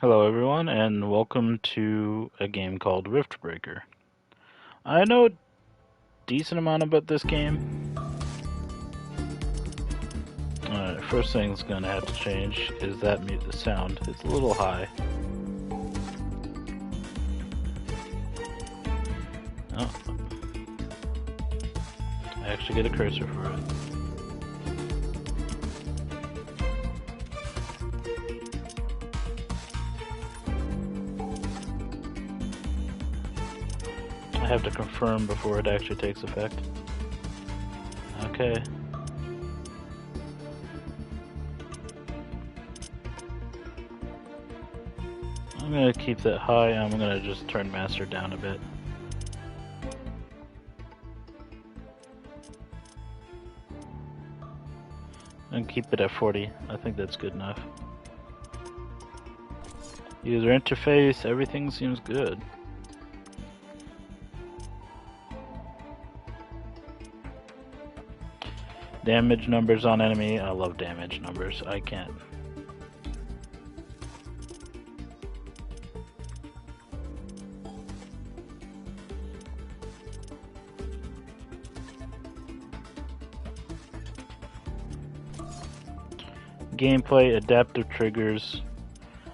Hello, everyone, and welcome to a game called Riftbreaker. I know a decent amount about this game. First thing's gonna have to change is that sound. It's a little high. Oh. I actually get a cursor for it. I have to confirm before it actually takes effect. Okay. I'm gonna keep that high. I'm gonna just turn master down a bit. And keep it at 40. I think that's good enough. User interface, everything seems good. Damage numbers on enemy. I love damage numbers. I can't. Gameplay, adaptive triggers.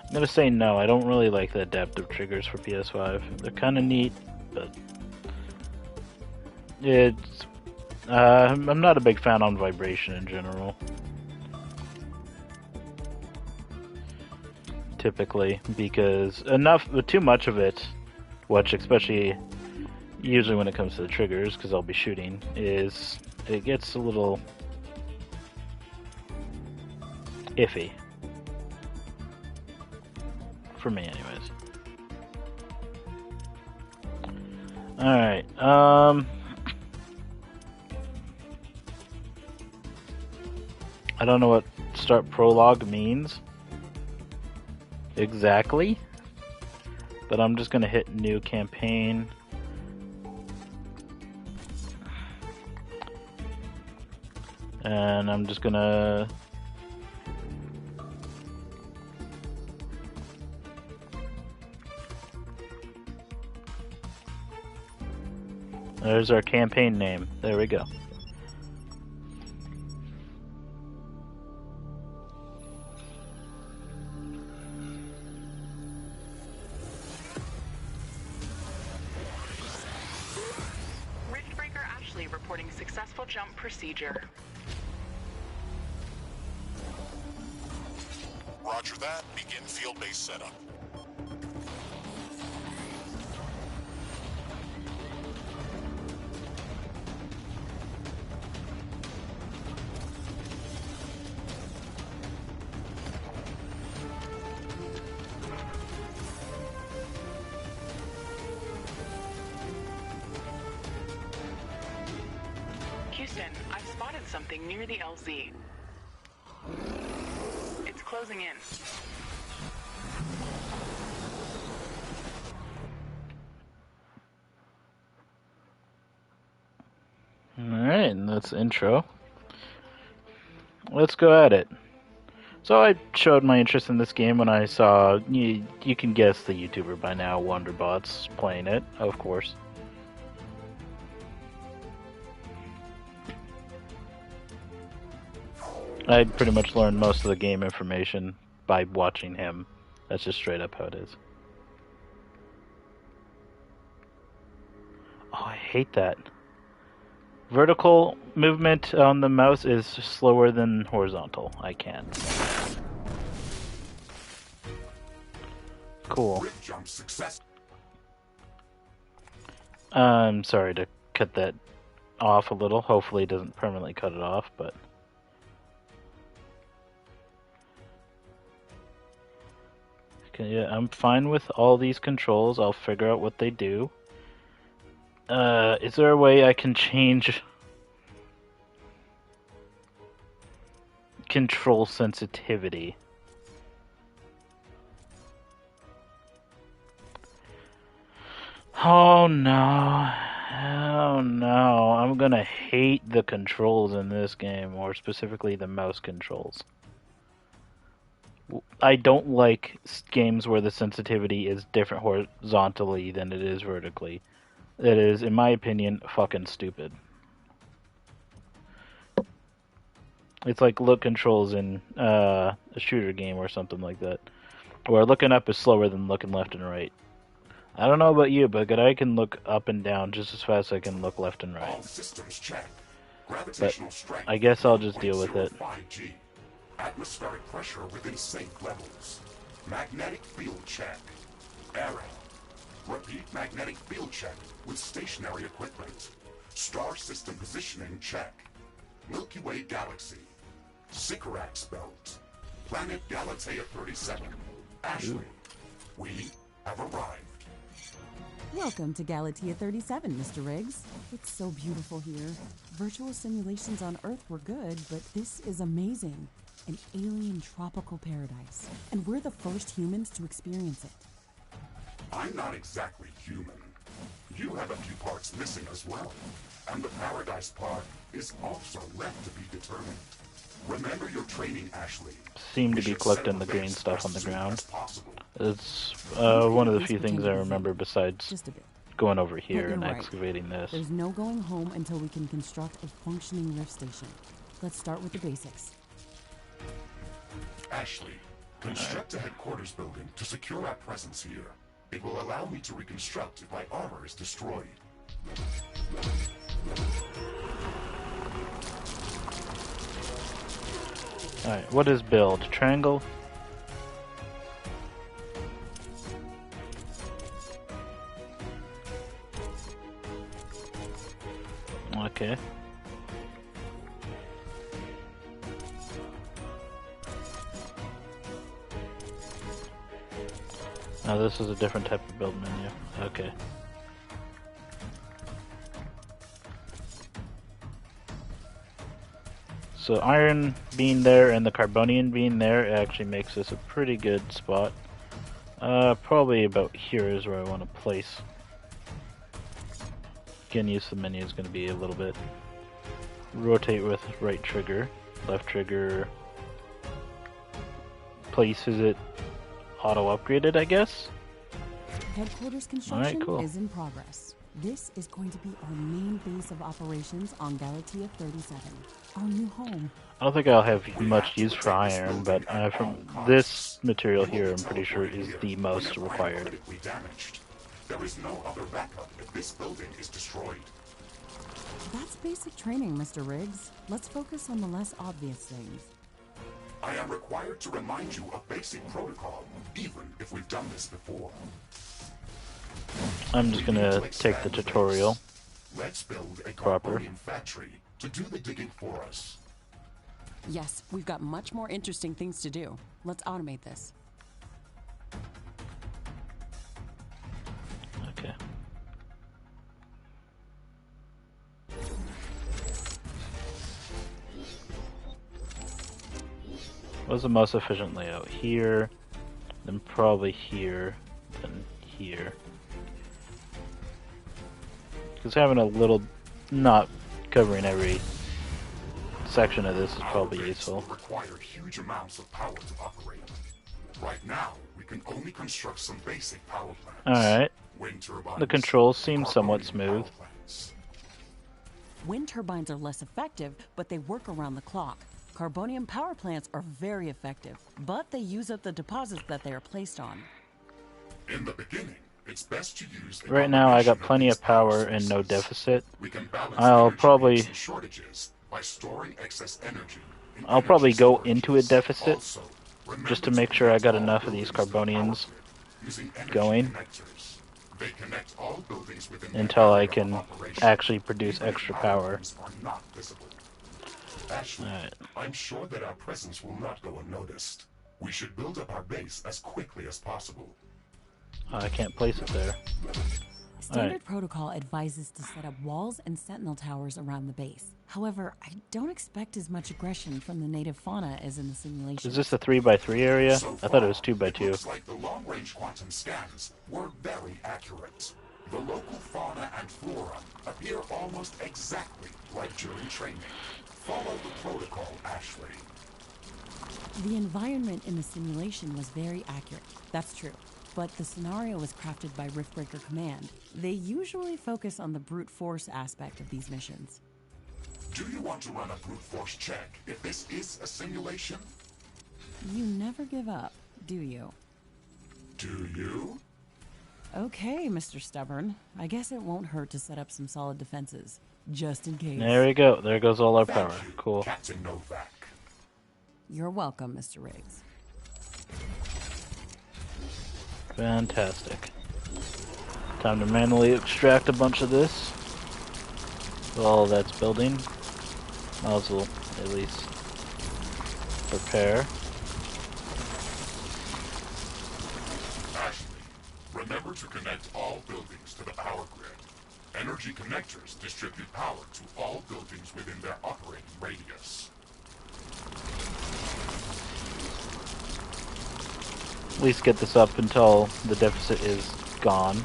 I'm gonna say no. I don't really like the adaptive triggers for PS5. They're kind of neat, but it's. I'm not a big fan on vibration in general. Typically, because too much of it, which especially usually when it comes to the triggers, because I'll be shooting, is it gets a little iffy. For me, anyways. Alright, I don't know what start prologue means exactly, but I'm just gonna hit new campaign. And I'm just gonna there's our campaign name. There we go. Riftbreaker Ashley reporting successful jump procedure. Roger that. Begin field-based setup. Houston, I've spotted something near the LZ. It's closing in. Alright, and that's the intro. Let's go at it. So I showed my interest in this game when I saw, you can guess the YouTuber by now, Wonderbots, playing it, of course. I pretty much learned most of the game information by watching him. That's just straight up how it is. Oh, I hate that. Vertical movement on the mouse is slower than horizontal. I can't. Cool. Jump success. I'm sorry to cut that off a little. Hopefully it doesn't permanently cut it off, but... Okay, yeah, I'm fine with all these controls. I'll figure out what they do. Is there a way I can change control sensitivity? Oh no. Oh no. I'm gonna hate the controls in this game, or specifically the mouse controls. I don't like games where the sensitivity is different horizontally than it is vertically. It is, in my opinion, fucking stupid. It's like look controls in a shooter game or something like that, where looking up is slower than looking left and right. I don't know about you, but I can look up and down just as fast as I can look left and right. All systems check. But Gravitational strength. I guess I'll just deal with it. 0.05G. Atmospheric pressure within safe levels. Magnetic field check. Error. Repeat magnetic field check with stationary equipment. Star system positioning check. Milky Way galaxy. Sycorax belt. Planet Galatea 37. Ashley. We have arrived. Welcome to Galatea 37, Mr. Riggs. It's so beautiful here. Virtual simulations on Earth were good, but this is amazing. An alien tropical paradise. And we're the first humans to experience it. I'm not exactly human. You have a few parts missing as well. And the paradise part is also left to be determined. Remember your training, Ashley. Seem to be collecting the green stuff on the ground. It's one of the few things I remember besides going over here and excavating this. There's no going home until we can construct a functioning rift station. Let's start with the basics. Ashley, construct a headquarters building to secure our presence here. It will allow me to reconstruct if my armor is destroyed. Alright, what is build? Triangle? Okay. Now this is a different type of build menu. Okay. So iron being there and the carbonium being there actually makes this a pretty good spot. Probably about here is where I want to place. Again, use the menu is going to be a little bit. Rotate with right trigger, left trigger. Places it auto upgraded, I guess. Headquarters construction is in progress. This is going to be our main base of operations on Galatea 37, our new home. I don't think I'll have much use for iron, but from this material here, I'm pretty sure is the most required. There is no other backup if this building is destroyed. That's basic training, Mr. Riggs. Let's focus on the less obvious things. I am required to remind you of basic protocol, even if we've done this before. I'm just gonna take the tutorial. Let's build a Proper. carbonium factory to do the digging for us. Yes, we've got much more interesting things to do. Let's automate this. Okay. What's the most efficient layout? Here, then probably here, then here. Because having a little, not covering every section of this is probably useful. Require huge amounts of power to operate. Right now, we can only construct some basic power plants. Alright. Wind turbines, The controls seem somewhat smooth. power plants. Wind turbines are less effective, but they work around the clock. Carbonium power plants are very effective, but they use up the deposits that they are placed on. In the beginning, it's best to use a Right now I got combination plenty these of power power and no sources. deficit. We can balance I'll energy probably- needs and shortages by storing excess energy in I'll probably energy go storages. into a deficit Also, remember just to make sure I connect got all enough of these buildings to the power carboniums grid using energy going connectors. They connect all buildings within the until I area of can operation. actually produce Even if extra our power. buildings are not visible. Ashley, Alright. I'm sure that our presence will not go unnoticed. We should build up our base as quickly as possible. I can't place it there. Standard Alright. protocol advises to set up walls and sentinel towers around the base. However, I don't expect as much aggression from the native fauna as in the simulation. Is this a 3x3 area? So I thought it was far, 2x2. looks like the long-range quantum scans were very accurate. The local fauna and flora appear almost exactly like during training. Follow the protocol, Ashley. The environment in the simulation was very accurate. That's true. But the scenario was crafted by Riftbreaker Command. They usually focus on the brute force aspect of these missions. Do you want to run a brute force check if this is a simulation? You never give up, do you? Do you? Okay, Mr. Stubborn. I guess it won't hurt to set up some solid defenses, just in case. There we go. There goes all our Thank power. you, Cool. Captain Novak. You're welcome, Mr. Riggs. Fantastic. Time to manually extract a bunch of this. All that's building. Might as well at least prepare. Ashley, remember to connect all buildings to the power grid. Energy connectors distribute power to all buildings within their operating radius. At least get this up until the deficit is gone.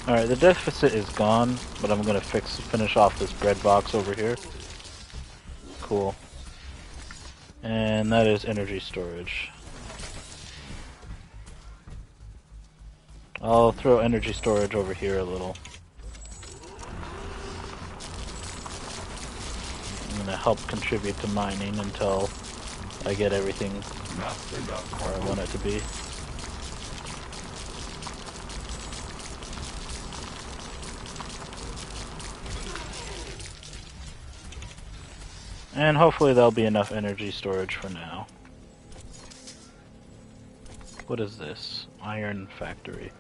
Alright, the deficit is gone, but I'm gonna finish off this bread box over here. Cool. And that is energy storage. I'll throw energy storage over here a little. I'm gonna help contribute to mining until I get everything where I want it to be. And hopefully there'll be enough energy storage for now. What is this? Iron factory.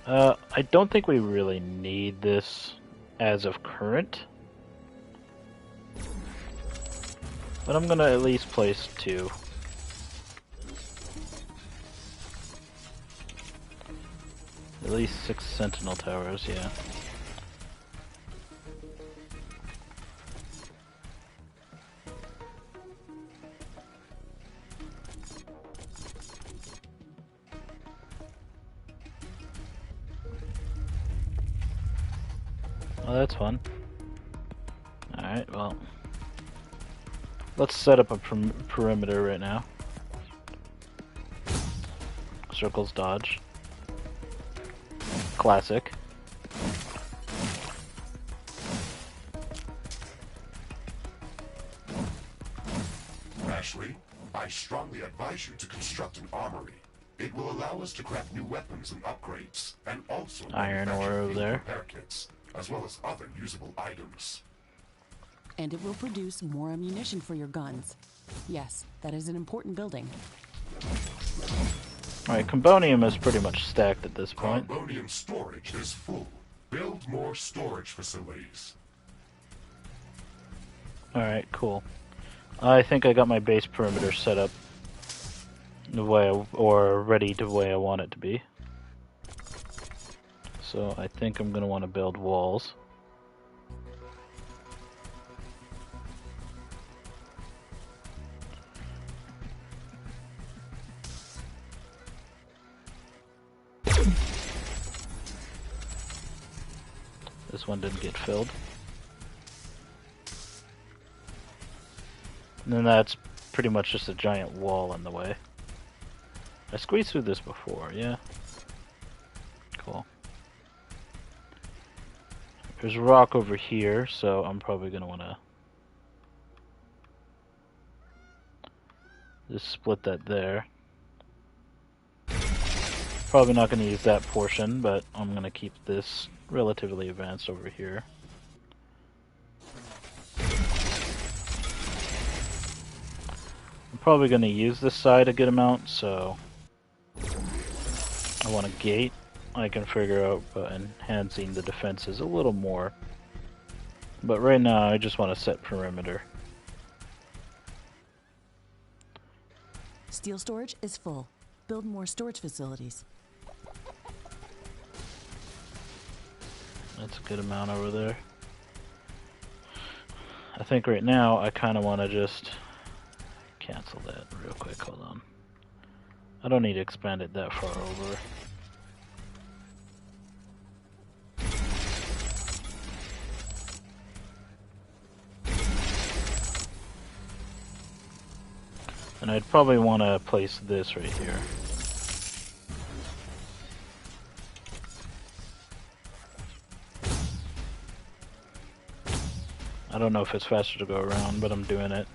I don't think we really need this as of current. But I'm gonna at least place 2. At least 6 sentinel towers, yeah. Well, that's fun. Alright, well. Let's set up a perimeter right now. Circles dodge. Classic. Ashley, I strongly advise you to construct an armory. It will allow us to craft new weapons and upgrades, and also Iron ore over there. repair kits, as well as other usable items. And it will produce more ammunition for your guns. Yes, that is an important building. Alright, Combonium is pretty much stacked at this point. Carbonium storage is full. Build more storage facilities. Alright, cool. I think I got my base perimeter set up the way or ready the way I want it to be. So I think I'm gonna want to build walls. This one didn't get filled. And then that's pretty much just a giant wall in the way. I squeezed through this before, yeah. Cool. There's a rock over here, so I'm probably gonna wanna just split that there. Probably not gonna use that portion, but I'm gonna keep this relatively advanced over here. I'm probably going to use this side a good amount, so I want a gate. I can figure out enhancing the defenses a little more. But right now I just want to set perimeter. Steel storage is full. Build more storage facilities. That's a good amount over there. I think right now I kind of want to just cancel that real quick. Hold on. I don't need to expand it that far over. And I'd probably want to place this right here. I don't know if it's faster to go around, but I'm doing it.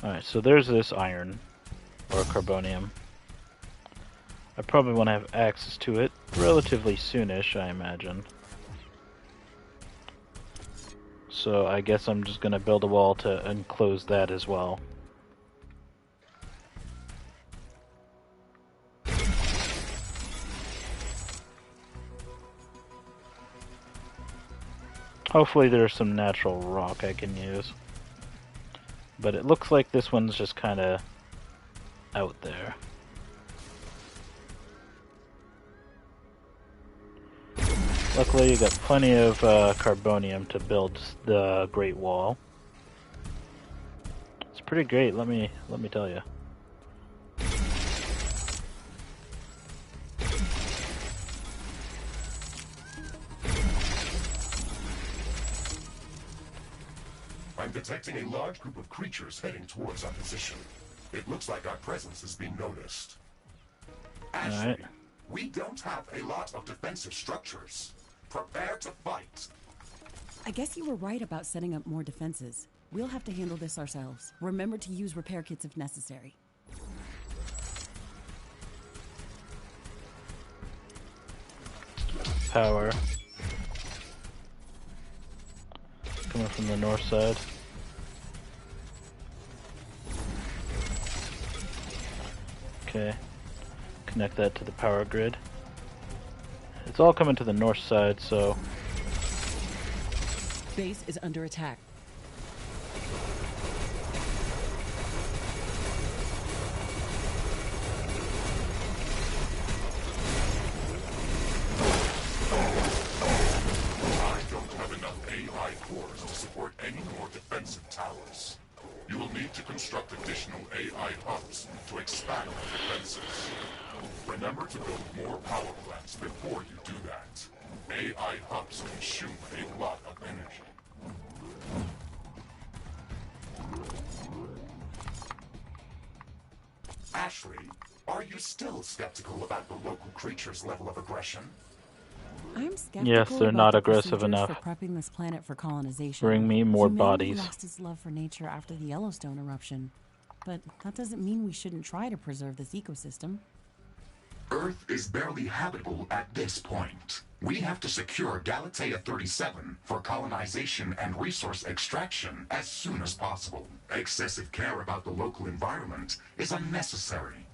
Alright, so there's this iron, or carbonium. I probably want to have access to it relatively soonish, I imagine. So I guess I'm just going to build a wall to enclose that as well. Hopefully there's some natural rock I can use. But it looks like this one's just kind of out there. Luckily you got plenty of carbonium to build the Great Wall. It's pretty great, let me tell you. I'm detecting a large group of creatures heading towards our position. It looks like our presence is being noticed. Ashley, Alright. we don't have a lot of defensive structures. Prepare to fight. I guess you were right about setting up more defenses. We'll have to handle this ourselves. Remember to use repair kits if necessary. Power. Coming from the north side. Okay. Connect that to the power grid. It's all coming to the north side, so... Base is under attack. I don't have enough AI cores to support any more defensive towers. You will need to construct additional AI hubs to expand our defenses. Remember to build more power plants before you do that. AI hubs consume a lot of energy. Ashley, are you still skeptical about the local creature's level of aggression? I'm skeptical Yes, they're about not the aggressive procedures enough. for prepping this planet for colonization. Bring me more Humanity bodies. lost its love for nature after the Yellowstone eruption, but that doesn't mean we shouldn't try to preserve this ecosystem. Earth is barely habitable at this point. We have to secure Galatea 37 for colonization and resource extraction as soon as possible. Excessive care about the local environment is unnecessary.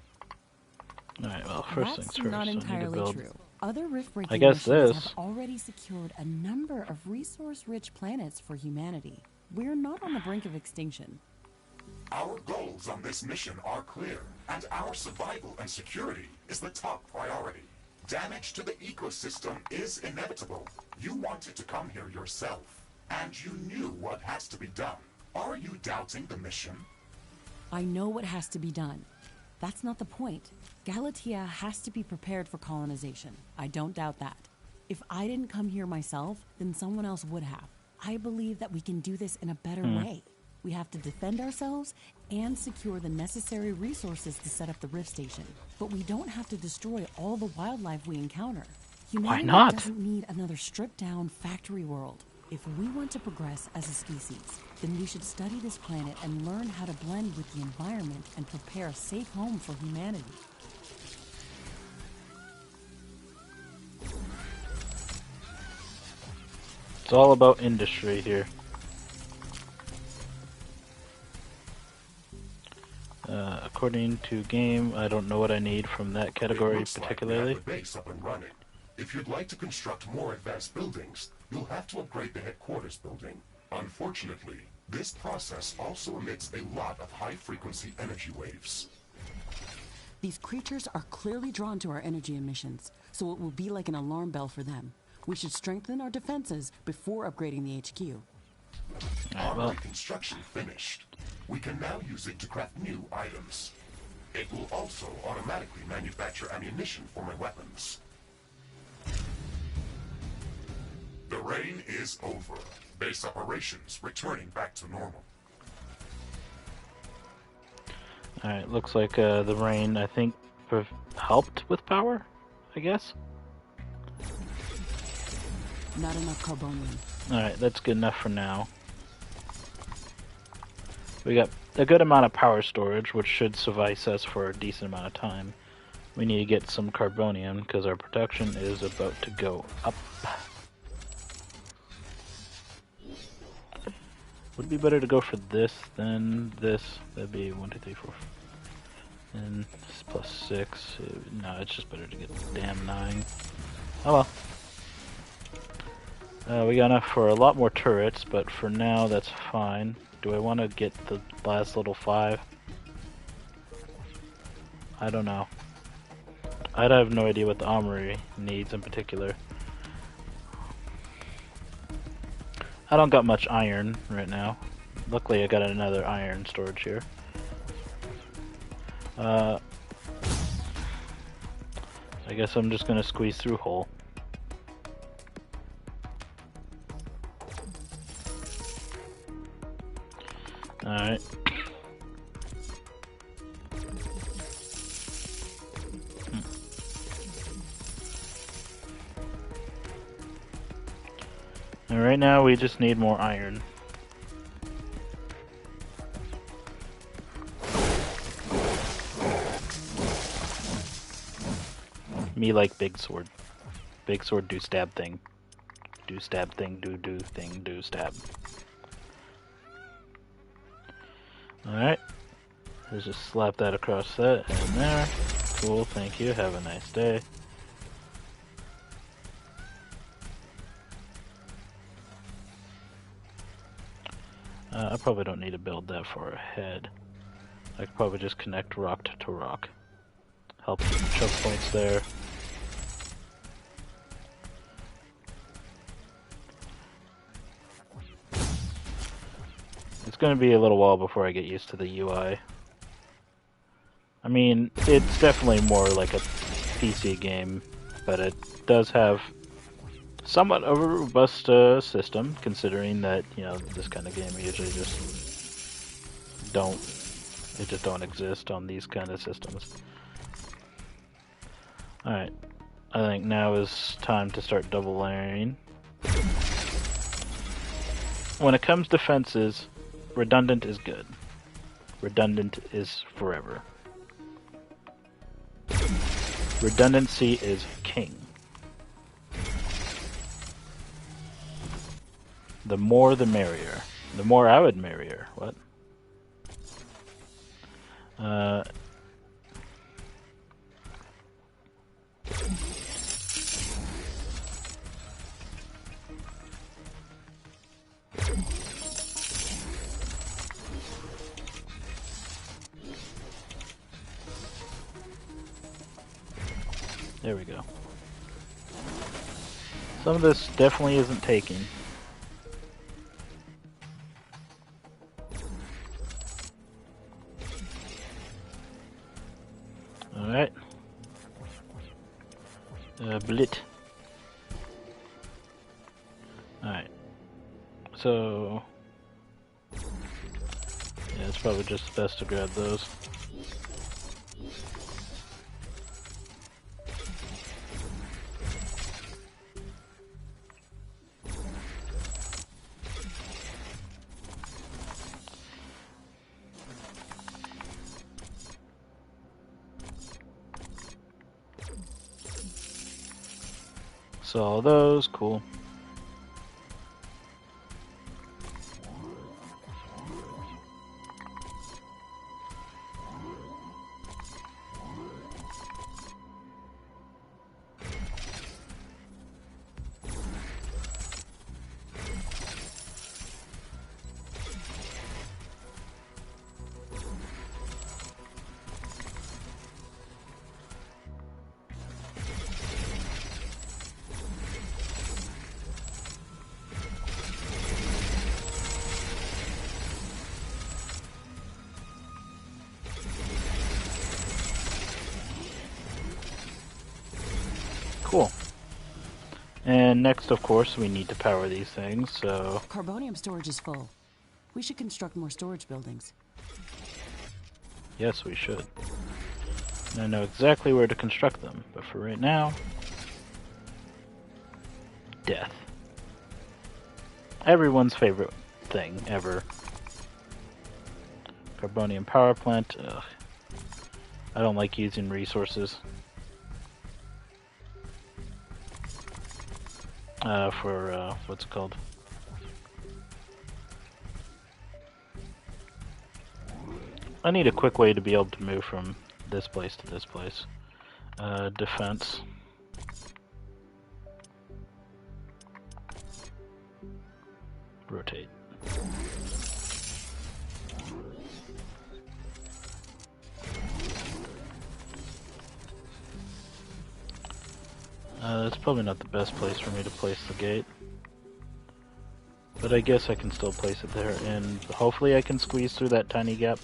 Alright, well, first That's things first, not I need to entirely build... true. Other Riftbreaker I guess missions this. have already secured a number of resource-rich planets for humanity. We're not on the brink of extinction. Our goals on this mission are clear, and our survival and security is the top priority. Damage to the ecosystem is inevitable. You wanted to come here yourself, and you knew what has to be done. Are you doubting the mission? I know what has to be done. That's not the point. Galatea has to be prepared for colonization. I don't doubt that. If I didn't come here myself, then someone else would have. I believe that we can do this in a better way. We have to defend ourselves and secure the necessary resources to set up the Rift Station. But we don't have to destroy all the wildlife we encounter. Humanity not? doesn't need another stripped-down factory world. If we want to progress as a species, then we should study this planet and learn how to blend with the environment and prepare a safe home for humanity. It's all about industry here. According to game, I don't know what I need from that category It looks particularly. like we have the base up and running. If you'd like to construct more advanced buildings, you'll have to upgrade the headquarters building. Unfortunately, this process also emits a lot of high-frequency energy waves. These creatures are clearly drawn to our energy emissions, so it will be like an alarm bell for them. We should strengthen our defenses before upgrading the HQ. Armory construction finished. We can now use it to craft new items. It will also automatically manufacture ammunition for my weapons. The rain is over. Base operations returning back to normal. Alright, looks like the rain, I think, helped with power, I guess? Not enough carbonium. Alright, that's good enough for now. We got a good amount of power storage, which should suffice us for a decent amount of time. We need to get some carbonium, because our production is about to go up. Would it be better to go for this than this? That'd be 1, 2, 3, 4. And plus 6. No, it's just better to get damn 9. Oh well. We got enough for a lot more turrets, but for now that's fine. Do I want to get the last little 5? I don't know. I'd have no idea what the armory needs in particular. I don't got much iron right now. Luckily I got another iron storage here. I guess I'm just gonna squeeze through hole. Alright. And right now we just need more iron. Me like big sword. Big sword do stab thing. Do stab thing, do thing, do stab. Alright. Let's just slap that across that and there. Cool, thank you. Have a nice day. I probably don't need to build that far ahead. I could probably just connect rock to rock. Help keep the choke points there. It's going to be a little while before I get used to the UI. I mean, it's definitely more like a PC game, but it does have somewhat of a robust system, considering that, you know, this kind of game usually just don't exist on these kind of systems. Alright, I think now is time to start double layering. When it comes to fences, redundant is good. Redundant is forever. Redundancy is king. The more the merrier. The more I would merrier. What? There we go. Some of this definitely isn't taking. Alright. Blit. Alright. So... yeah, it's probably just best to grab those. So all those, cool. Cool. And next, of course, we need to power these things, so... Carbonium storage is full. We should construct more storage buildings. Yes, we should. And I know exactly where to construct them, but for right now... Death. Everyone's favorite thing, ever. Carbonium power plant, ugh. I don't like using resources. What's it called? I need a quick way to be able to move from this place to this place. Defense. Rotate. That's probably not the best place for me to place the gate. But I guess I can still place it there, and hopefully I can squeeze through that tiny gap.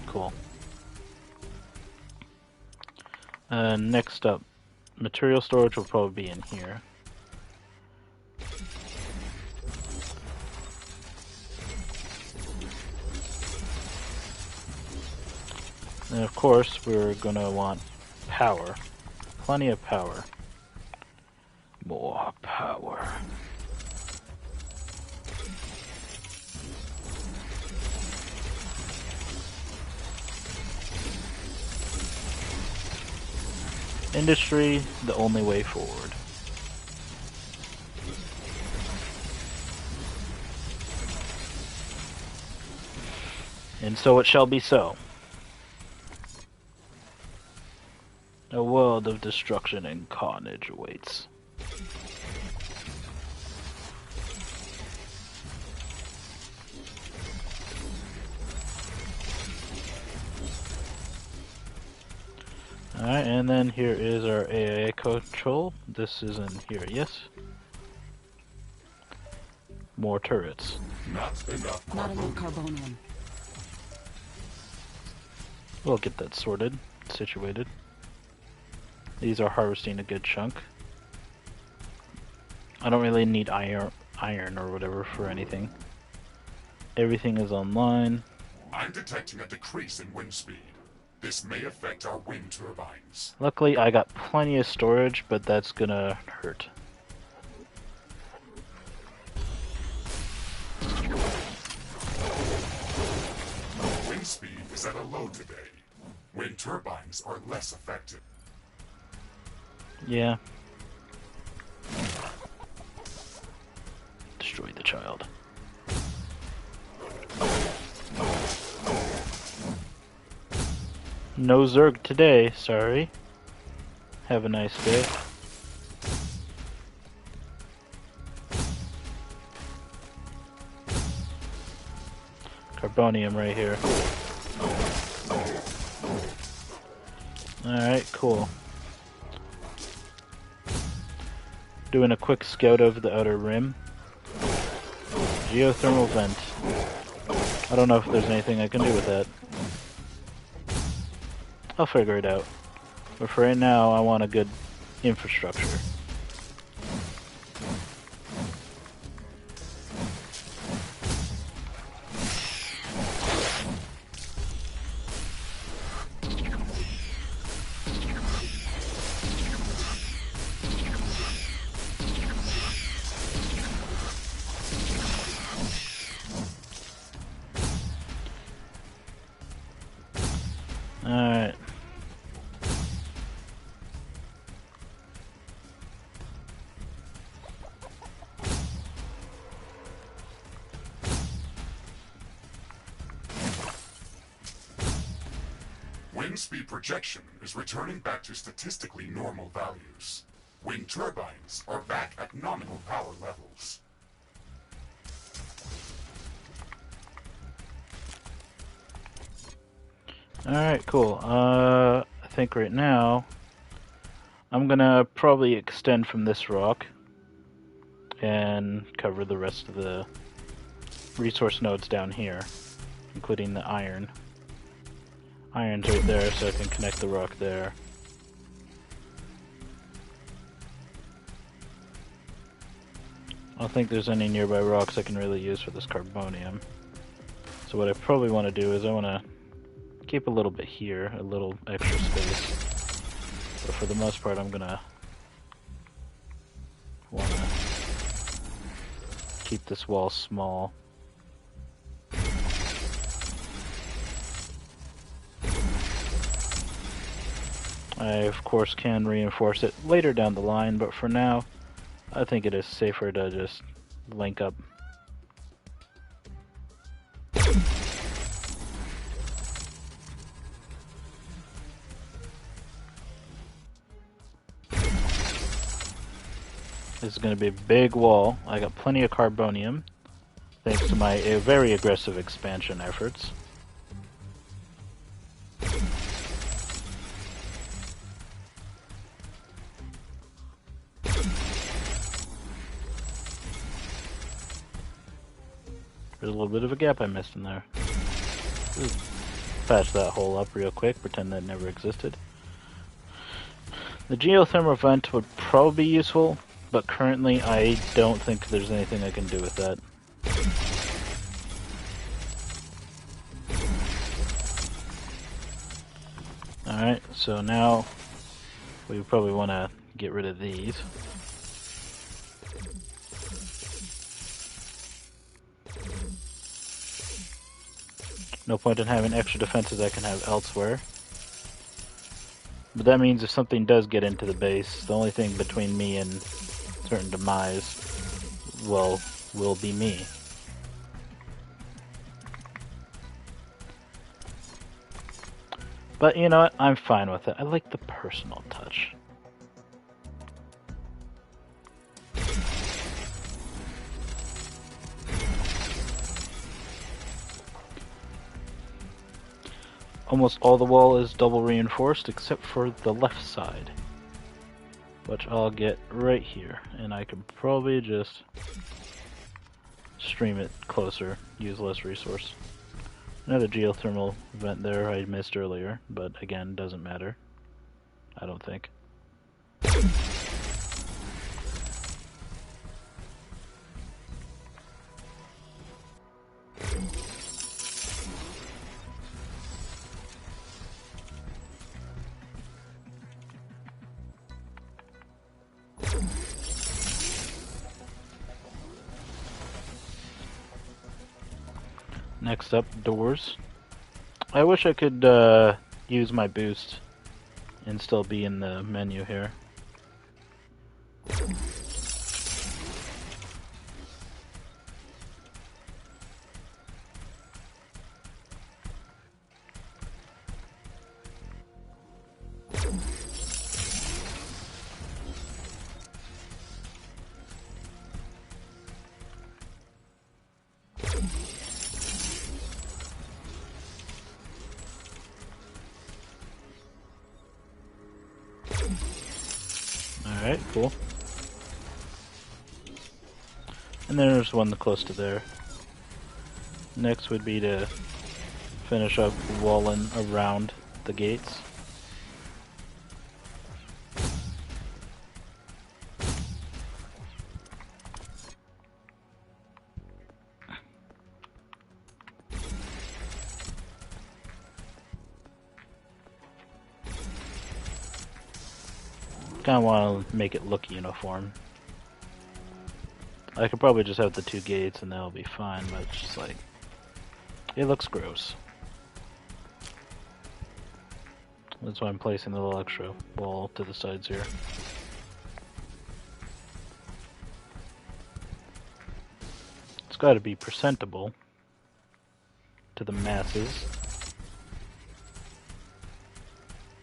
Cool. Next up, material storage will probably be in here. And of course, we're gonna want power. Plenty of power. More power. Industry, the only way forward. And so it shall be so. A world of destruction and carnage awaits. Alright, and then here is our AI control. This is in here, yes? More turrets. Not enough Not enough carbonium. carbonium. We'll get that sorted, situated. These are harvesting a good chunk. I don't really need iron or whatever for anything. Everything is online. I'm detecting a decrease in wind speed. This may affect our wind turbines. Luckily, I got plenty of storage, but that's gonna hurt. Wind speed is at a low today. Wind turbines are less effective. Yeah. Destroy the child. No Zerg today, sorry. Have a nice day. Carbonium right here. Alright, cool. Doing a quick scout of the outer rim. Geothermal vent. I don't know if there's anything I can do with that. I'll figure it out. But for right now, I want a good infrastructure. Alright. Wind speed projection is returning back to statistically normal values. Wind turbines are back at nominal power levels. Alright, cool. I think right now I'm gonna probably extend from this rock and cover the rest of the resource nodes down here, including the iron. Iron's right there, so I can connect the rock there. I don't think there's any nearby rocks I can really use for this carbonium. So what I probably want to do is I want to keep a little bit here, a little extra space. But for the most part, I'm gonna want to keep this wall small. I, of course, can reinforce it later down the line, but for now, I think it is safer to just link up. This is going to be a big wall. I got plenty of carbonium, thanks to my very aggressive expansion efforts. There's a little bit of a gap I missed in there. Just patch that hole up real quick, pretend that never existed. The geothermal vent would probably be useful, but currently I don't think there's anything I can do with that. Alright, so now we probably want to get rid of these. No point in having extra defenses I can have elsewhere. But that means if something does get into the base, the only thing between me and certain demise, well, will be me. But you know what? I'm fine with it. I like the personal touch. Almost all the wall is double reinforced except for the left side, which I'll get right here, and I can probably just stream it closer, use less resource. Another geothermal vent there I missed earlier, but again, doesn't matter, I don't think. Next up, doors. I wish I could use my boost and still be in the menu here. Alright, cool. And then there's one close to there. Next would be to finish up walling around the gates. Kind of want to make it look uniform. I could probably just have the two gates and that'll be fine, but it's just like, it looks gross. That's why I'm placing a little extra wall to the sides here. It's got to be presentable to the masses.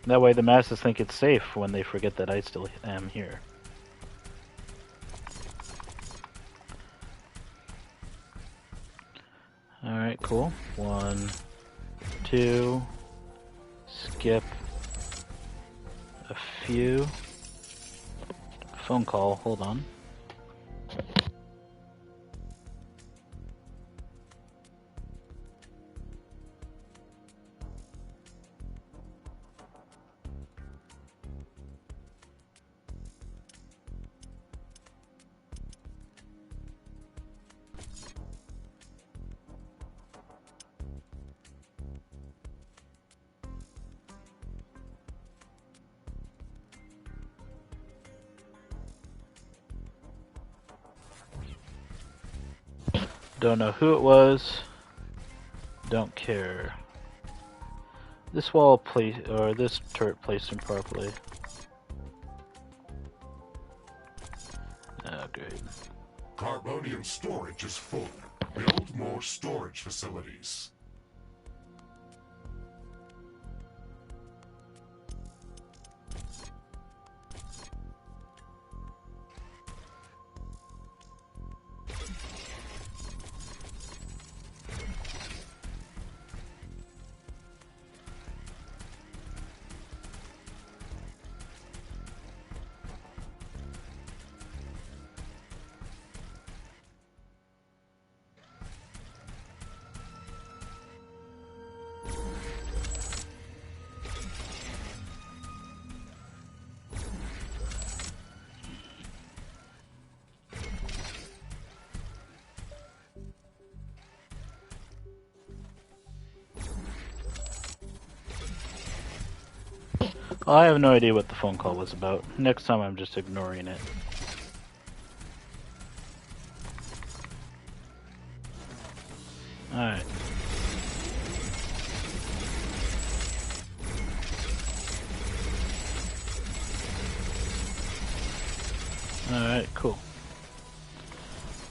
That way the masses think it's safe when they forget that I still am here. Alright, cool. 1, 2, skip a few. Phone call, hold on. Don't know who it was. Don't care. This wall or this turret placed improperly. Oh, great. Carbonium storage is full. Build more storage facilities. I have no idea what the phone call was about. Next time I'm just ignoring it. Alright. Alright, cool.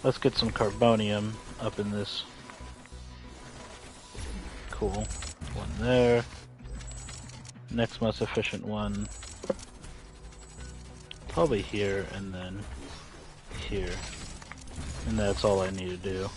Let's get some carbonium up in this. Cool. One there. Next most efficient one. Probably here and then here. And that's all I need to do.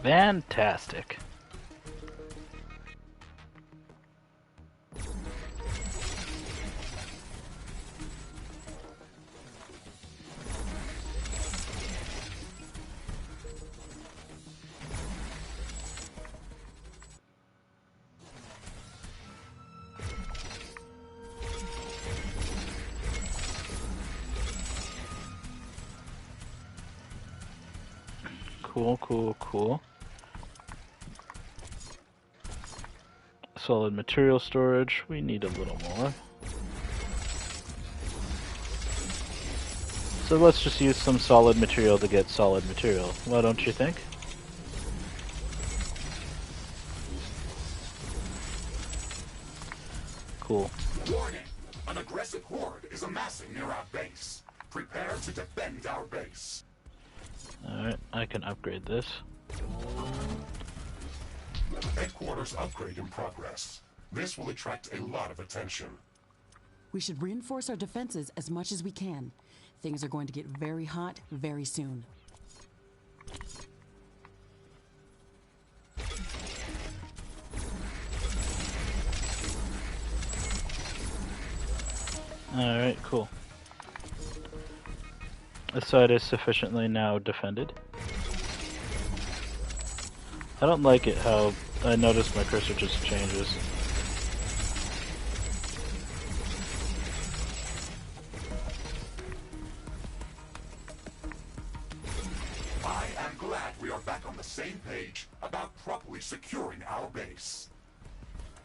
Fantastic. Cool, cool, cool. Solid material storage, we need a little more. So let's just use some solid material to get solid material. Why don't you think? Cool. Warning! An aggressive horde is amassing near our base. Prepare to defend our base. Alright, I can upgrade this. Headquarters upgrade in progress. This will attract a lot of attention. We should reinforce our defenses as much as we can. Things are going to get very hot very soon. Alright, cool. This side is sufficiently now defended. I don't like it how I notice my cursor just changes. I am glad we are back on the same page about properly securing our base.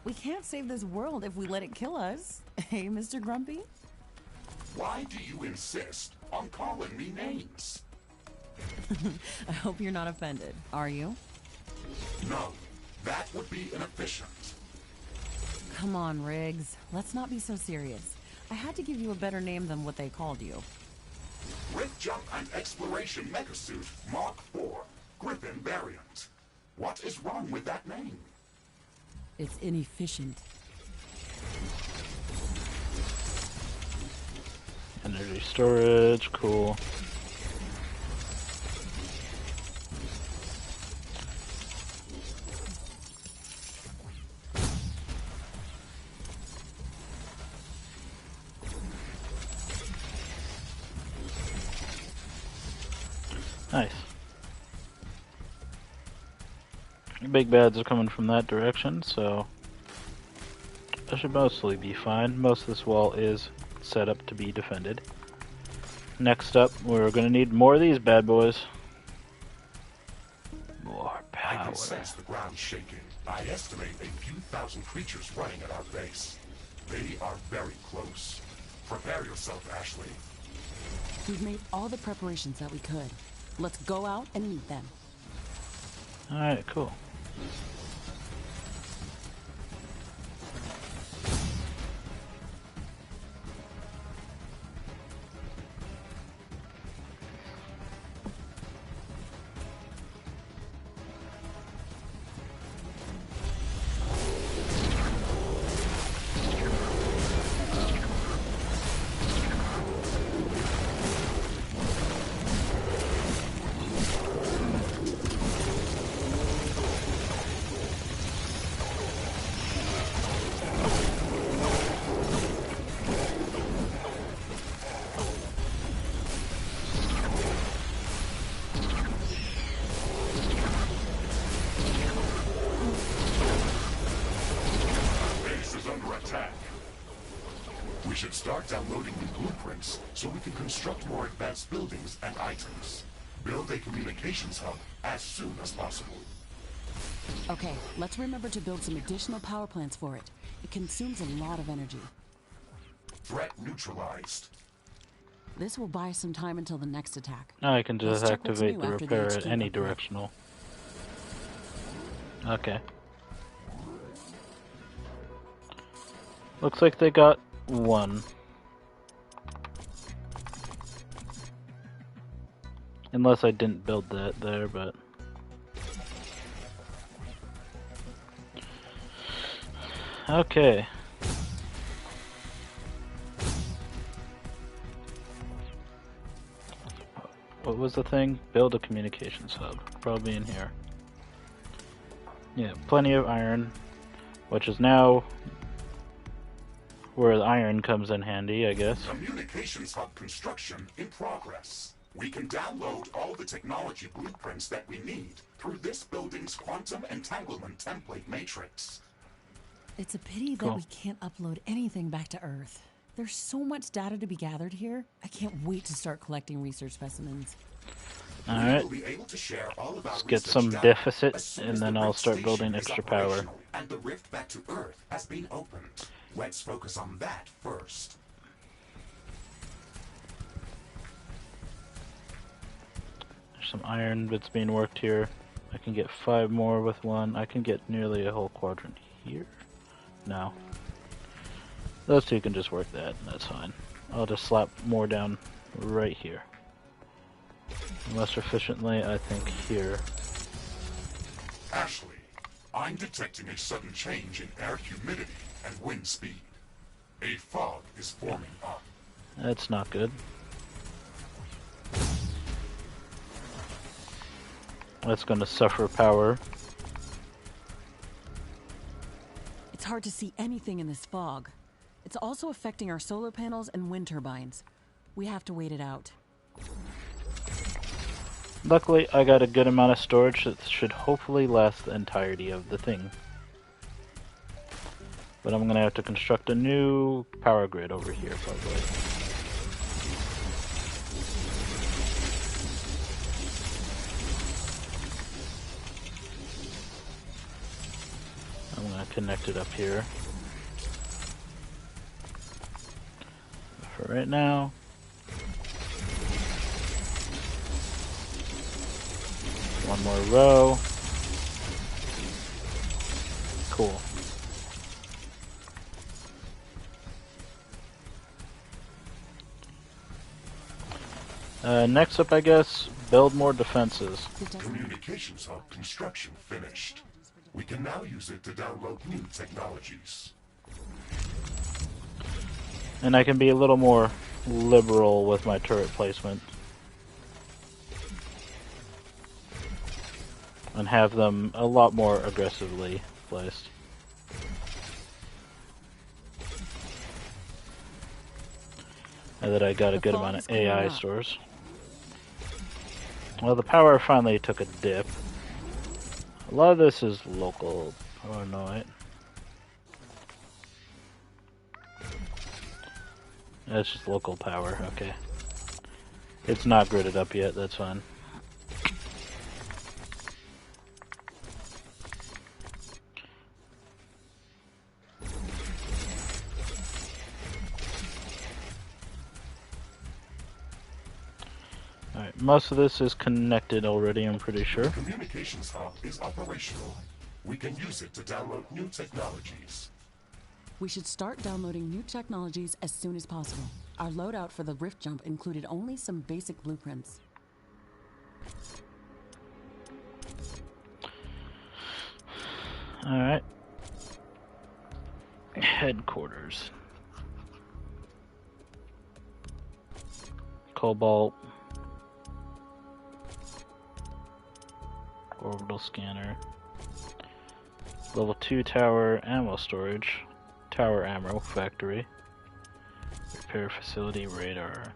We can't save this world if we let it kill us. Hey, Mr. Grumpy? Why do you insist on calling me names? I hope you're not offended. Are you? No, that would be inefficient. Come on, Riggs. Let's not be so serious. I had to give you a better name than what they called you. Rift Jump and Exploration Megasuit Mark IV, Griffin variant. What is wrong with that name? It's inefficient. Energy storage, cool. Nice. Big bads are coming from that direction, so I should mostly be fine. Most of this wall is set up to be defended. Next up, we're gonna need more of these bad boys. More I power. can sense the ground shaking. I estimate a few thousand creatures running at our base. They are very close. Prepare yourself, Ashley. We've made all the preparations that we could. Let's go out and meet them. Alright, cool. We should start downloading the blueprints so we can construct more advanced buildings and items. Build a communications hub as soon as possible. Okay, let's remember to build some additional power plants for it. It consumes a lot of energy. Threat neutralized. This will buy us some time until the next attack. Now I can Let's just check what's activate new the after the repair HQ at any upgrade. directional. Okay. Looks like they got one. Unless I didn't build that there, but... Okay. What was the thing? Build a communications hub. Probably in here. Yeah, plenty of iron, which is now where the iron comes in handy, I guess. Communications hub construction in progress. We can download all the technology blueprints that we need through this building's quantum entanglement template matrix. It's a pity that Cool. we can't upload anything back to Earth. There's so much data to be gathered here. I can't wait to start collecting research specimens. Alright, We'll be able to share all of our let's get research some data deficit, as soon and as the then I'll Rift start Station building is extra power. operational and the rift back to Earth has been opened. Let's focus on that first. There's some iron that's being worked here. I can get 5 more with one. I can get nearly a whole quadrant here. No. Those two can just work that, and that's fine. I'll just slap more down right here. Most efficiently, I think here. Ashley, I'm detecting a sudden change in air humidity and wind speed. A fog is forming up. That's not good. That's gonna suffer power. It's hard to see anything in this fog. It's also affecting our solar panels and wind turbines. We have to wait it out. Luckily, I got a good amount of storage that should hopefully last the entirety of the thing. But I'm gonna have to construct a new power grid over here, probably. I'm gonna connect it up here. For right now. One more row. Cool. Next up, I guess, build more defenses. Communications hub construction finished. We can now use it to download new technologies. And I can be a little more liberal with my turret placement. And have them a lot more aggressively placed. Now that I got a The good fog amount is of clearing AI up. stores. Well, the power finally took a dip. A lot of this is local. Oh no, it. That's just local power. Okay. It's not gridded up yet. That's fine. Alright, most of this is connected already, I'm pretty sure. The communications hub is operational. We can use it to download new technologies. We should start downloading new technologies as soon as possible. Our loadout for the Rift Jump included only some basic blueprints. Alright. Headquarters. Cobalt. Orbital scanner. Level 2 tower ammo storage. Tower ammo factory. Repair facility radar.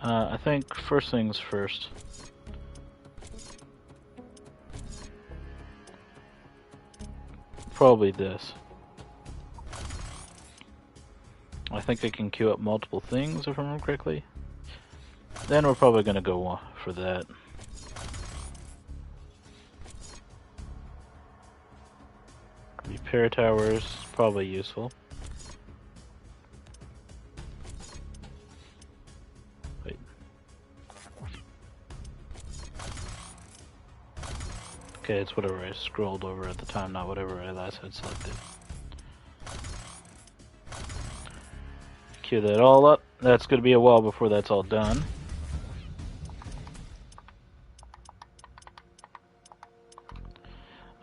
I think first things first. Probably this. I think I can queue up multiple things if I remember correctly. Then we're probably gonna go for that. Repair towers, probably useful. Wait. Okay, it's whatever I scrolled over at the time, not whatever I last had selected. Queue that all up. That's gonna be a while before that's all done.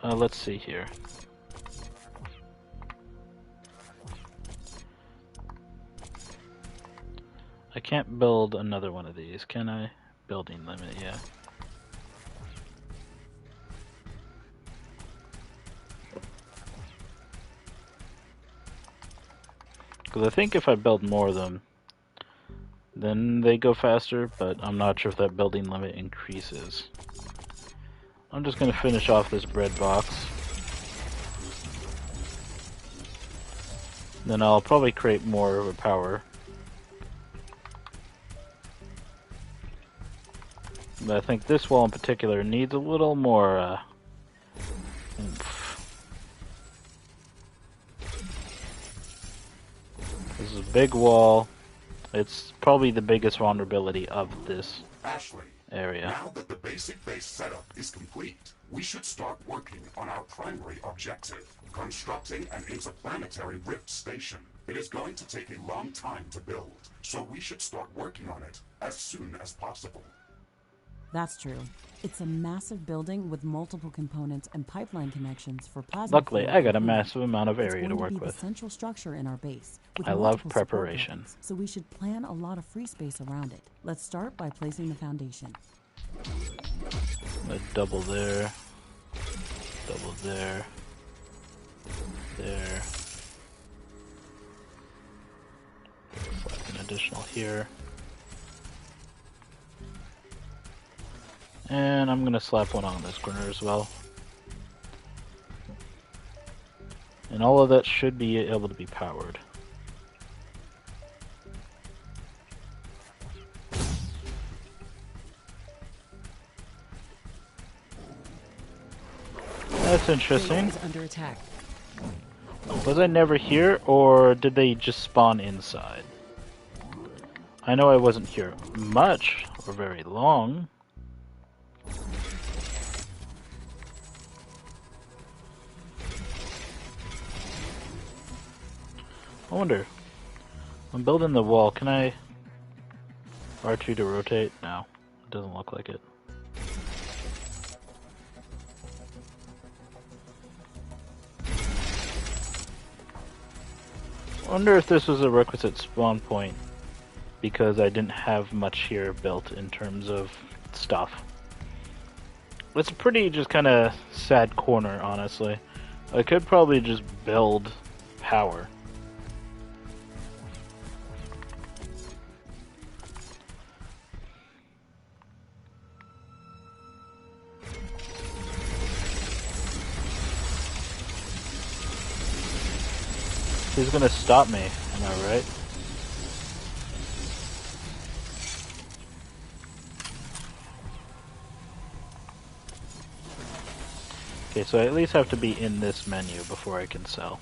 Let's see here. I can't build another one of these, can I? Building limit, yeah. Because I think if I build more of them, then they go faster, but I'm not sure if that building limit increases. I'm just gonna finish off this bread box. Then I'll probably create more of a power. But I think this wall in particular needs a little more oomph. This is a big wall. It's probably the biggest vulnerability of this Ashley, area. now that the basic base setup is complete, we should start working on our primary objective, constructing an interplanetary rift station. It is going to take a long time to build, so we should start working on it as soon as possible. That's true. It's a massive building with multiple components and pipeline connections for plasma. Luckily, I got a massive amount of area to it's going work to be with. the central structure in our base. With I love multiple support preparation. buildings, so we should plan a lot of free space around it. Let's start by placing the foundation. A double there. Double there. There. Like an additional here. And I'm gonna slap one on this corner as well. And all of that should be able to be powered. That's interesting. Is under attack. Was I never here, or did they just spawn inside? I know I wasn't here much, or very long. I wonder. I'm building the wall. Can I R2 to rotate? No, it doesn't look like it. I wonder if this was a requisite spawn point because I didn't have much here built in terms of stuff. It's a pretty just kind of sad corner, honestly. I could probably just build power He's gonna stop me, am I right? Okay, so I at least have to be in this menu before I can sell.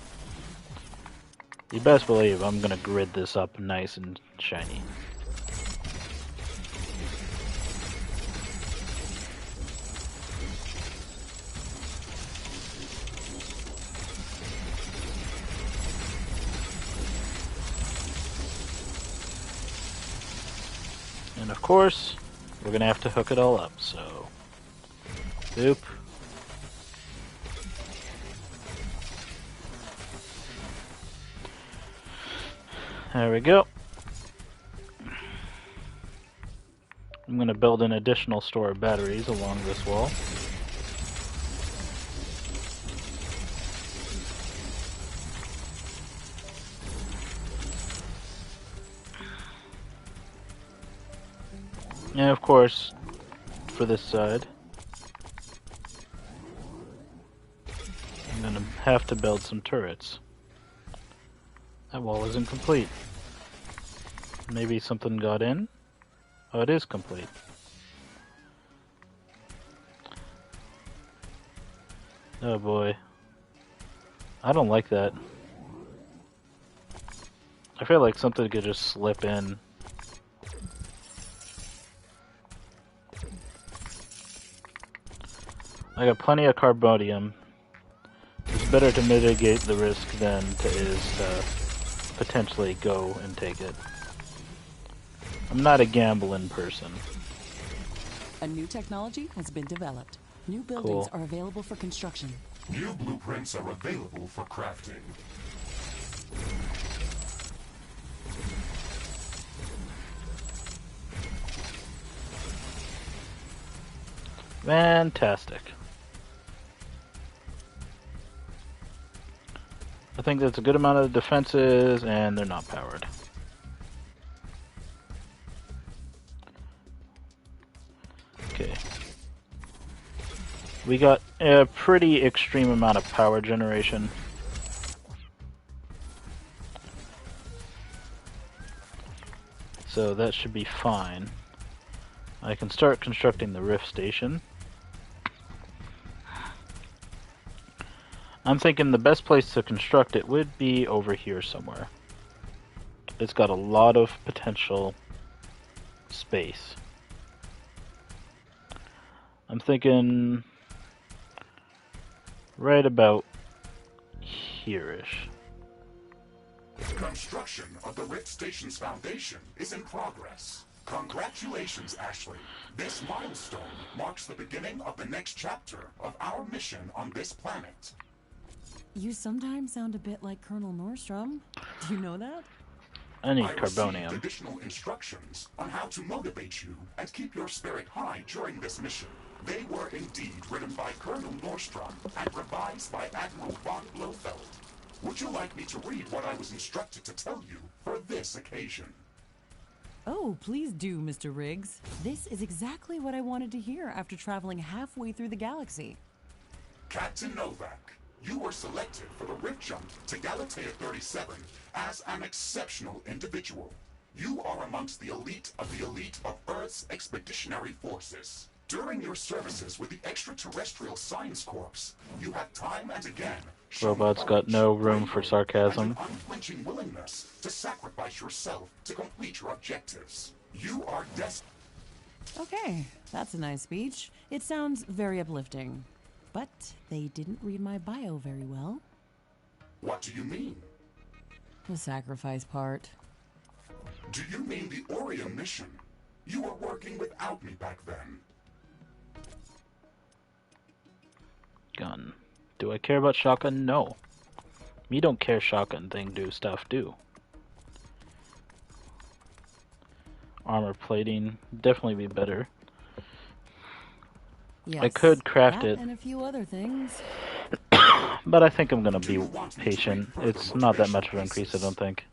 You best believe I'm gonna grid this up nice and shiny. And of course, we're gonna have to hook it all up, so... Boop. There we go. I'm gonna build an additional store of batteries along this wall. And of course, for this side, I'm gonna have to build some turrets. That wall isn't complete. Maybe something got in? Oh, it is complete. Oh boy. I don't like that. I feel like something could just slip in. I got plenty of carbonium. It's better to mitigate the risk than it is to potentially go and take it. I'm not a gambling person. A new technology has been developed. New buildings are available for construction. New blueprints are available for crafting. Fantastic. I think that's a good amount of defenses, and they're not powered. Okay. We got a pretty extreme amount of power generation. So that should be fine. I can start constructing the Rift Station. I'm thinking the best place to construct it would be over here somewhere. It's got a lot of potential space. I'm thinking right about here-ish. Construction of the Rift Station's foundation is in progress. Congratulations, Ashley. This milestone marks the beginning of the next chapter of our mission on this planet. You sometimes sound a bit like Colonel Nordstrom. Do you know that? I need I carbonium. received additional instructions on how to motivate you and keep your spirit high during this mission. They were indeed written by Colonel Nordstrom and revised by Admiral von Blofeld. Would you like me to read what I was instructed to tell you for this occasion? Oh, please do, Mr. Riggs. This is exactly what I wanted to hear after traveling halfway through the galaxy. Captain Novak, you were selected for the Rift Jump to Galatea 37 as an exceptional individual. You are amongst the elite of Earth's expeditionary forces. During your services with the Extraterrestrial Science Corps, you have time and again shown Robots got no room for sarcasm. and an unflinching willingness to sacrifice yourself to complete your objectives. You are destined. Okay, that's a nice speech. It sounds very uplifting. But they didn't read my bio very well. What do you mean? The sacrifice part. Do you mean the Orion mission? You were working without me back then. Gun. Do I care about shotgun? No. Me don't care shotgun thing do stuff do. Armor plating definitely be better. Yes, I could craft that it, and a few other things. but I think I'm gonna be patient. It's not that much of an increase, I don't think.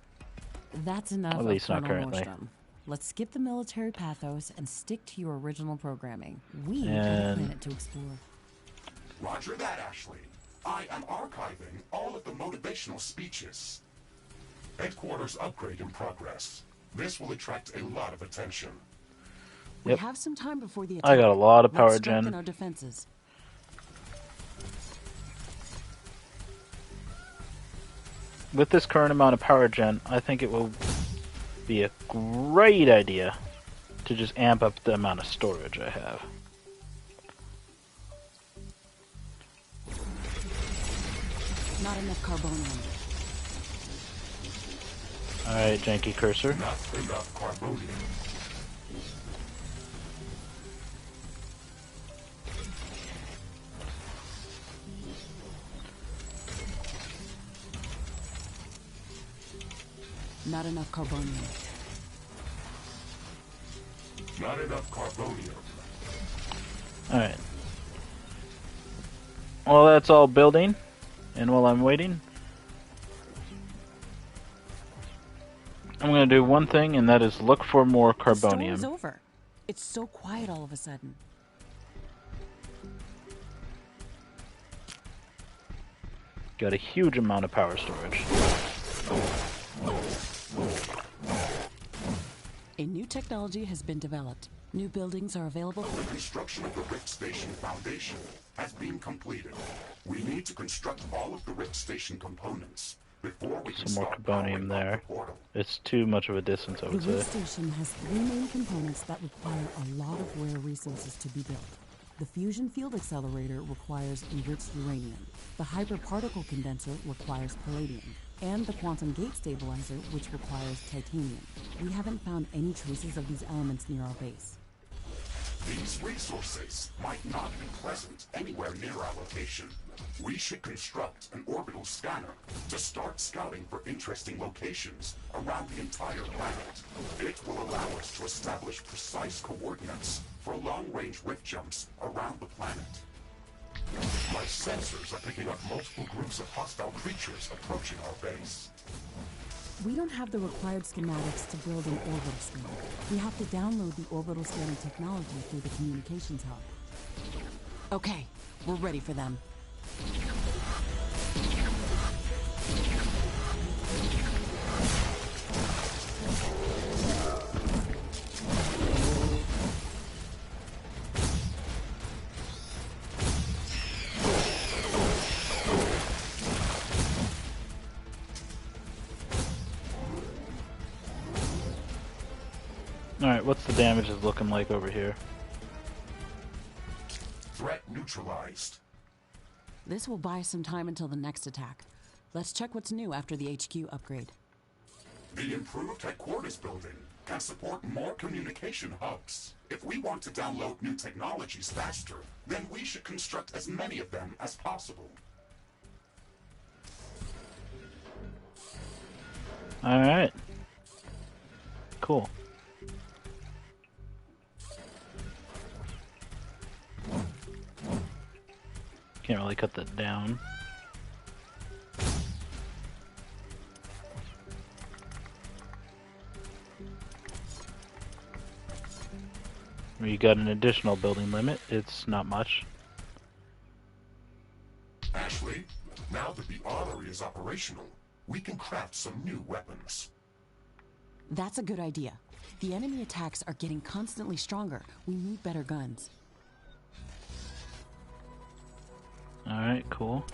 That's enough At of least not Colonel currently. Nordstrom. Let's skip the military pathos and stick to your original programming. We have a And- planet to explore. Roger that, Ashley. I am archiving all of the motivational speeches. Headquarters upgrade in progress. This will attract a lot of attention. We Yep. have some time before the attack. I got a lot of power Let's strengthen gen. our defenses. With this current amount of power gen, I think it will be a great idea to just amp up the amount of storage I have. Not enough carbonium. Alright, janky cursor. Not enough carbonium. Not enough carbonium. Not enough carbonium. Alright. Well, that's all building. And while I'm waiting, I'm going to do one thing, and that is look for more The storm carbonium. is over. It's so quiet all of a sudden. Got a huge amount of power storage. A new technology has been developed. New buildings are available. The construction of the Rift Station Foundation has been completed. We need to construct all of the Rift Station components before we can Some more start carbonium powering up there. the portal. It's too much of a distance, I The would Rift say. Station has three main components that require a lot of rare resources to be built. The fusion field accelerator requires enriched uranium. The hyperparticle condenser requires palladium. And the quantum gate stabilizer, which requires titanium. We haven't found any traces of these elements near our base. These resources might not be present anywhere near our location. We should construct an orbital scanner to start scouting for interesting locations around the entire planet. It will allow us to establish precise coordinates for long-range rift jumps around the planet. My sensors are picking up multiple groups of hostile creatures approaching our base. We don't have the required schematics to build an orbital scanner. We have to download the orbital scanning technology through the communications hub. Okay, we're ready for them. Alright, what's the damage is looking like over here? Threat neutralized. This will buy us some time until the next attack. Let's check what's new after the HQ upgrade. The improved headquarters building can support more communication hubs. If we want to download new technologies faster, then we should construct as many of them as possible. Alright. Cool. Can't really cut that down. We got an additional building limit. It's not much. Ashley, now that the armory is operational, we can craft some new weapons. That's a good idea. The enemy attacks are getting constantly stronger. We need better guns. Alright, cool.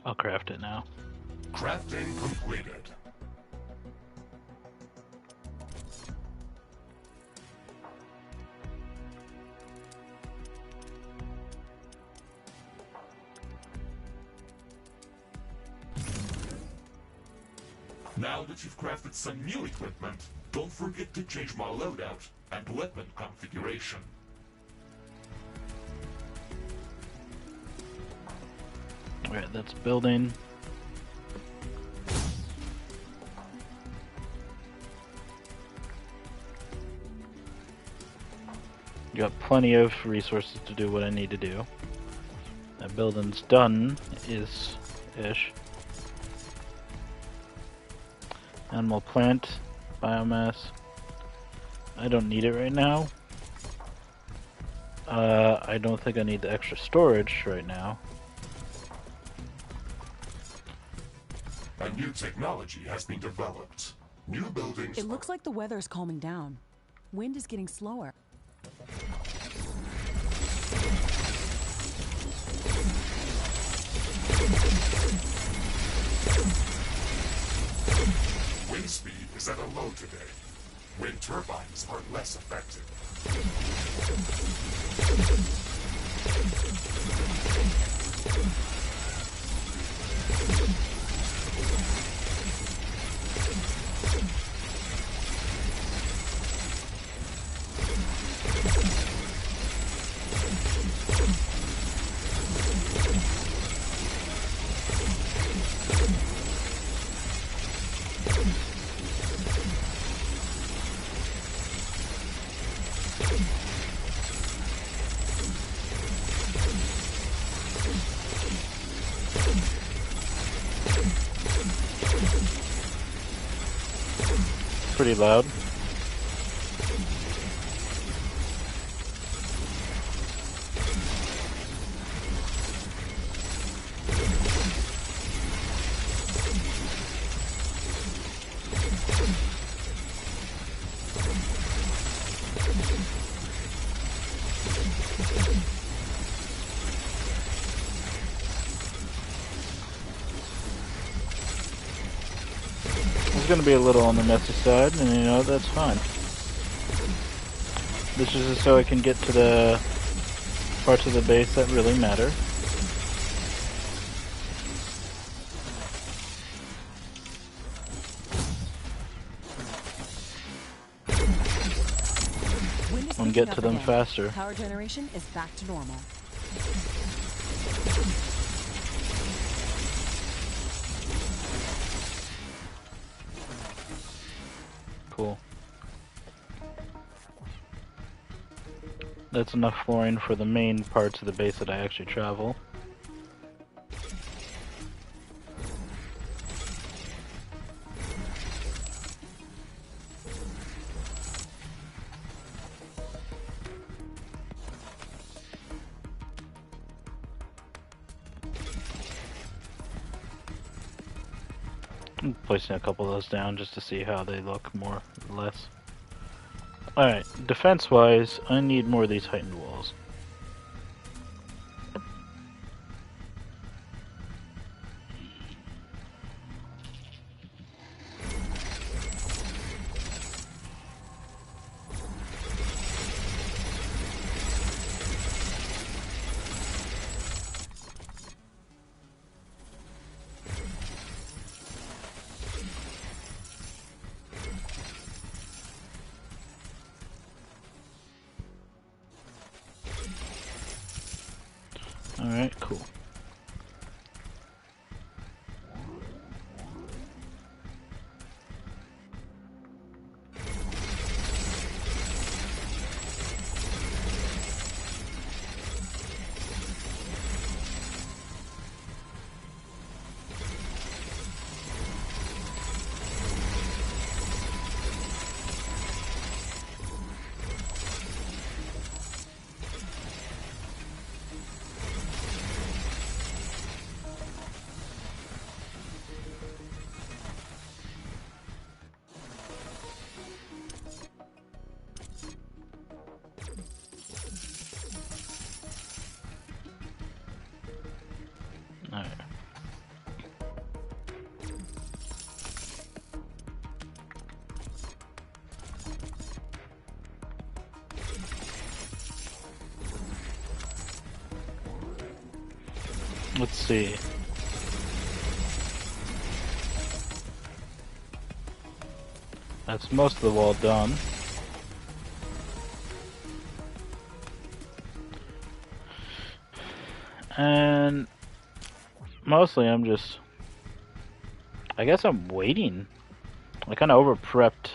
I'll craft it now. Crafting completed. Now that you've crafted some new equipment, don't forget to change my loadout and weapon configuration. Alright, that's building. Got plenty of resources to do what I need to do. That building's done, ish. Animal plant, biomass. I don't need it right now. I don't think I need the extra storage right now. A new technology has been developed. New buildings. It looks like the weather's calming down. Wind is getting slower. Wind speed is at a low today. Wind turbines are less effective. Pretty loud. It's gonna be a little on the messy side, and you know, that's fine. This is just so I can get to the parts of the base that really matter. And get to them faster. Power generation is back to normal. Cool. That's enough flooring for the main parts of the base that I actually travel. I'm placing a couple of those down just to see how they look more or less. Alright, defense-wise, I need more of these heightened walls. Alright, cool. Alright. Let's see. That's most of the wall done. And mostly I'm just, I guess I'm waiting. I kind of over-prepped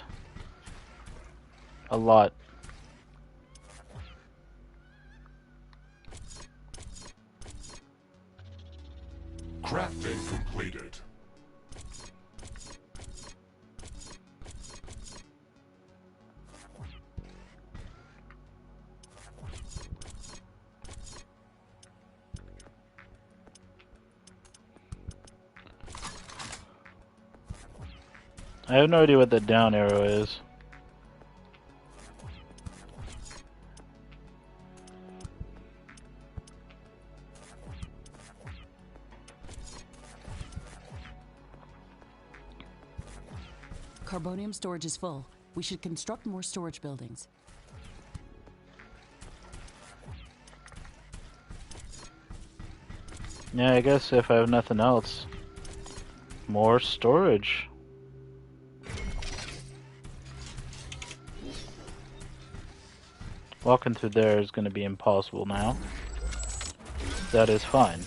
a lot. Crafting completed. I have no idea what the down arrow is. Carbonium storage is full. We should construct more storage buildings. Yeah, I guess if I have nothing else, more storage. Walking through there is going to be impossible now. That is fine.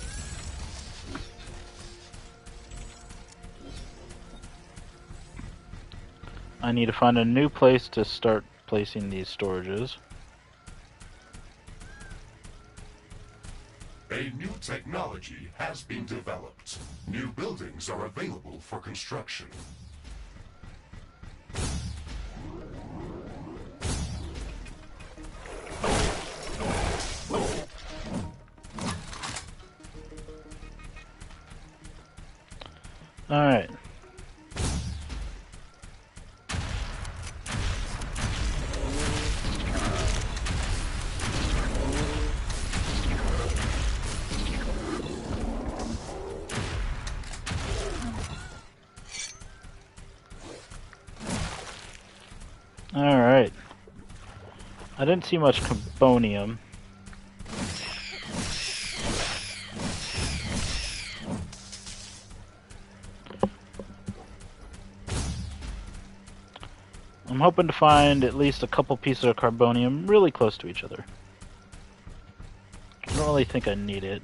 I need to find a new place to start placing these storages. A new technology has been developed. New buildings are available for construction. Alright. Alright. I didn't see much carbonium. I'm hoping to find at least a couple pieces of carbonium really close to each other. I don't really think I need it.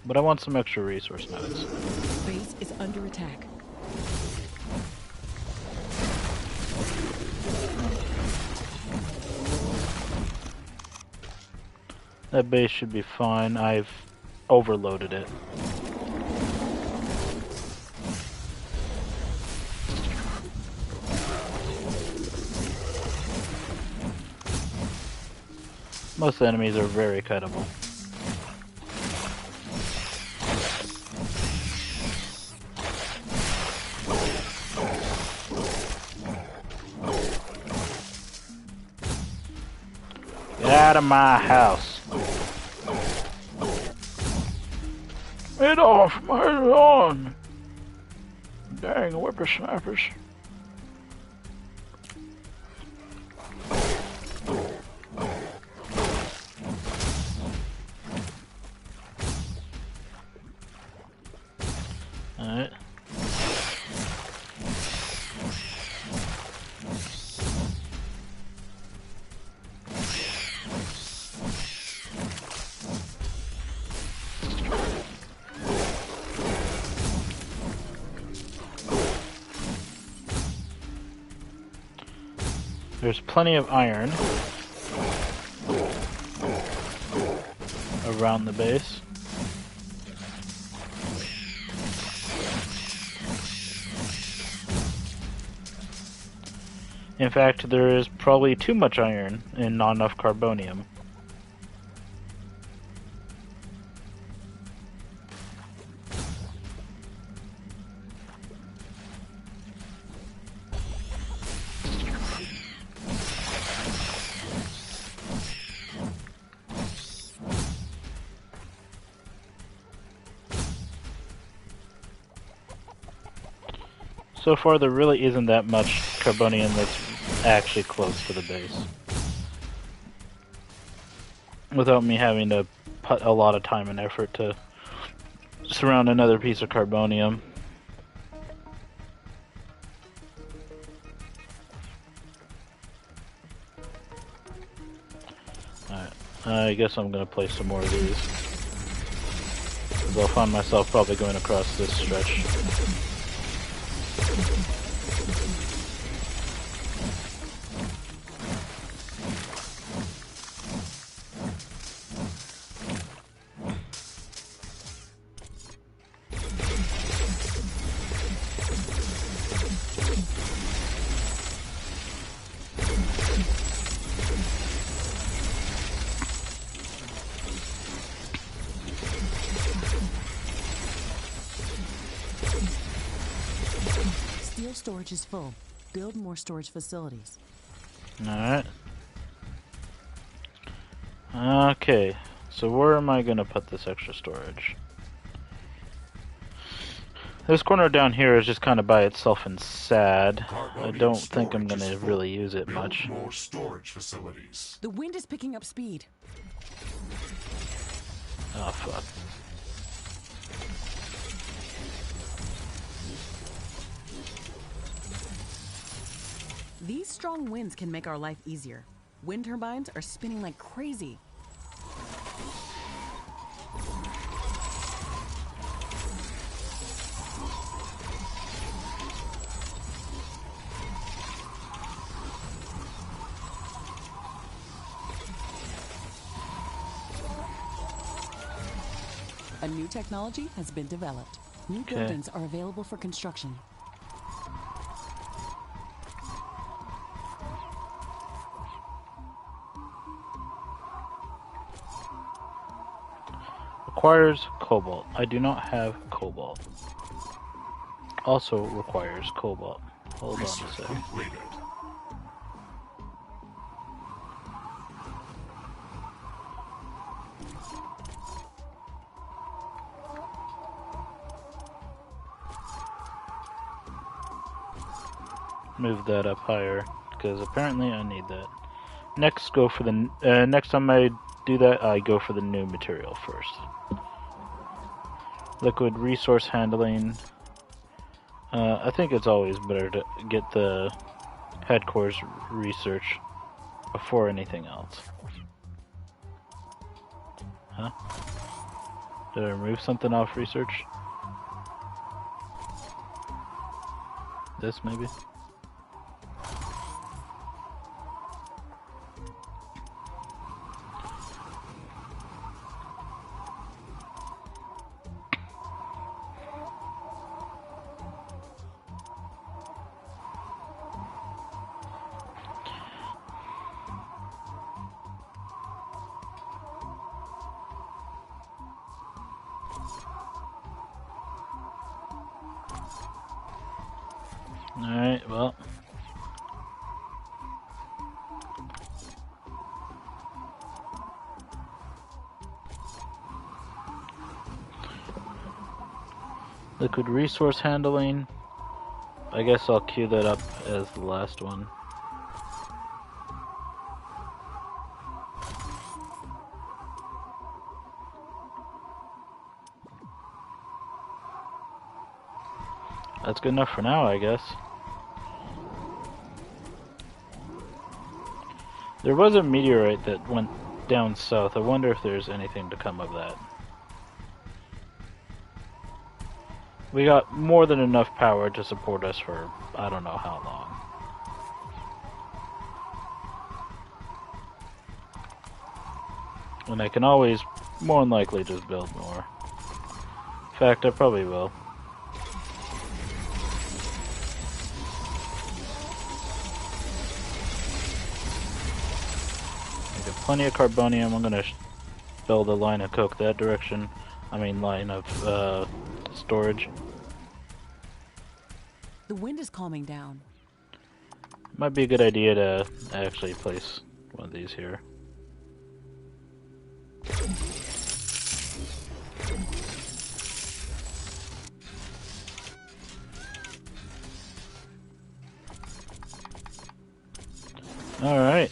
But I want some extra resource nodes. Base is under attack. That base should be fine. I've overloaded it. Most enemies are very cuttable. Get out of my house. Get off my lawn! Dang whippersnappers. Alright. There's plenty of iron around the base. In fact, there is probably too much iron and not enough carbonium. So far, there really isn't that much carbonium that's actually close to the base. Without me having to put a lot of time and effort to surround another piece of carbonium. Alright, I guess I'm gonna place some more of these. 'Cause I'll find myself probably going across this stretch. storage is full. Build more storage facilities. Alright. Okay, so where am I gonna put this extra storage? This corner down here is just kind of by itself and sad. I don't think I'm gonna really use it much. More storage facilities. The wind is picking up speed. Oh, fuck. These strong winds can make our life easier. Wind turbines are spinning like crazy. A new technology has been developed. New buildings are available for construction. Requires cobalt. I do not have cobalt. Also requires cobalt. Hold on a Research second. completed. Move that up higher because apparently I need that. Next, go for the next time I do that, I go for the new material first. Liquid resource handling. I think it's always better to get the headquarters research before anything else. Huh? Did I remove something off research? This maybe? Alright, well. Liquid resource handling. I guess I'll queue that up as the last one. That's good enough for now, I guess. There was a meteorite that went down south. I wonder if there's anything to come of that. We got more than enough power to support us for I don't know how long. And I can always, more than likely, just build more. In fact, I probably will. Plenty of carbonium. I'm gonna build a line of coke that direction. I mean, line of storage. The wind is calming down. Might be a good idea to actually place one of these here. All right.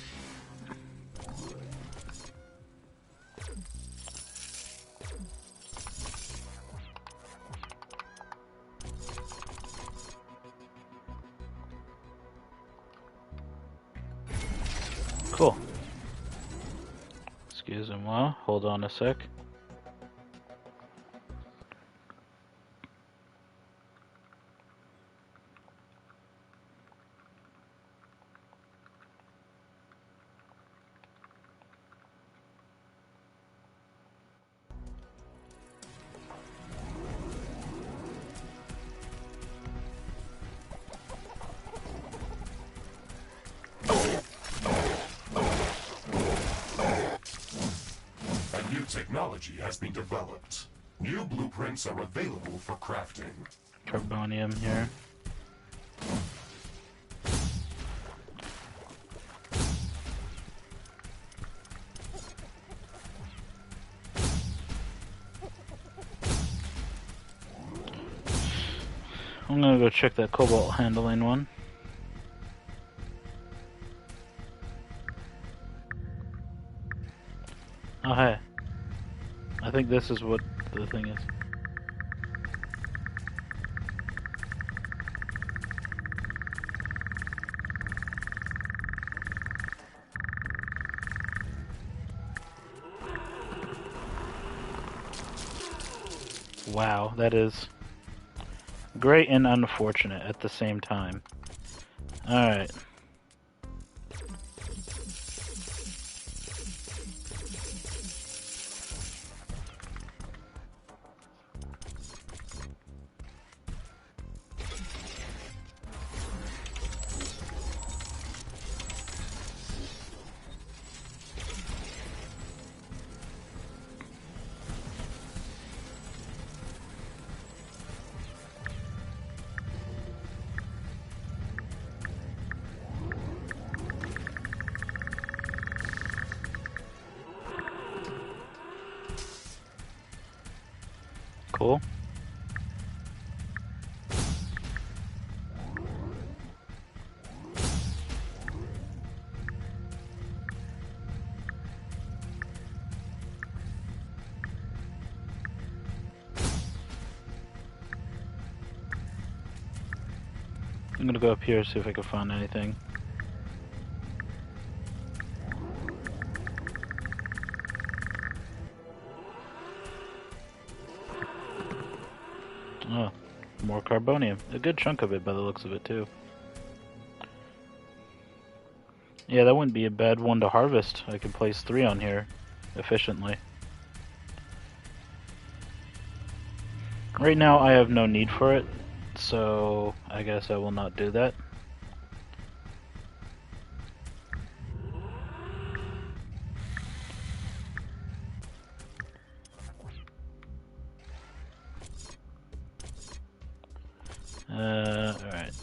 Cool. Excuse me, hold on a sec. Technology has been developed. New blueprints are available for crafting. Carbonium here. I'm gonna go check that cobalt handling one. Oh hey. I think this is what the thing is. Wow, that is great and unfortunate at the same time. Alright. Cool. I'm gonna go up here, see if I can find anything. Oh, more carbonium. A good chunk of it by the looks of it, too. Yeah, that wouldn't be a bad one to harvest. I could place 3 on here efficiently. Right now, I have no need for it, so I guess I will not do that. Alright.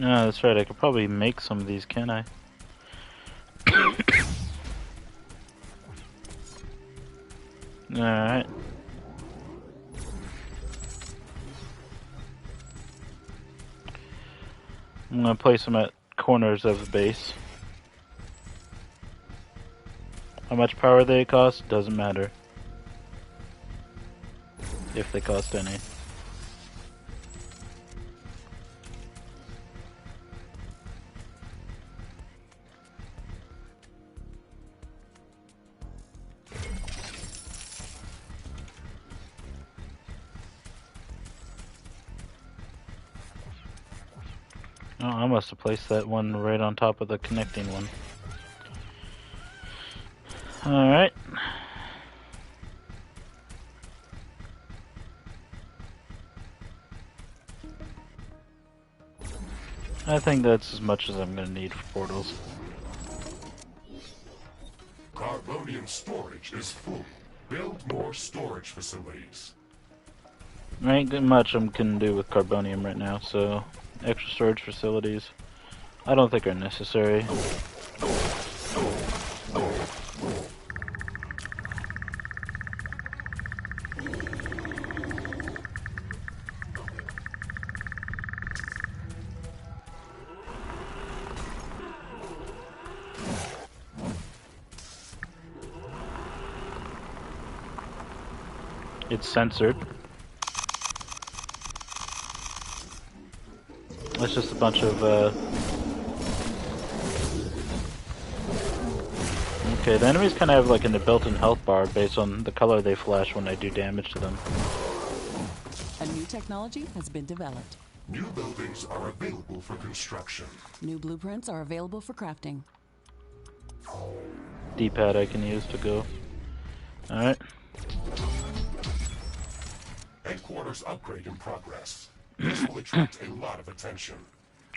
No, that's right, I could probably make some of these, can I? Alright. I'm gonna place them at corners of the base. How much power they cost doesn't matter. If they cost any. Oh, I must have placed that one right on top of the connecting one. Alright. I think that's as much as I'm gonna need for portals. Carbonium storage is full. Build more storage facilities. There ain't much I can do with carbonium right now, so extra storage facilities I don't think are necessary. It's censored. It's just a bunch of, Okay, the enemies kind of have like a built-in health bar based on the color they flash when I do damage to them. A new technology has been developed. New buildings are available for construction. New blueprints are available for crafting. D-pad I can use to go. Alright. Headquarters upgrade in progress. This will attract a lot of attention.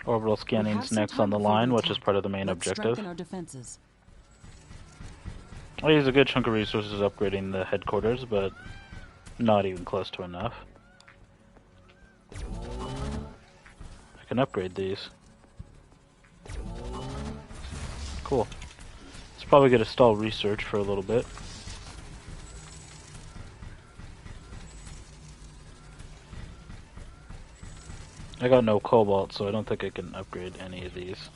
Orbital We scanning's have some next time on the before line, the which is attack. part of the main Let's objective. strengthen our defenses. I use a good chunk of resources upgrading the headquarters, but not even close to enough. I can upgrade these. Cool. It's probably going to stall research for a little bit. I got no cobalt, so I don't think I can upgrade any of these.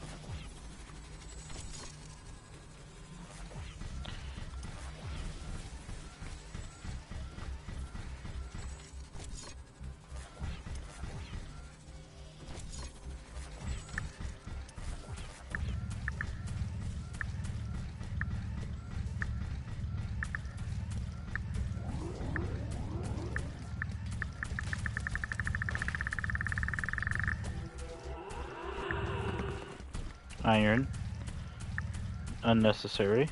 Iron. Unnecessary.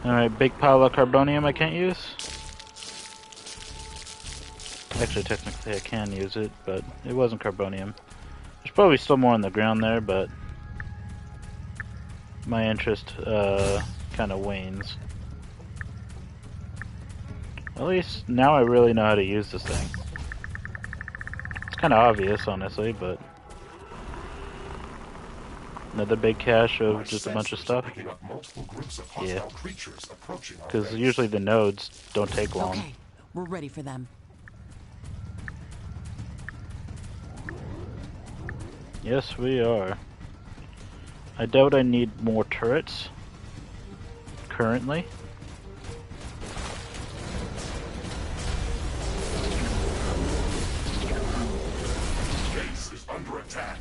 Alright, big pile of carbonium I can't use. Actually, technically I can use it, but it wasn't carbonium. There's probably still more on the ground there, but my interest kind of wanes. At least now I really know how to use this thing. It's kind of obvious, honestly, but another big cache of just a bunch of stuff. Yeah, because usually the nodes don't take long. Okay, we're ready for them. Yes, we are. I doubt I need more turrets currently. Base is under attack.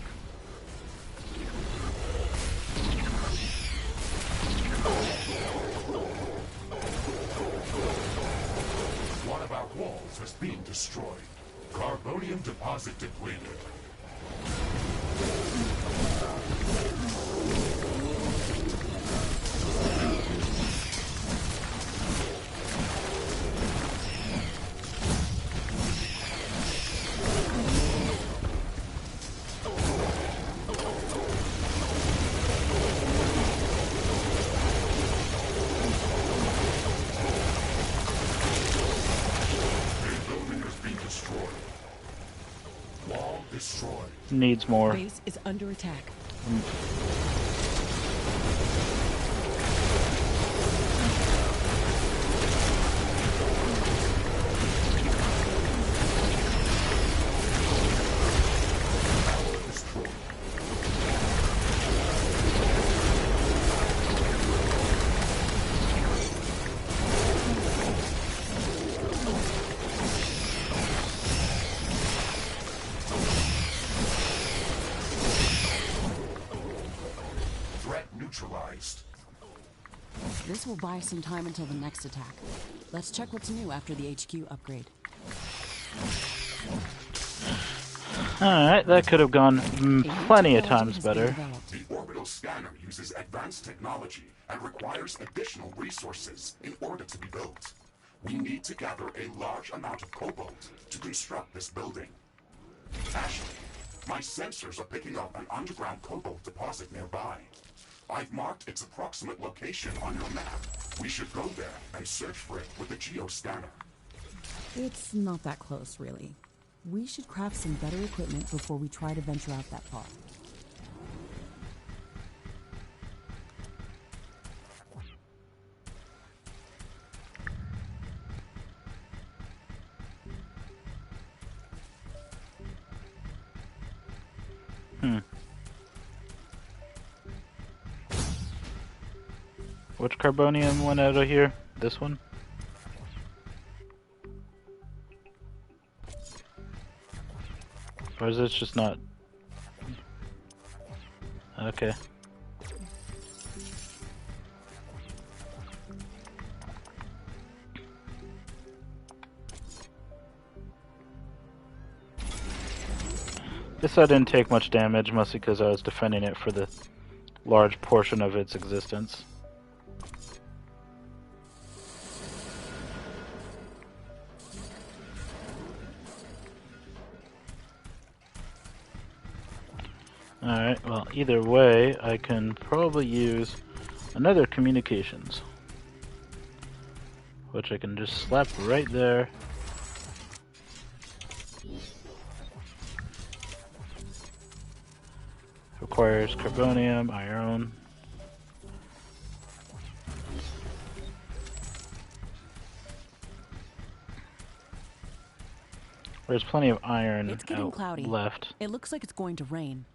One of our walls is being destroyed. Carbonium deposit depleted. Needs more. Base is under attack. This will buy some time until the next attack. Let's check what's new after the HQ upgrade. Alright, that could have gone plenty of times better. The orbital scanner uses advanced technology and requires additional resources in order to be built. We need to gather a large amount of cobalt to construct this building. Ashley, my sensors are picking up an underground cobalt deposit nearby. I've marked its approximate location on your map. We should go there and search for it with the geoscanner. It's not that close, really. We should craft some better equipment before we try to venture out that far. Which carbonium went out of here? This one? Or is this just not... Okay. Guess I didn't take much damage, mostly because I was defending it for the large portion of its existence. Alright, well, either way, I can probably use another communications, which I can just slap right there. Requires carbonium, iron. There's plenty of iron It's getting cloudy. left. It looks like it's going to rain.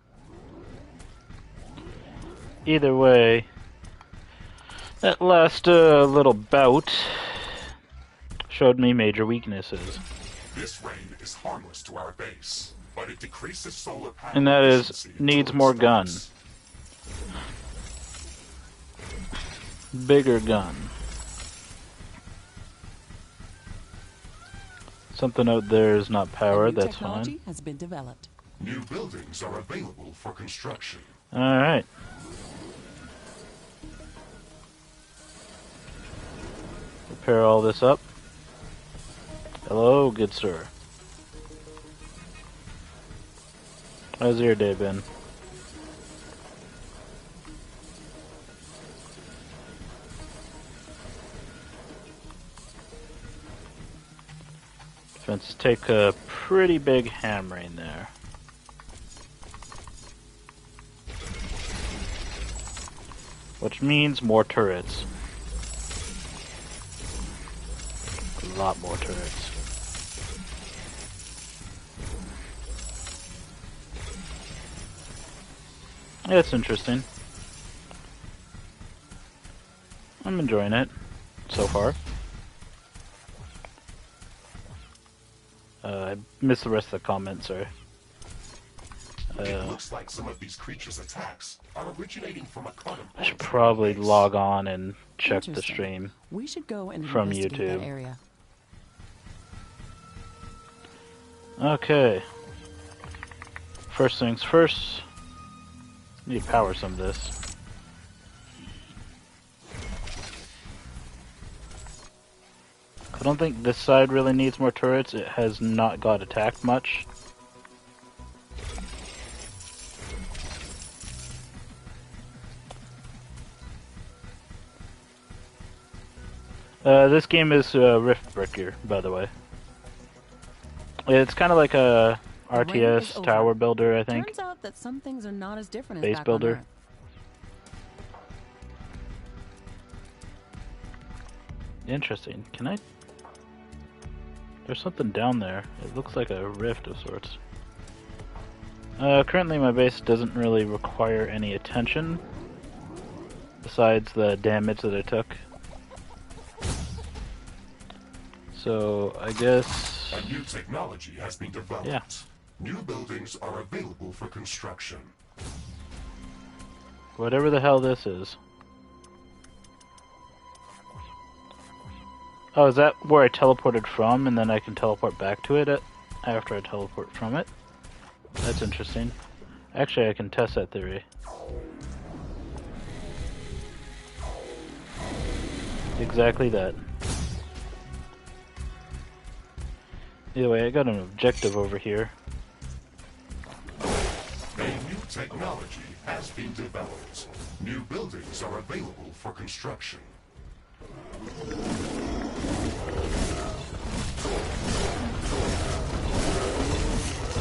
Either way, that last little bout showed me major weaknesses. This rain is harmless to our base, but it decreases solar power. And that is, efficiency needs until more it gun. stops. Bigger gun. Something out there is not powered, that's Technology fine. has been developed. New buildings are available for construction. Alright. Repair all this up. Hello, good sir. How's your day been? Fences take a pretty big hammering there. Which means more turrets. A lot more turrets. Yeah, it's interesting. I'm enjoying it so far. I missed the rest of the comments, sorry. It looks like some of these creatures' attacks are originating from a quantum. I should probably log on and check the Interesting. stream. We should go and From investigate YouTube. that area. Okay. First things first. Need to power some of this. I don't think this side really needs more turrets. It has not got attacked much. This game is Riftbreaker, by the way. It's kind of like a The rain is RTS over. tower builder, I think. Turns out that some things are not as different as Base back builder. on Earth. Interesting. Can I? There's something down there. It looks like a rift of sorts. Currently my base doesn't really require any attention, besides the damage that I took. So, I guess... A new technology has been developed. Yeah. New buildings are available for construction. Whatever the hell this is. Oh, is that where I teleported from, and then I can teleport back to it after I teleport from it? That's interesting. Actually, I can test that theory. Exactly that. Either way, I got an objective over here. A new technology has been developed. New buildings are available for construction.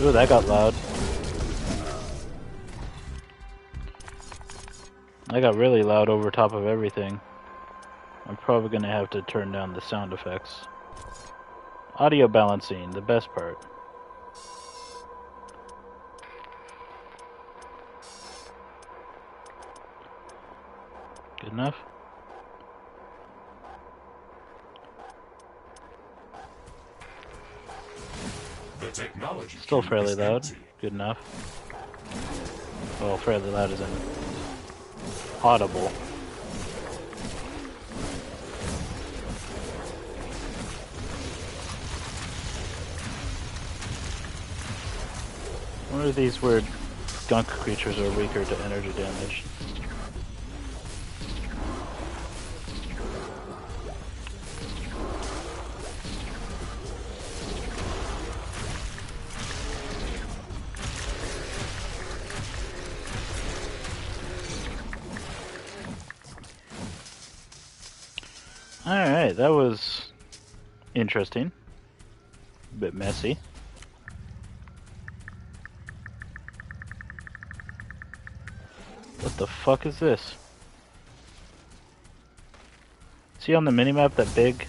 Ooh, that got loud. I got really loud over top of everything. I'm probably gonna have to turn down the sound effects. Audio balancing, the best part. Good enough? The technology Still cube fairly is loud. empty. Good enough. Well, fairly loud as in audible. One of these weird gunk creatures are weaker to energy damage. Alright, that was interesting. A bit messy. What the fuck is this? See on the minimap that big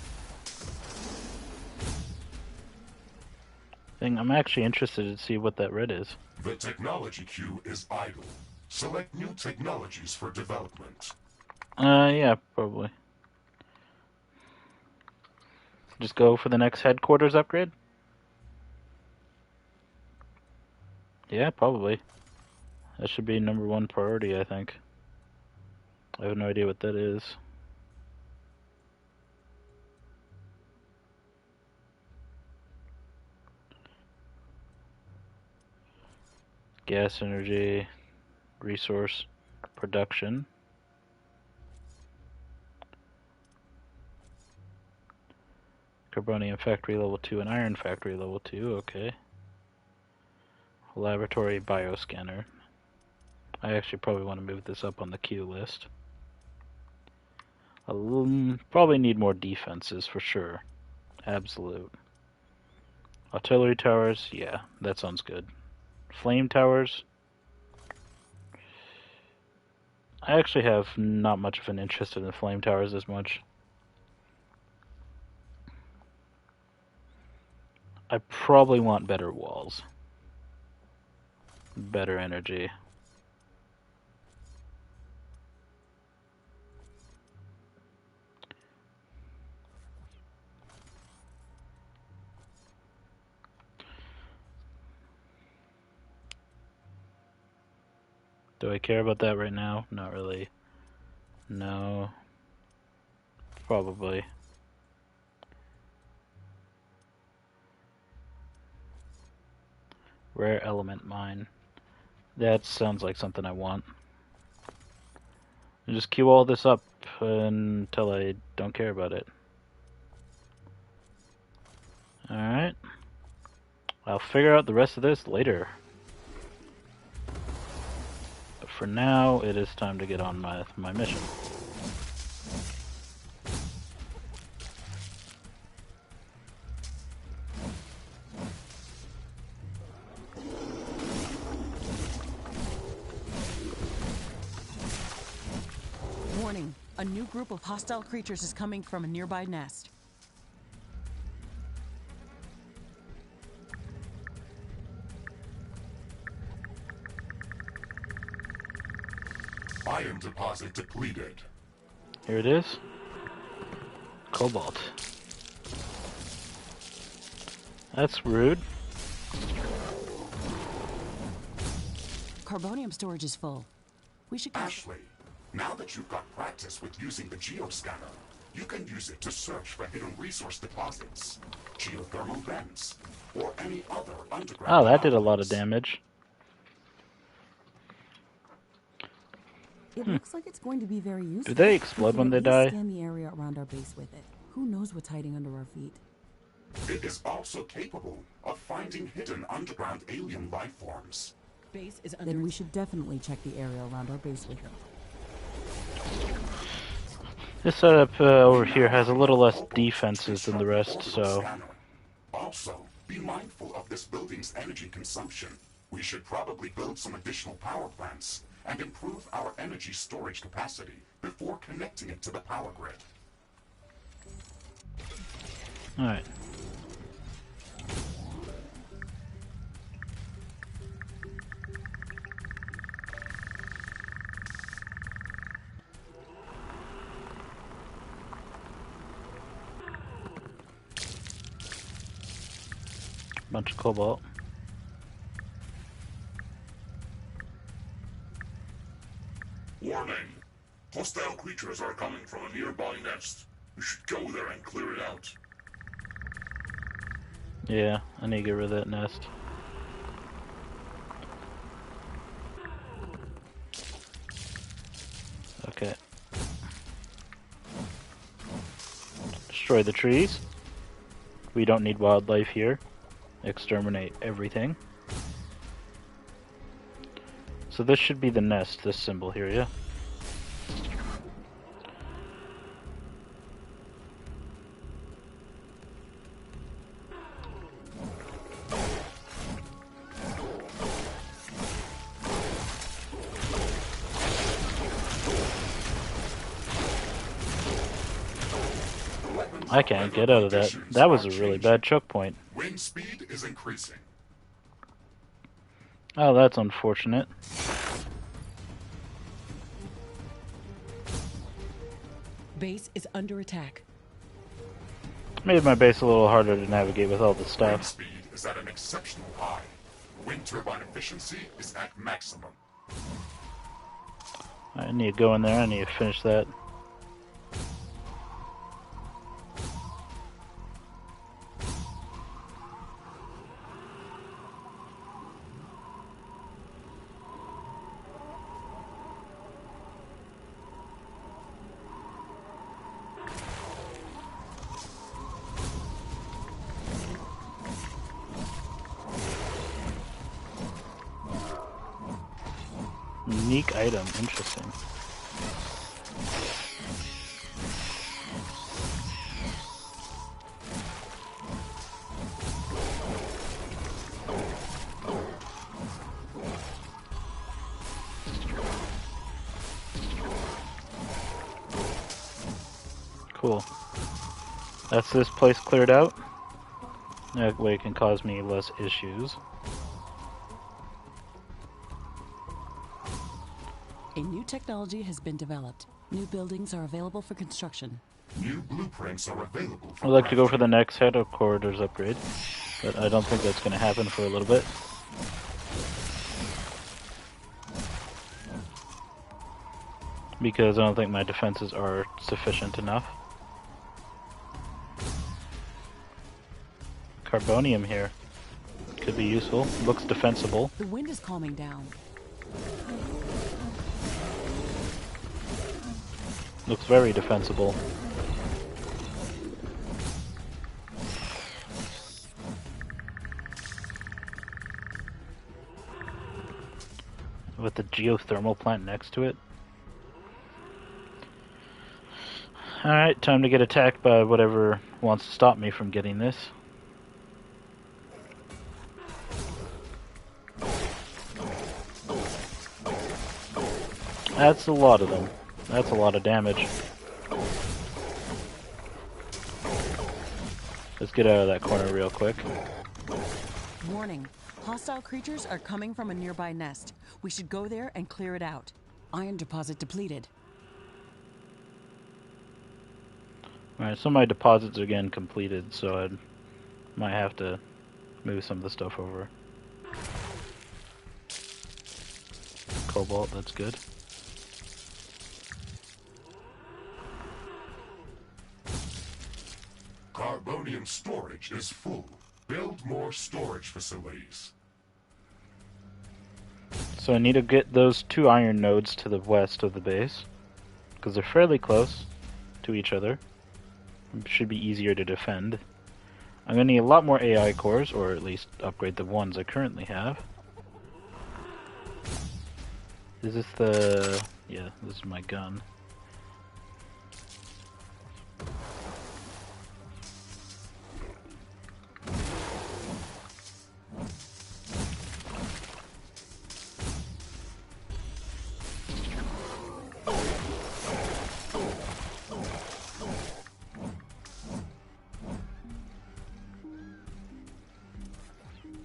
thing? I'm actually interested to see what that red is. The technology queue is idle. Select new technologies for development. Yeah, probably. Just go for the next headquarters upgrade? Yeah, probably. That should be #1 priority, I think. I have no idea what that is. Gas energy, resource production. Carbonium factory level 2 and iron factory level 2, okay. Laboratory bioscanner. I actually probably want to move this up on the queue list. I'll probably need more defenses for sure. Absolute. Artillery towers, yeah, that sounds good. Flame towers. I actually have not much of an interest in the flame towers as much. I probably want better walls. Better energy. Do I care about that right now? Not really. No. Probably. Rare element mine. That sounds like something I want. And just queue all this up until I don't care about it. Alright. I'll figure out the rest of this later. But for now, it is time to get on my mission. Warning, a new group of hostile creatures is coming from a nearby nest. Iron deposit depleted. Here it is. Cobalt. That's rude. Carbonium storage is full. We should Ashley, now that you've got practice with using the geoscanner, you can use it to search for hidden resource deposits, geothermal vents, or any other underground. Oh, that did a lot of damage. It looks like it's going to be very useful. Do they explode when they die? Scan the area around our base with it. Who knows what's hiding under our feet? It is also capable of finding hidden underground alien life forms. Base is under. Then we should definitely check the area around our base with it. This setup over here has a little less defenses than the rest, so... Also, be mindful of this building's energy consumption. We should probably build some additional power plants and improve our energy storage capacity before connecting it to the power grid. Alright. Bunch of cobalt. Warning! Hostile creatures are coming from a nearby nest. We should go there and clear it out. Yeah, I need to get rid of that nest. Destroy the trees. We don't need wildlife here. Exterminate everything. So this should be the nest, this symbol here, yeah? I can't get out of that. That was a really bad choke point. Wind speed is increasing. Oh, that's unfortunate. Base is under attack. Made my base a little harder to navigate with all the Wind stuff. speed is at an exceptional high. Wind turbine efficiency is at maximum. I need to go in there, I need to finish that. Unique item, interesting. Cool. That's this place cleared out. That way it can cause me less issues. A new technology has been developed. New buildings are available for construction. New blueprints are available for I'd like to go crafting. for the next head of corridors upgrade, but I don't think that's going to happen for a little bit. Because I don't think my defenses are sufficient enough. Carbonium here. Could be useful. Looks defensible. The wind is calming down. Looks very defensible. With the geothermal plant next to it. Alright, time to get attacked by whatever wants to stop me from getting this. That's a lot of them. That's a lot of damage. Let's get out of that corner real quick. Warning. Hostile creatures are coming from a nearby nest. We should go there and clear it out. Iron deposit depleted. Alright, so my deposits are getting completed, so I might have to move some of the stuff over. Cobalt, that's good. Carbonium storage is full. Build more storage facilities. So I need to get those 2 iron nodes to the west of the base, because they're fairly close to each other. It should be easier to defend. I'm going to need a lot more AI cores, or at least upgrade the ones I currently have. Is this the... yeah, this is my gun.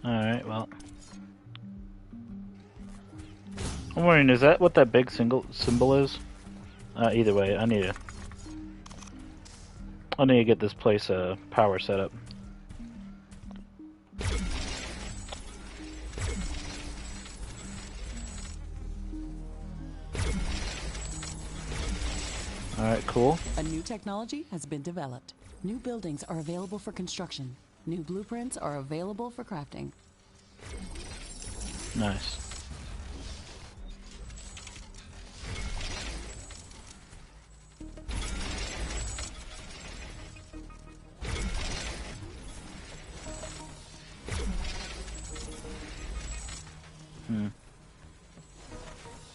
Alright, well. I'm wondering, is that what that big symbol is? Either way, I need to get this place power set up. Alright, cool. A new technology has been developed. New buildings are available for construction. New blueprints are available for crafting. Nice.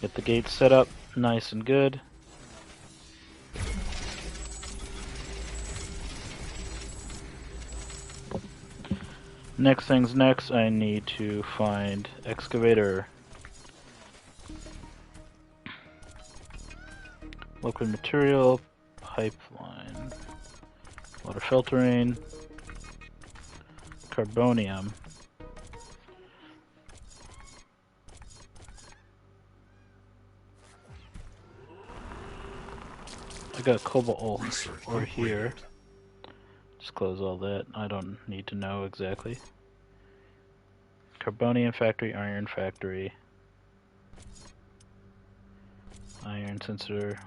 Get the gates set up nice and good. Next thing's next, I need to find excavator. Liquid material, pipeline, water filtering, carbonium. I got cobalt over here. Just close all that. I don't need to know exactly. Carbonium factory, iron factory, iron sensor.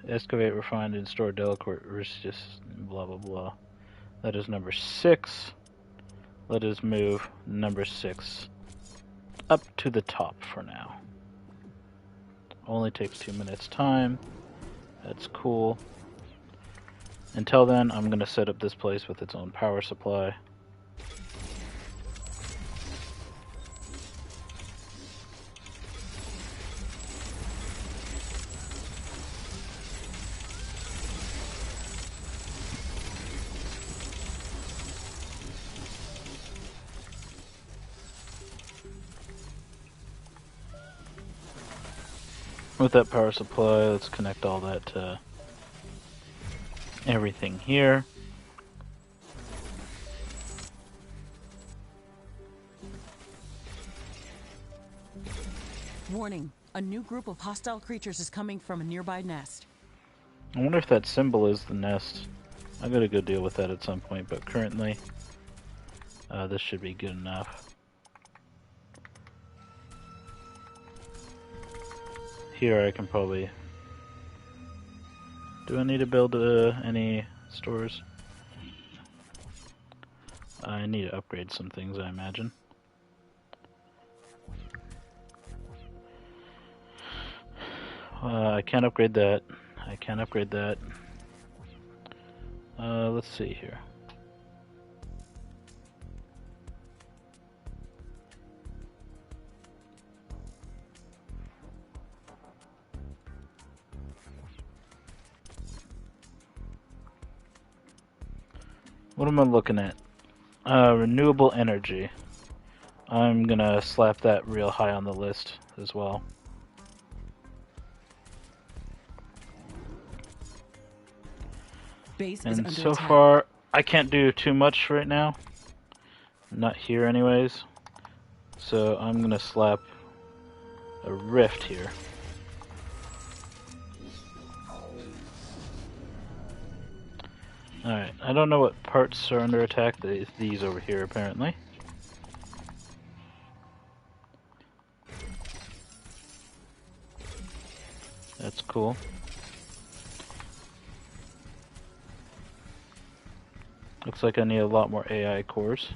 Excavate, refine, and store delicate just blah blah blah. That is number 6. Let us move number 6 up to the top for now. Only takes 2 minutes time. That's cool. Until then, I'm going to set up this place with its own power supply. With that power supply, let's connect all that to everything here. Warning, a new group of hostile creatures is coming from a nearby nest. I wonder if that symbol is the nest. I gotta go deal with that at some point, but currently, this should be good enough. Here I can probably... Do I need to build any stores? I need to upgrade some things, I imagine. I can't upgrade that. I can't upgrade that. Let's see here. What am I looking at? Renewable energy. I'm gonna slap that real high on the list as well. Base is And under so attack. far, I can't do too much right now. Not here anyways. So I'm gonna slap a rift here. Alright, I don't know what parts are under attack. These over here apparently. That's cool. Looks like I need a lot more AI cores.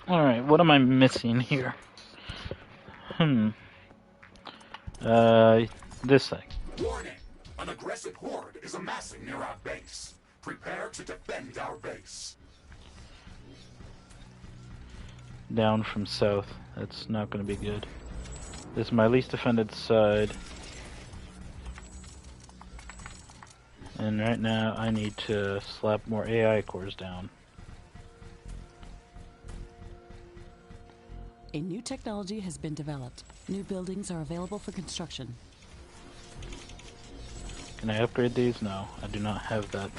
Alright, what am I missing here? This thing. Warning! An aggressive horde is amassing near our base. Prepare to defend our base. Down from south. That's not going to be good. This is my least defended side. And right now I need to slap more AI cores down. A new technology has been developed. New buildings are available for construction. Can I upgrade these? No, I do not have that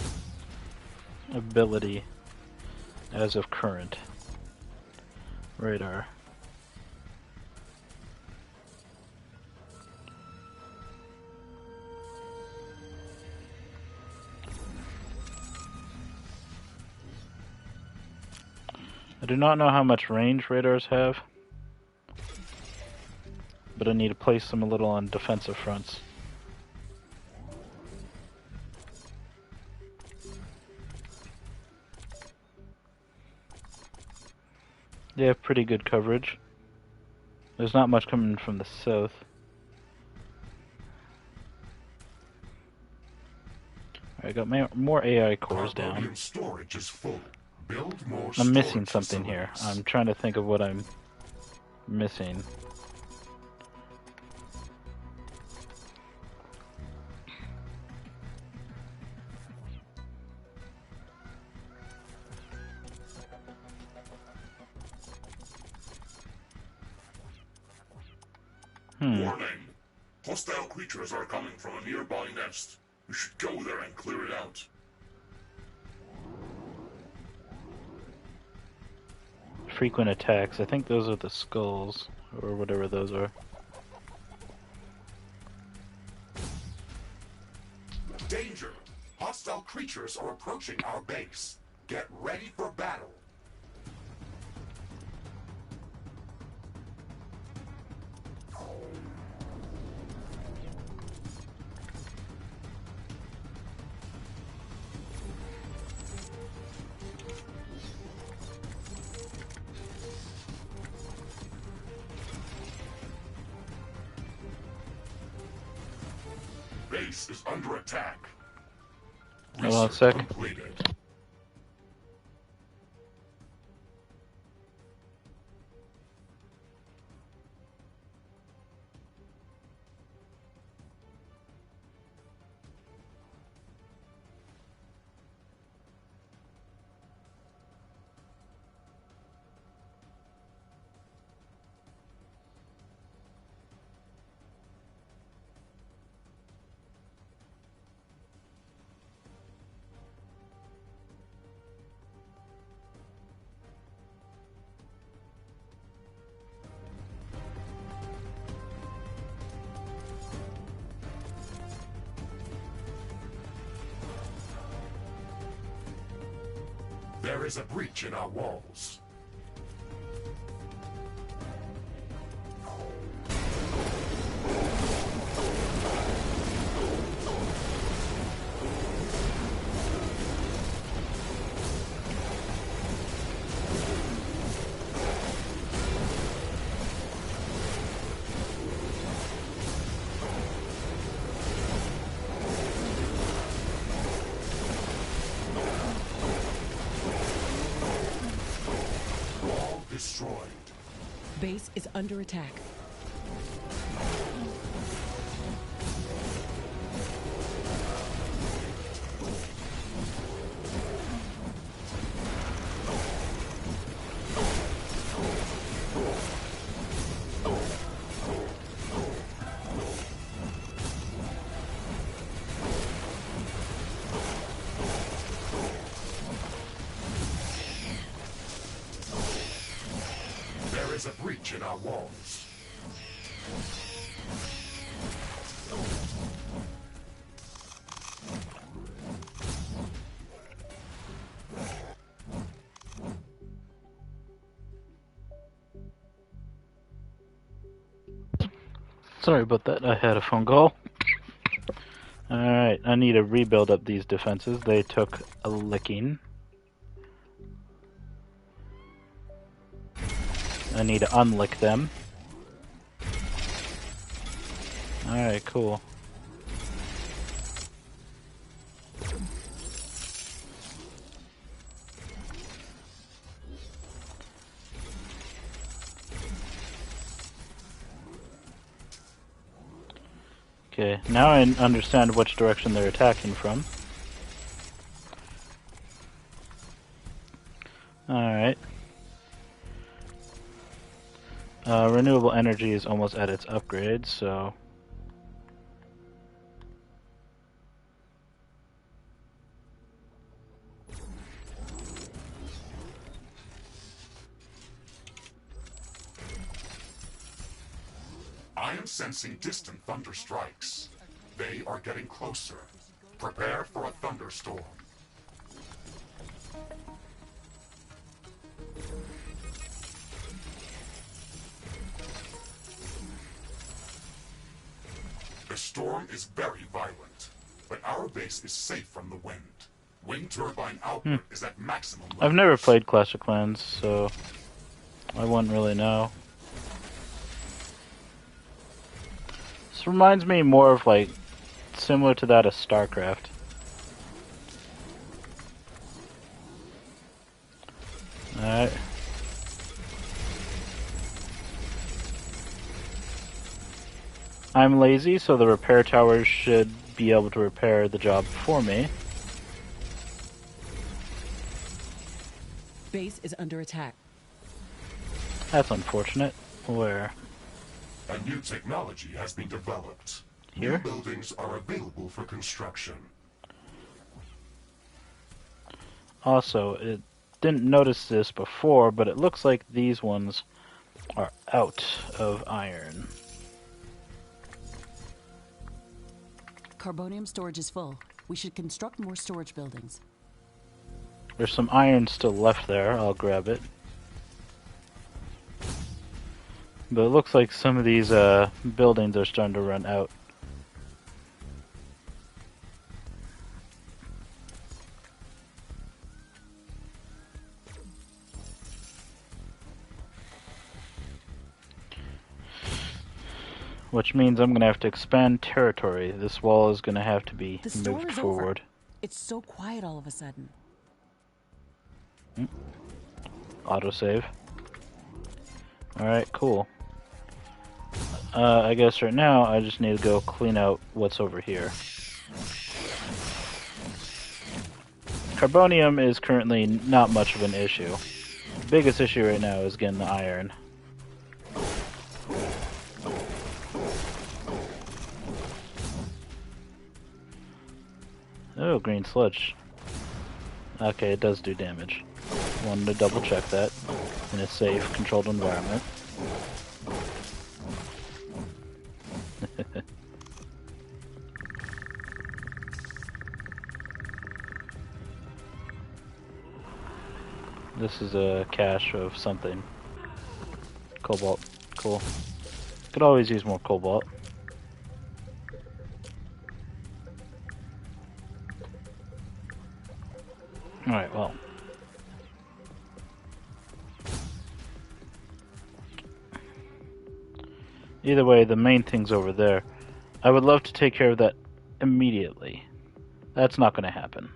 ability as of current. Radar. I do not know how much range radars have, but I need to place them a little on defensive fronts. They have pretty good coverage. There's not much coming from the south. I got more AI cores down. Carbonium storage is full. Build more I'm missing storage something here. facilities. I'm trying to think of what I'm missing. Warning! Hostile creatures are coming from a nearby nest. You should go there and clear it out. Frequent attacks. I think those are the skulls, or whatever those are. Danger! Hostile creatures are approaching our base. Get ready for battle. Base is under attack. Hold on a Research sec. completed. There is a breach in our walls. Wall destroyed. Base is under attack. There is a breach in our walls. Sorry about that. I had a phone call. Alright, I need to rebuild up these defenses. They took a licking. I need to unlick them. Alright, cool. Okay, now I understand which direction they're attacking from. Alright. Renewable energy is almost at its upgrade, so... I am sensing distant thunder strikes. They are getting closer. Prepare for a thunderstorm. The storm is very violent, but our base is safe from the wind. Wind turbine output is at maximum levels. I've never played Clash of Clans, so... I wouldn't really know. This reminds me more of, like, similar to that of StarCraft. Alright. I'm lazy, so the repair towers should be able to repair the job for me. Base is under attack. That's unfortunate. Where? A new technology has been developed. Here? New buildings are available for construction. Also, it didn't notice this before, but it looks like these ones are out of iron. Carbonium storage is full. We should construct more storage buildings. There's some iron still left there. I'll grab it. But it looks like some of these buildings are starting to run out. Which means I'm going to have to expand territory. This wall is going to have to be moved forward. It's so quiet all of a sudden. Autosave. Alright, cool. I guess right now I just need to go clean out what's over here. Carbonium is currently not much of an issue. The biggest issue right now is getting the iron. Oh, green sludge. Okay, it does do damage. Wanted to double check that in a safe, controlled environment. This is a cache of something. Cobalt. Cool. Could always use more cobalt. Alright, well. Either way, the main thing's over there. I would love to take care of that immediately. That's not going to happen.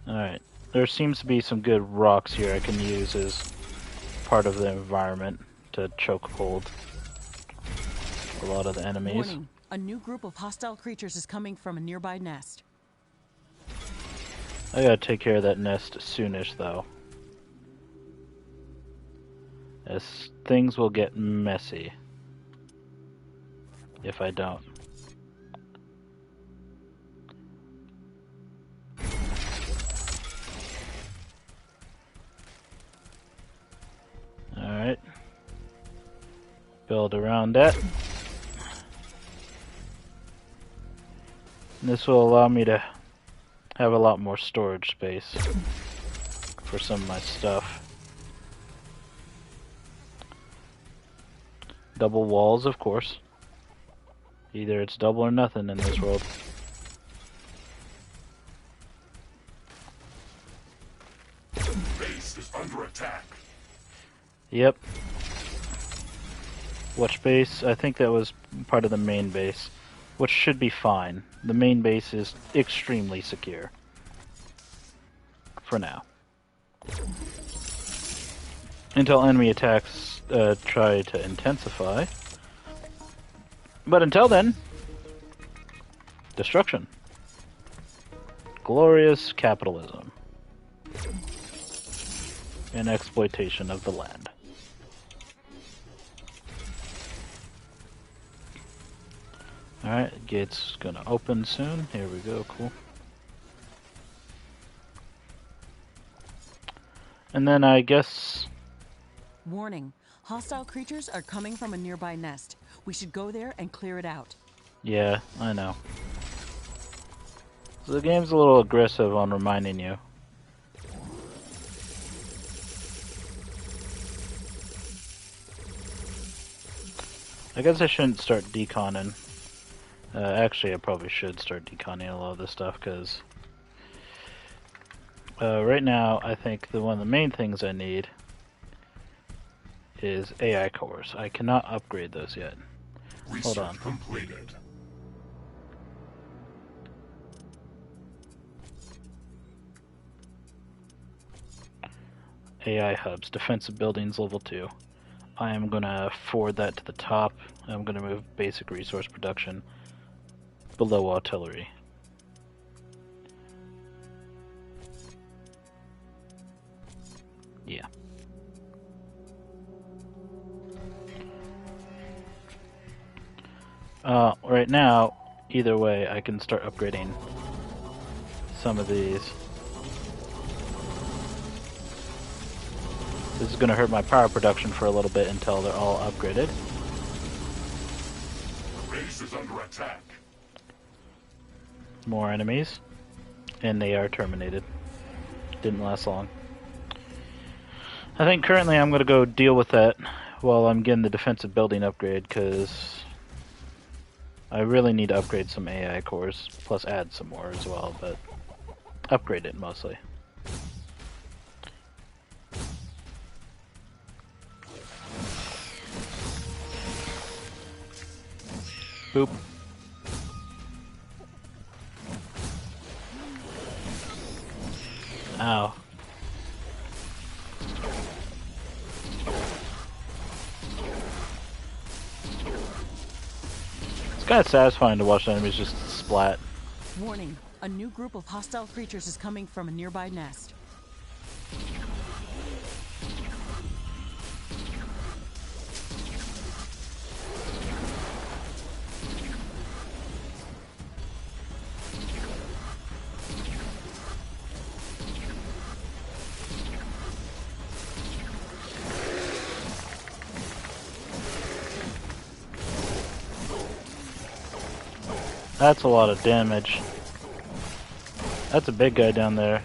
Alright. There seems to be some good rocks here I can use as part of the environment to choke hold a lot of the enemies. Warning. A new group of hostile creatures is coming from a nearby nest. I gotta take care of that nest soonish, though. As things will get messy if I don't. Alright. Build around that. This will allow me to have a lot more storage space for some of my stuff. Double walls, of course. Either it's double or nothing in this world. Base is under attack. Yep. Which base? I think that was part of the main base. Which should be fine. The main base is extremely secure. For now. Until enemy attacks try to intensify. But until then, destruction. Glorious capitalism. And exploitation of the land. Alright, gate's gonna open soon. Here we go, cool. And then I guess... Warning. Hostile creatures are coming from a nearby nest. We should go there and clear it out. Yeah, I know. So the game's a little aggressive on reminding you. I guess I shouldn't start deconning. Actually, I probably should start deconning a lot of this stuff, because right now, I think one of the main things I need is AI cores. I cannot upgrade those yet. Hold on. Completed. AI hubs, defensive buildings level 2. I am going to forward that to the top. I'm going to move basic resource production below artillery. Yeah. Right now, either way, I can start upgrading some of these. This is going to hurt my power production for a little bit until they're all upgraded. Base is under attack. More enemies, and they are terminated. Didn't last long. I think currently I'm going to go deal with that while I'm getting the defensive building upgrade, because I really need to upgrade some AI cores, plus add some more as well, but upgrade it mostly. Boop. Ow. It's kind of satisfying to watch enemies just splat. Warning, a new group of hostile creatures is coming from a nearby nest. That's a lot of damage. That's a big guy down there.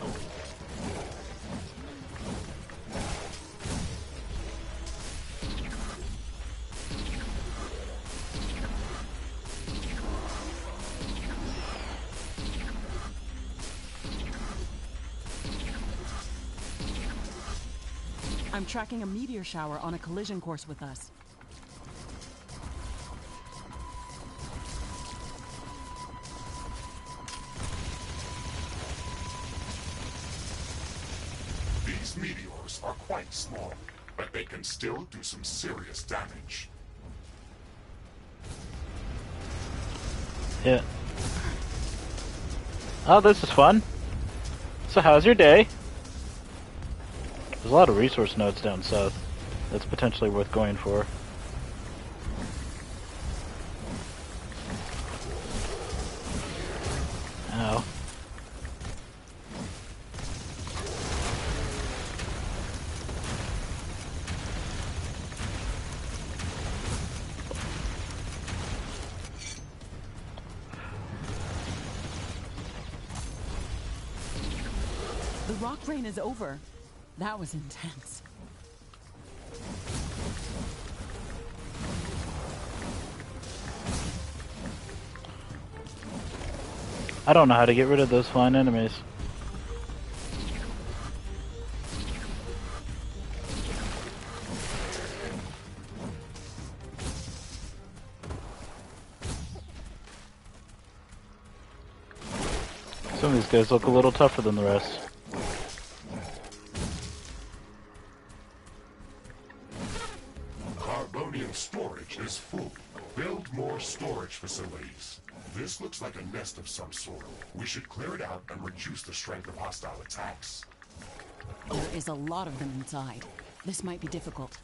I'm tracking a meteor shower on a collision course with us. These meteors are quite small, but they can still do some serious damage. Yeah. Oh, this is fun. So how's your day? There's a lot of resource nodes down south. That's potentially worth going for. Ow. The rock rain is over. That was intense. I don't know how to get rid of those flying enemies. Some of these guys look a little tougher than the rest. Carbonium storage is full. Build more storage facilities. This looks like a nest of some sort. We should clear it out and reduce the strength of hostile attacks. There is a lot of them inside. This might be difficult.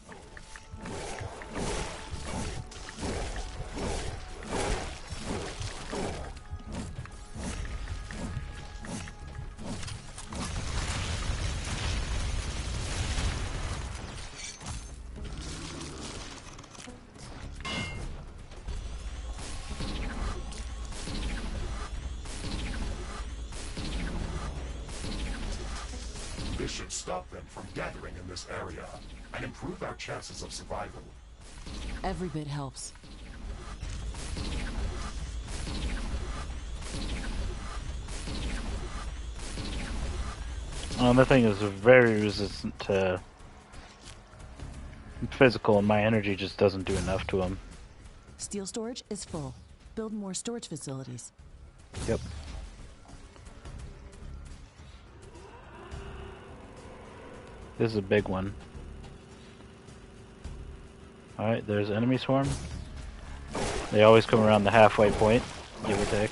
This should stop them from gathering in this area and improve our chances of survival. Every bit helps. The thing is very resistant to physical, and my energy just doesn't do enough to him. Steel storage is full. Build more storage facilities. Yep. This is a big one. Alright, there's enemy swarm. They always come around the halfway point, give or take.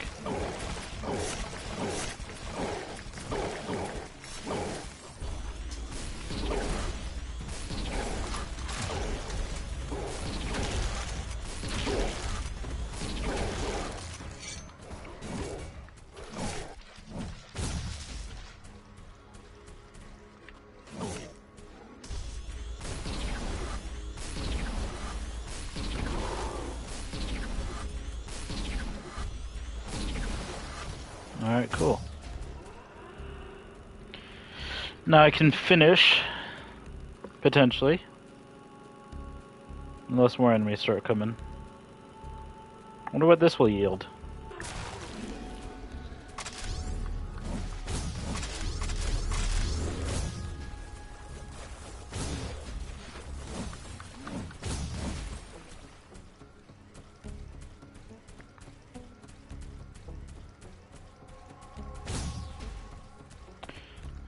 Alright, cool. Now I can finish, potentially. Unless more enemies start coming. Wonder what this will yield.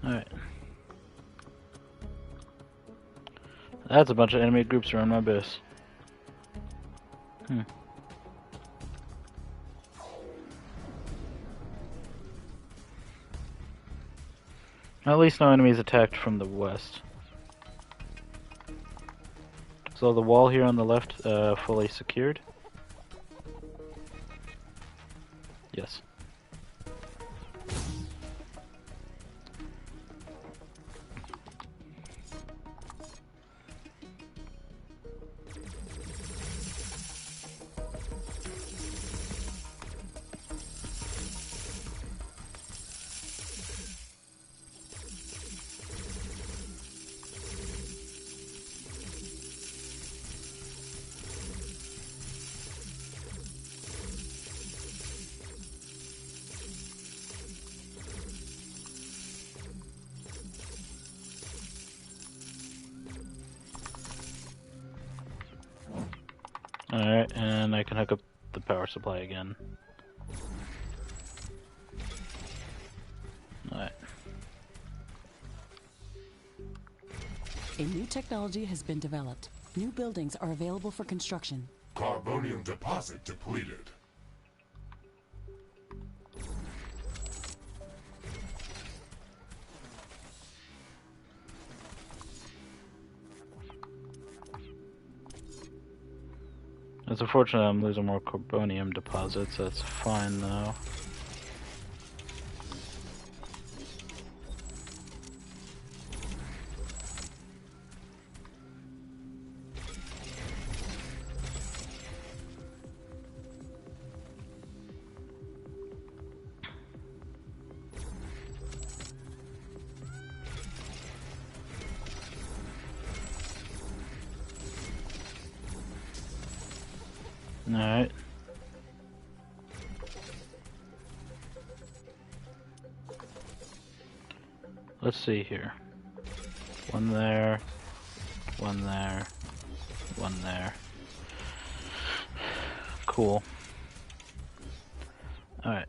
Alright. That's a bunch of enemy groups around my base. At least no enemies attacked from the west. So the wall here on the left, fully secured? Yes. Alright, and I can hook up the power supply again. Alright. A new technology has been developed. New buildings are available for construction. Carbonium deposit depleted. It's unfortunate I'm losing more carbonium deposits. That's fine though. Alright. Let's see here. One there, one there, one there. Cool. Alright.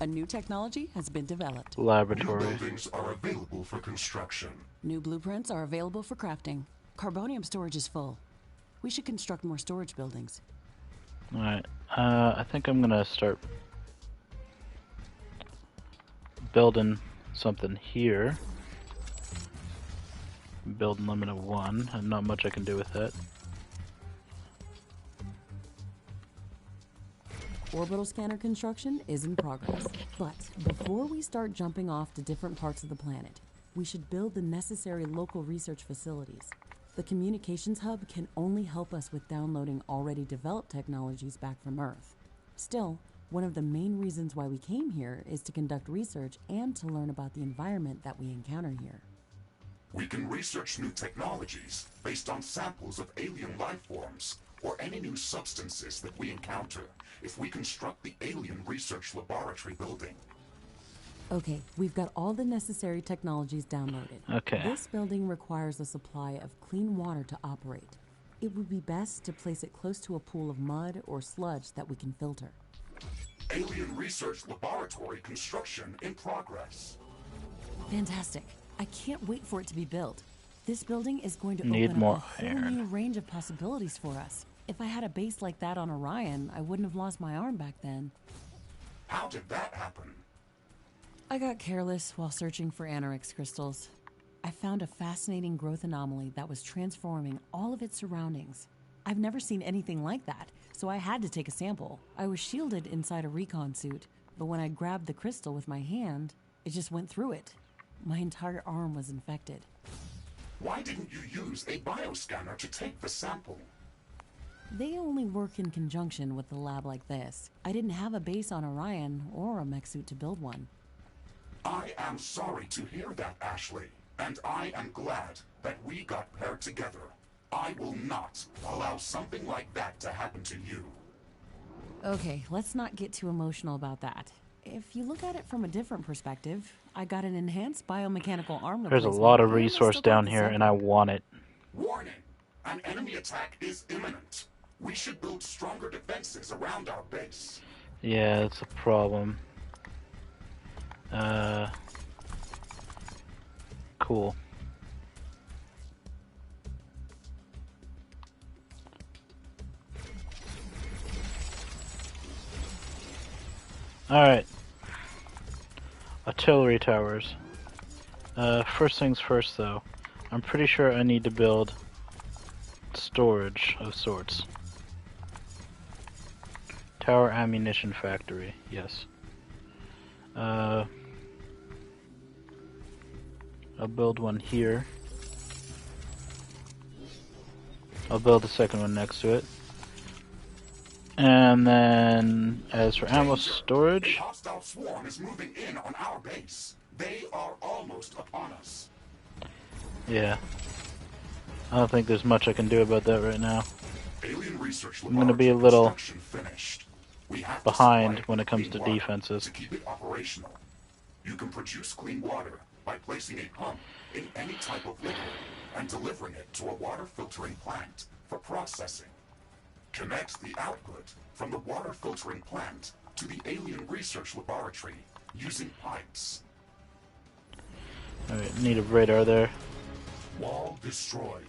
A new technology has been developed. New Laboratory. buildings are available for construction. New blueprints are available for crafting. Carbonium storage is full. We should construct more storage buildings. Alright. I think I'm gonna start building something here. Building limit of 1, and not much I can do with that. Orbital scanner construction is in progress. But before we start jumping off to different parts of the planet, we should build the necessary local research facilities. The communications hub can only help us with downloading already developed technologies back from Earth. Still, one of the main reasons why we came here is to conduct research and to learn about the environment that we encounter here. We can research new technologies based on samples of alien life forms or any new substances that we encounter if we construct the Alien Research Laboratory building. Okay, we've got all the necessary technologies downloaded. Okay. This building requires a supply of clean water to operate. It would be best to place it close to a pool of mud or sludge that we can filter. Alien Research Laboratory construction in progress. Fantastic. I can't wait for it to be built. This building is going to Need open more up a whole iron. new range of possibilities for us. If I had a base like that on Orion, I wouldn't have lost my arm back then. How did that happen? I got careless while searching for Anorix crystals. I found a fascinating growth anomaly that was transforming all of its surroundings. I've never seen anything like that, so I had to take a sample. I was shielded inside a recon suit, but when I grabbed the crystal with my hand, it just went through it. My entire arm was infected. Why didn't you use a bioscanner to take the sample? They only work in conjunction with a lab like this. I didn't have a base on Orion or a mech suit to build one. I am sorry to hear that, Ashley, and I am glad that we got paired together. I will not allow something like that to happen to you. Okay, let's not get too emotional about that. If you look at it from a different perspective, I got an enhanced biomechanical arm There's a replacement, lot of and I resource still got down the here, sample. and I want it. Warning! An enemy attack is imminent. We should build stronger defenses around our base. Yeah, that's a problem. Cool. Alright. Artillery towers. First things first though. I'm pretty sure I need to build storage of sorts. Tower ammunition factory, yes. I'll build one here. I'll build a second one next to it. And then, as for ammo A storage, hostile swarm is moving in on our base. They are almost upon us. yeah. I don't think there's much I can do about that right now. Alien Research I'm gonna be a Laboratory little construction finished. We have to behind supply it when it with comes clean to water defenses. to keep it operational. You can produce clean water by placing a pump in any type of liquid and delivering it to a water filtering plant for processing. Connect the output from the water filtering plant to the Alien Research Laboratory using pipes. Alright, need a radar there. Wall destroyed.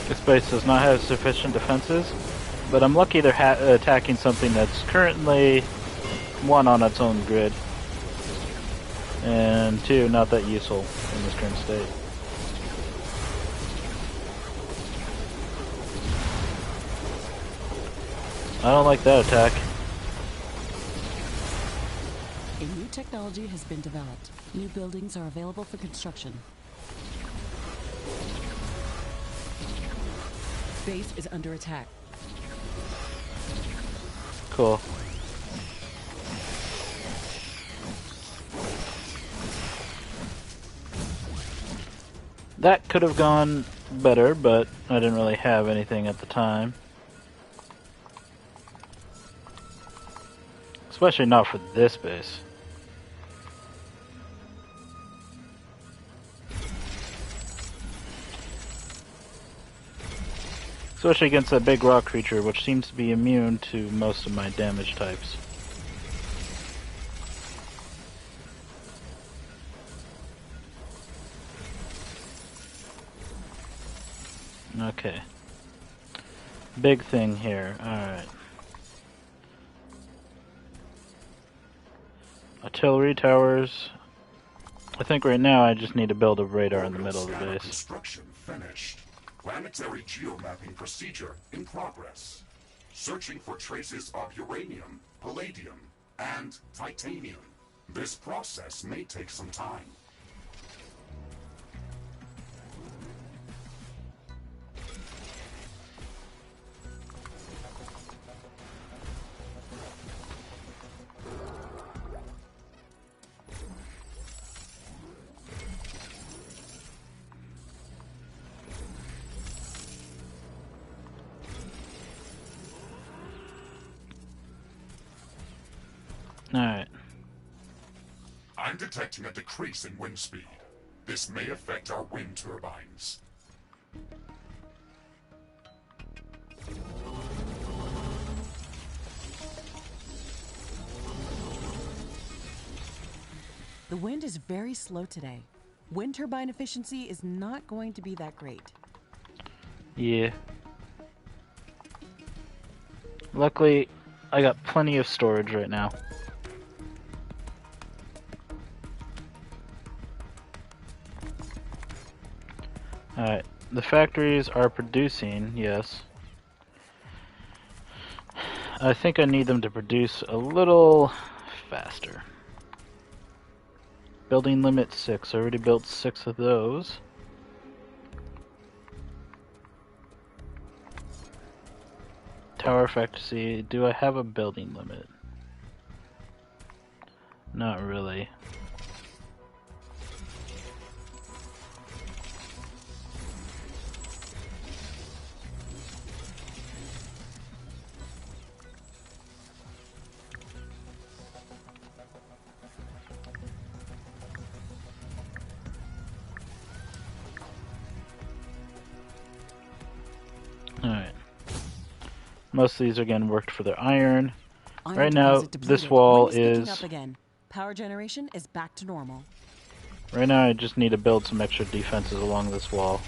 This base does not have sufficient defenses, but I'm lucky they're attacking something that's currently, one, on its own grid, and two, not that useful in this current state. I don't like that attack. A new technology has been developed. New buildings are available for construction. Base is under attack. Cool. That could have gone better, but I didn't really have anything at the time. Especially not for this base. Especially against that big rock creature, which seems to be immune to most of my damage types. Okay. Big thing here. Alright. Artillery towers. I think right now I just need to build a radar in the middle of the Scanner base. Construction finished. Planetary geomapping procedure in progress. Searching for traces of uranium, palladium, and titanium. This process may take some time. Alright. I'm detecting a decrease in wind speed. This may affect our wind turbines. The wind is very slow today. Wind turbine efficiency is not going to be that great. Yeah. Luckily, I got plenty of storage right now. Alright, the factories are producing, yes. I think I need them to produce a little faster. Building limit 6. I already built 6 of those. Tower efficiency. Do I have a building limit? Not really. Alright. Most of these are getting worked for their iron. Right now, this wall is... up again. Power generation is back to normal. Right now I just need to build some extra defenses along this wall.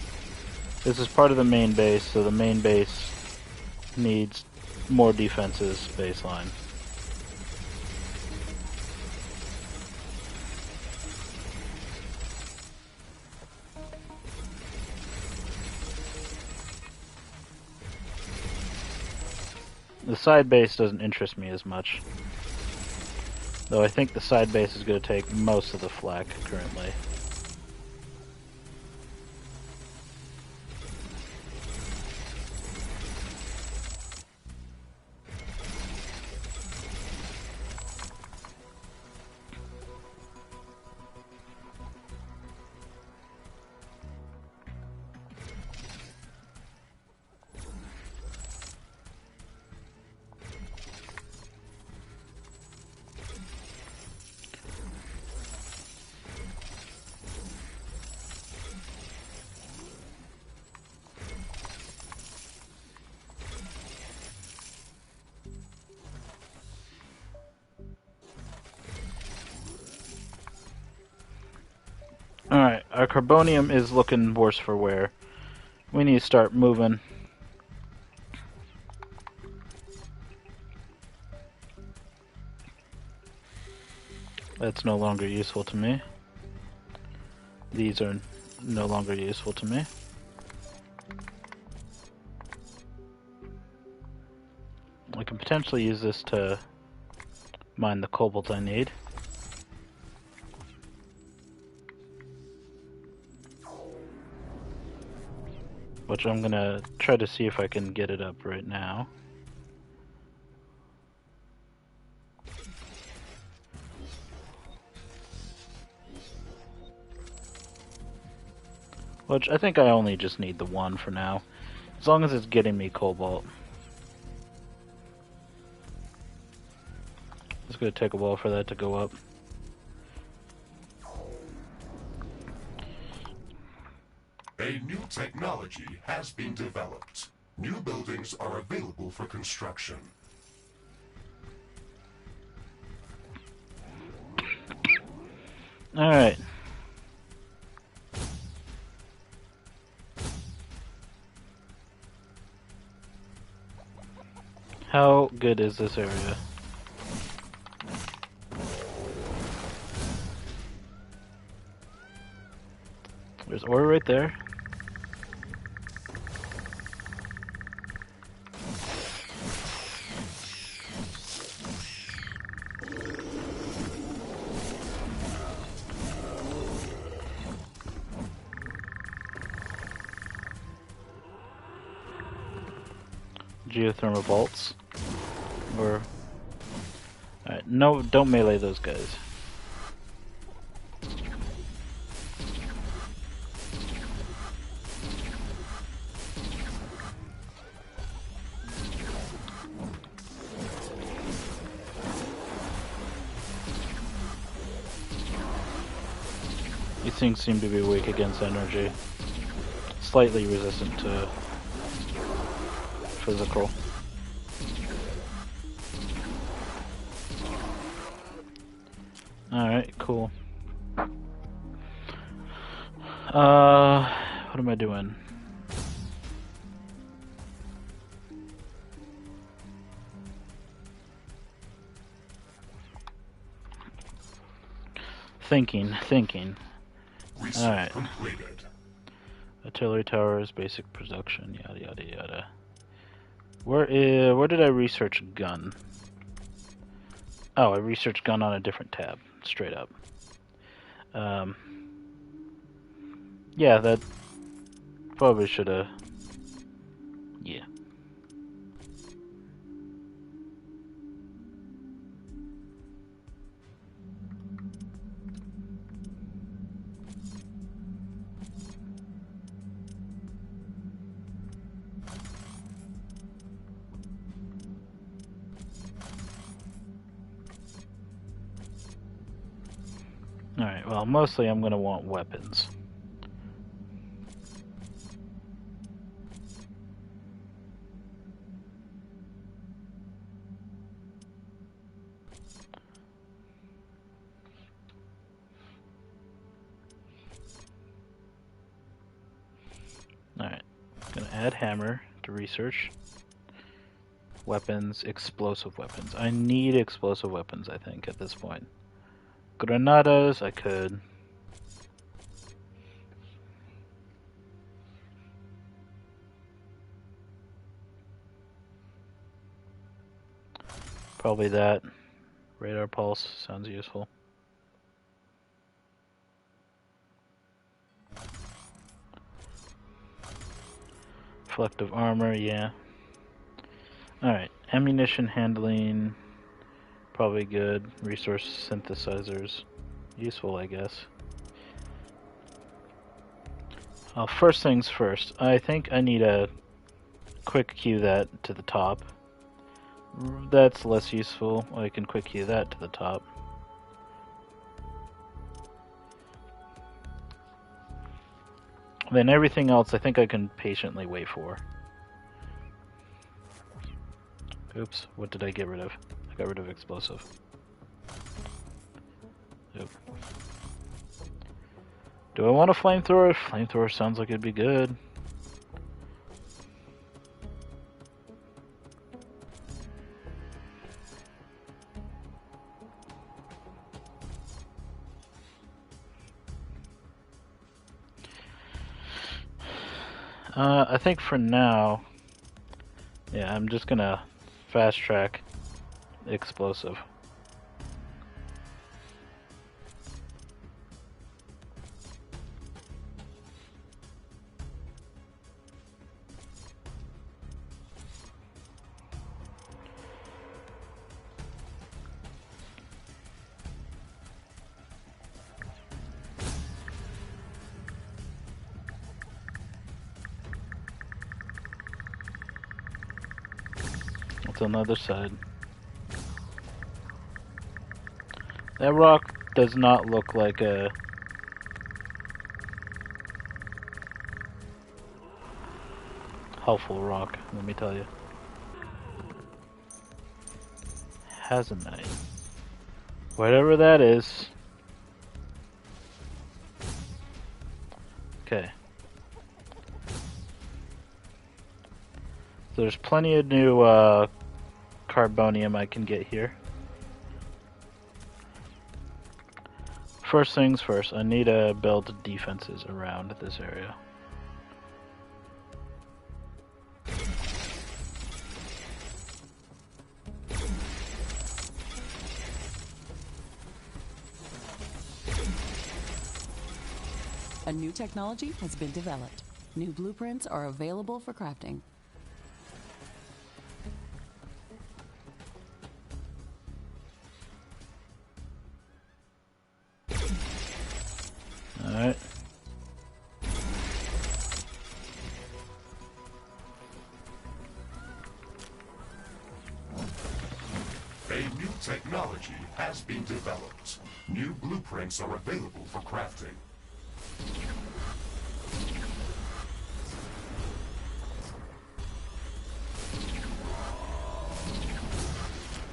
This is part of the main base, so the main base needs more defenses baseline. The side base doesn't interest me as much. Though I think the side base is going to take most of the flak currently. Alright, our carbonium is looking worse for wear. We need to start moving. That's no longer useful to me. These are no longer useful to me. I can potentially use this to mine the cobalt I need. Which I'm gonna try to see if I can get it up right now. Which I think I only just need the one for now. As long as it's getting me cobalt. It's gonna take a while for that to go up. A new technology has been developed. New buildings are available for construction. Alright. How good is this area? There's ore right there. Geothermal bolts. Or... Alright, no, don't melee those guys. These things seem to be weak against energy. Slightly resistant to physical. Alright, cool. What am I doing? Thinking. Alright. Artillery towers, basic production, yada yada yada. Where did I research gun? Oh, I researched gun on a different tab, straight up. Yeah, that probably should have. Yeah. Alright, well, mostly I'm going to want weapons. Alright, going to add hammer to research. Weapons, explosive weapons. I need explosive weapons, I think, at this point. Granadas, I could. Probably that. Radar pulse sounds useful. Reflective armor, yeah. Alright, ammunition handling, probably good. Resource synthesizers, useful, I guess. First things first, I think I need a quick queue that to the top. That's less useful. I can quick queue that to the top. Then everything else I think I can patiently wait for. Oops, what did I get rid of? I got rid of explosive. Oop. Do I want a flamethrower? Flamethrower sounds like it'd be good. I think for now, yeah, I'm just gonna fast track explosive. That's on the other side. That rock does not look like a helpful rock, let me tell you. Hazanite. Whatever that is. Okay. There's plenty of new carbonium I can get here. First things first, I need to build defenses around this area. A new technology has been developed. New blueprints are available for crafting. Alright. A new technology has been developed. New blueprints are available for crafting.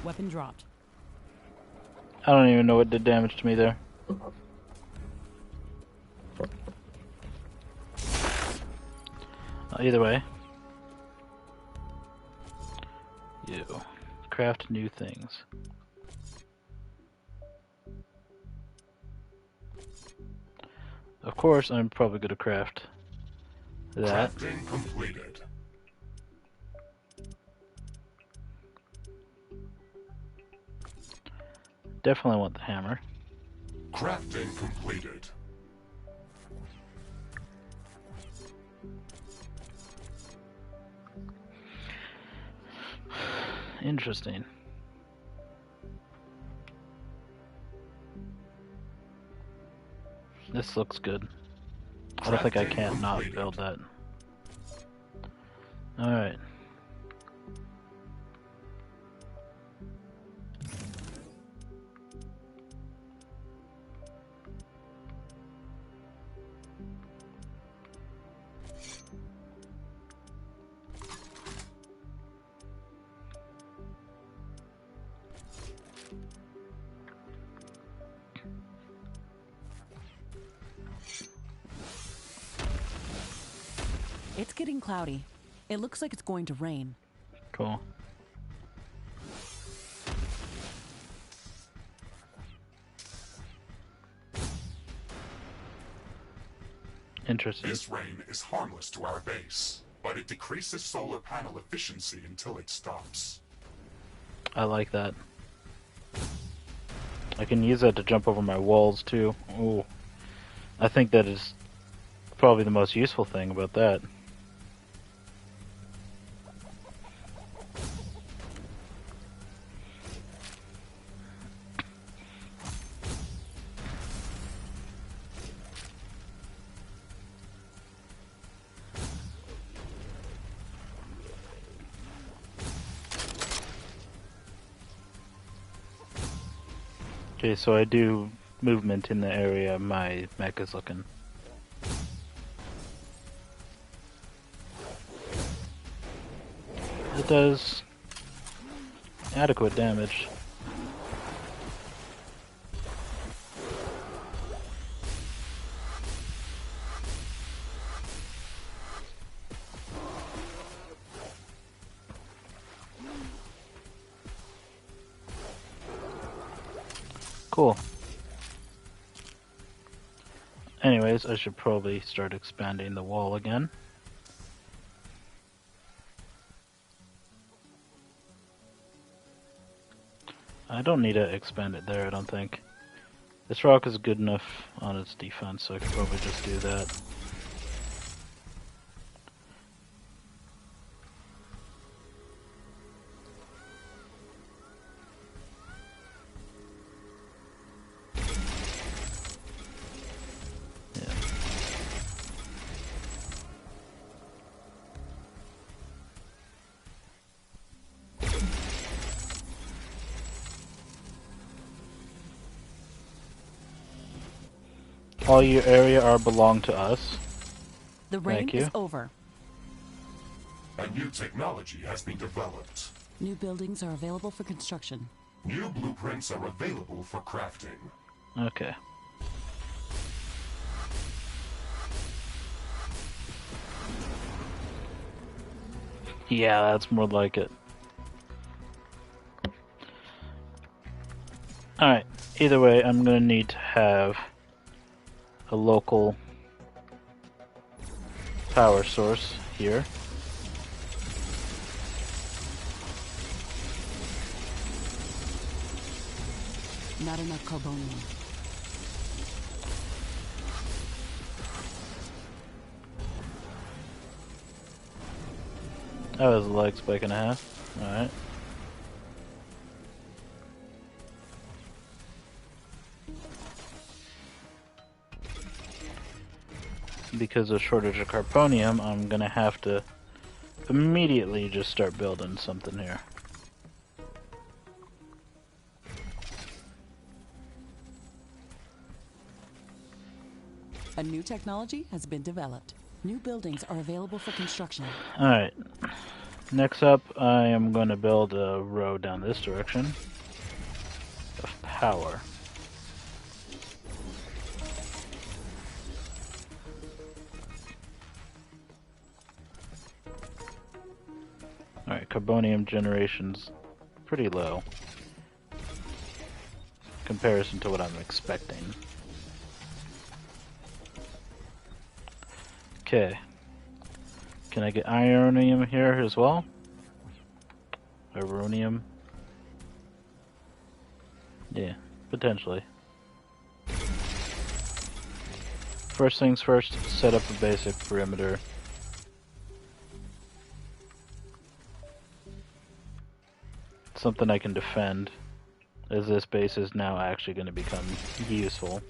Weapon dropped. I don't even know what did damage to me there. Either way. You. Craft new things. Of course, I'm probably going to craft that. Crafting completed. Definitely want the hammer. Crafting completed. Interesting. This looks good. I don't think I can't not build that. Alright. It's getting cloudy. It looks like it's going to rain. Cool. Interesting. This rain is harmless to our base, but it decreases solar panel efficiency until it stops. I like that. I can use that to jump over my walls too. Ooh. I think that is probably the most useful thing about that. Okay, so I do movement in the area my mech is looking. It does adequate damage. Cool. Anyways, I should probably start expanding the wall again. I don't need to expand it there, I don't think. This rock is good enough on its defense, so I could probably just do that. All your area are belong to us. The rain Thank you. is over. A new technology has been developed. New buildings are available for construction. New blueprints are available for crafting. Okay. Yeah, that's more like it. Alright, either way, I'm gonna need to have a local power source here. Not enough carbonium. That was a leg spike and a half. Alright. Because of shortage of carbonium, I'm gonna have to immediately just start building something here. A new technology has been developed. New buildings are available for construction. Alright. Next up, I am going to build a road down this direction of power. Alright, carbonium generation's pretty low in comparison to what I'm expecting. Okay. Can I get ironium here as well? Ironium? Yeah, potentially. First things first, set up a basic perimeter. Something I can defend, as this base is now actually going to become useful.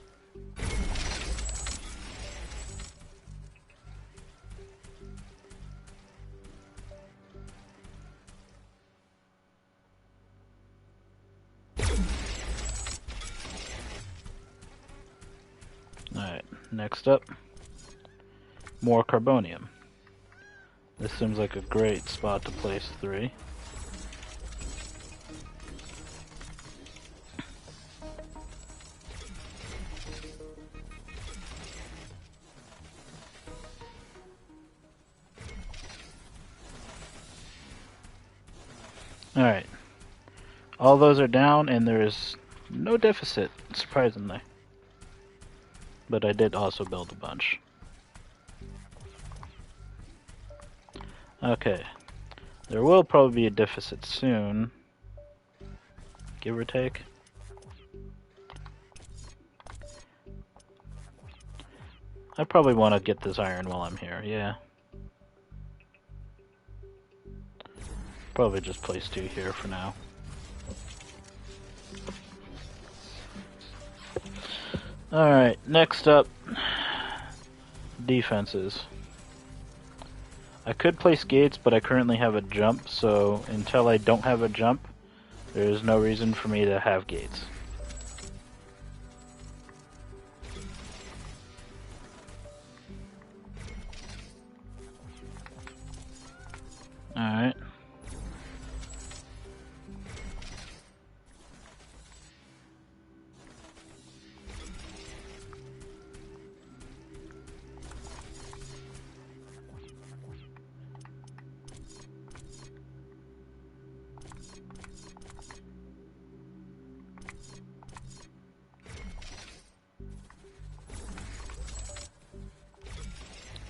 Alright, next up, more carbonium. This seems like a great spot to place 3. Alright, all those are down and there is no deficit, surprisingly. But I did also build a bunch. Okay, there will probably be a deficit soon, give or take. I probably want to get this iron while I'm here, yeah. Probably just place 2 here for now. Alright, next up, defenses. I could place gates, but I currently have a jump, so until I don't have a jump, there is no reason for me to have gates. Alright.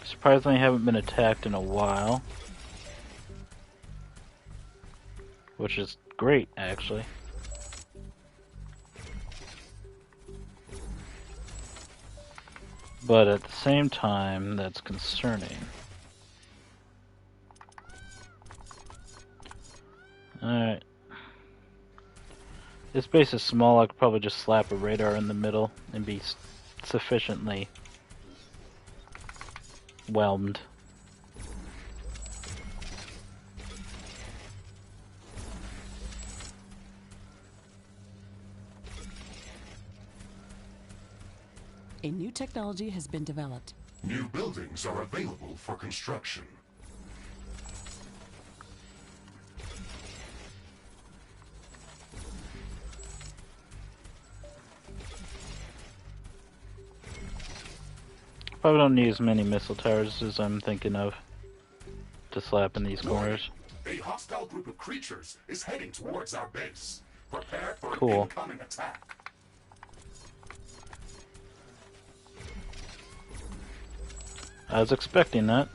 Surprisingly, I haven't been attacked in a while. Which is great, actually. But at the same time, that's concerning. Alright. This base is small, I could probably just slap a radar in the middle and be sufficiently whelmed. A new technology has been developed. New buildings are available for construction. Probably don't need as many missile towers as I'm thinking of to slap in these corners. A hostile group of creatures is heading towards our base. Prepare for Cool. an incoming attack. I was expecting that.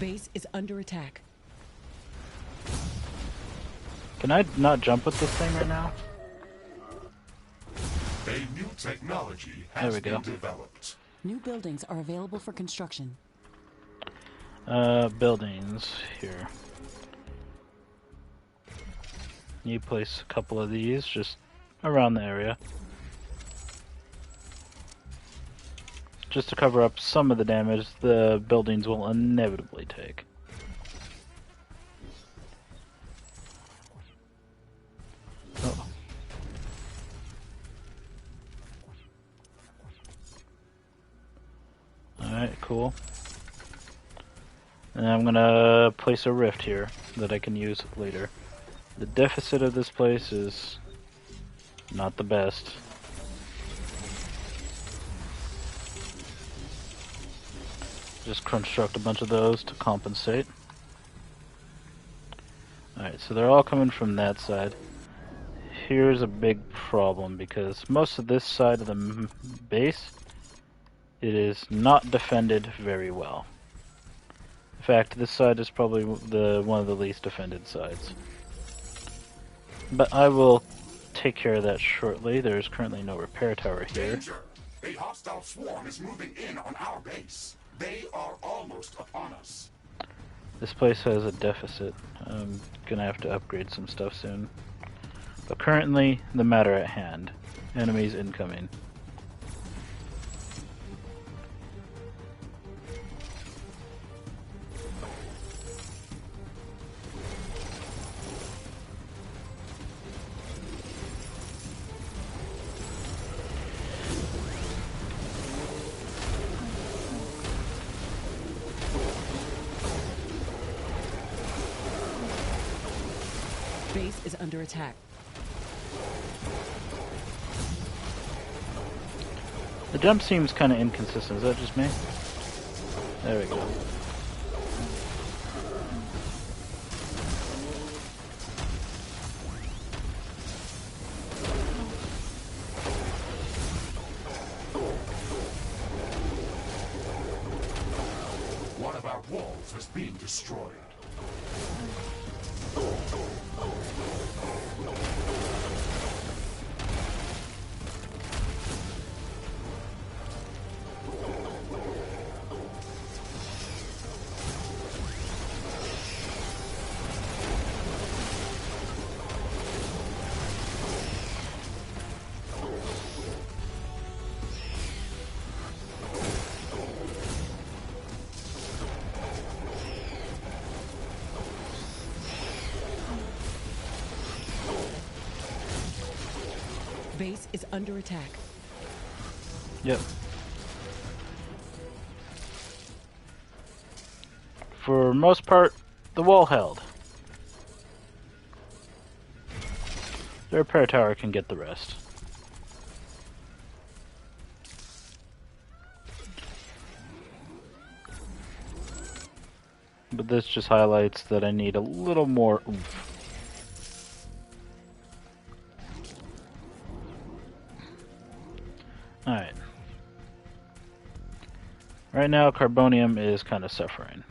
Base is under attack. Can I not jump with this thing right now? A new technology There has we go. been developed. New buildings are available for construction. Buildings here. You place a couple of these just around the area. Just to cover up some of the damage the buildings will inevitably take. Oh. Alright, cool. And I'm gonna place a rift here that I can use later. The deficit of this place is not the best. Just construct a bunch of those to compensate. Alright, so they're all coming from that side. Here's a big problem because most of this side of the base, it is not defended very well. In fact, this side is probably one of the least defended sides. But I will take care of that shortly. There's currently no repair tower here. Danger! A hostile swarm is moving in on our base. They are almost upon us. This place has a deficit. I'm gonna have to upgrade some stuff soon. But currently, the matter at hand. Enemies incoming. Base is under attack. The jump seems kind of inconsistent. Is that just me? There we go. One of our walls is being destroyed. Base is under attack. Yep. For most part, the wall held. The repair tower can get the rest. But this just highlights that I need a little more oomph. Alright. Right now, Carbonium is kind of suffering.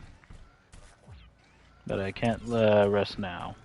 But I can't rest now.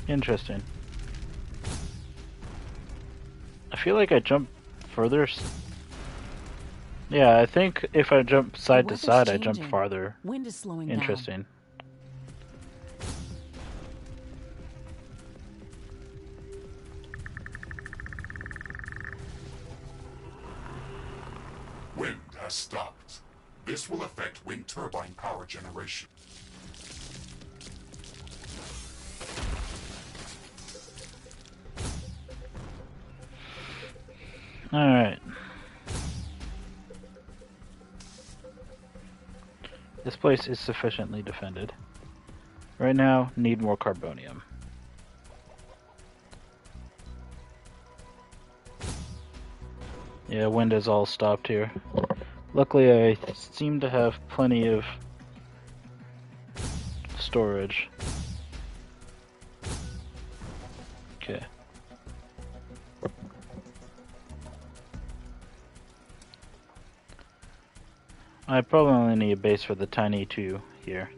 Interesting. I feel like I jump further. Yeah, I think if I jump side to side, I jump farther. Wind is slowing Interesting. Wind has stopped. This will affect wind turbine power generation. Alright. This place is sufficiently defended. Right now, need more carbonium. Yeah, wind has all stopped here. Luckily, I seem to have plenty of storage. Okay. I probably only need a base for the tiny two here.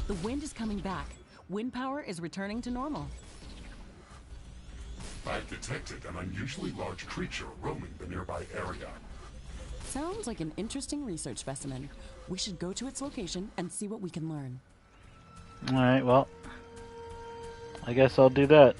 The wind is coming back. Wind power is returning to normal. I've detected an unusually large creature roaming the nearby area. Sounds like an interesting research specimen. We should go to its location and see what we can learn. Alright, well, I guess I'll do that.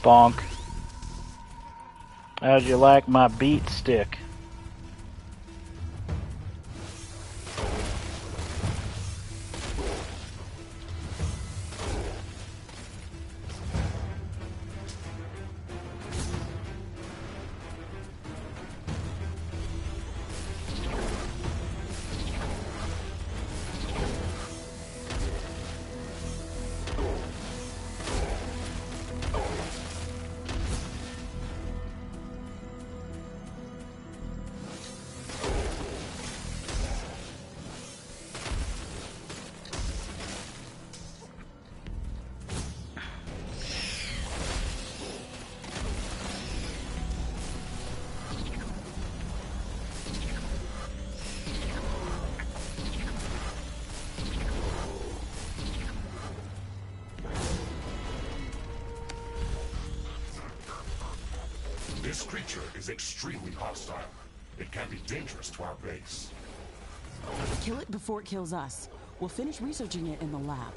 Bonk. How'd you like my beat stick? This creature is extremely hostile. It can be dangerous to our base. Kill it before it kills us. We'll finish researching it in the lab.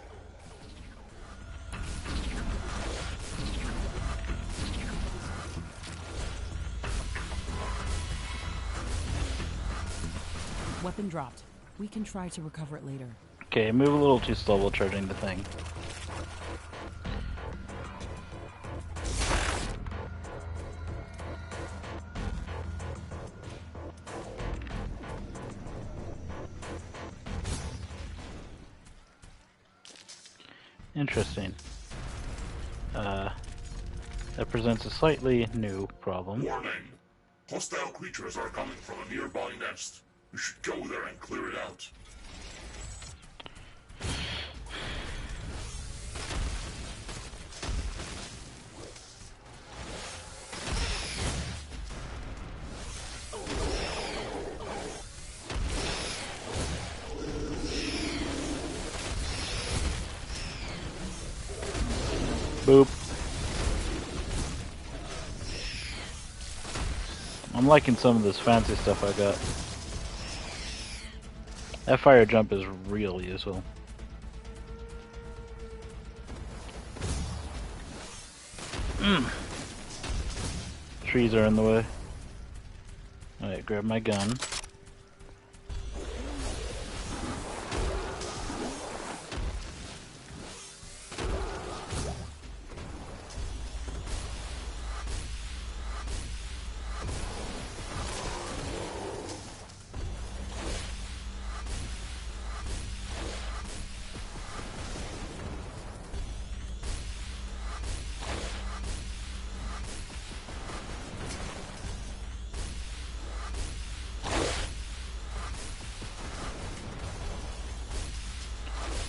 Weapon dropped. We can try to recover it later. Okay, move a little too slow while charging the thing. Interesting. That presents a slightly new problem. Warning! Hostile creatures are coming from a nearby nest. You should go there and clear it out. Boop. I'm liking some of this fancy stuff I got. That fire jump is real useful. Trees are in the way. Alright, grab my gun.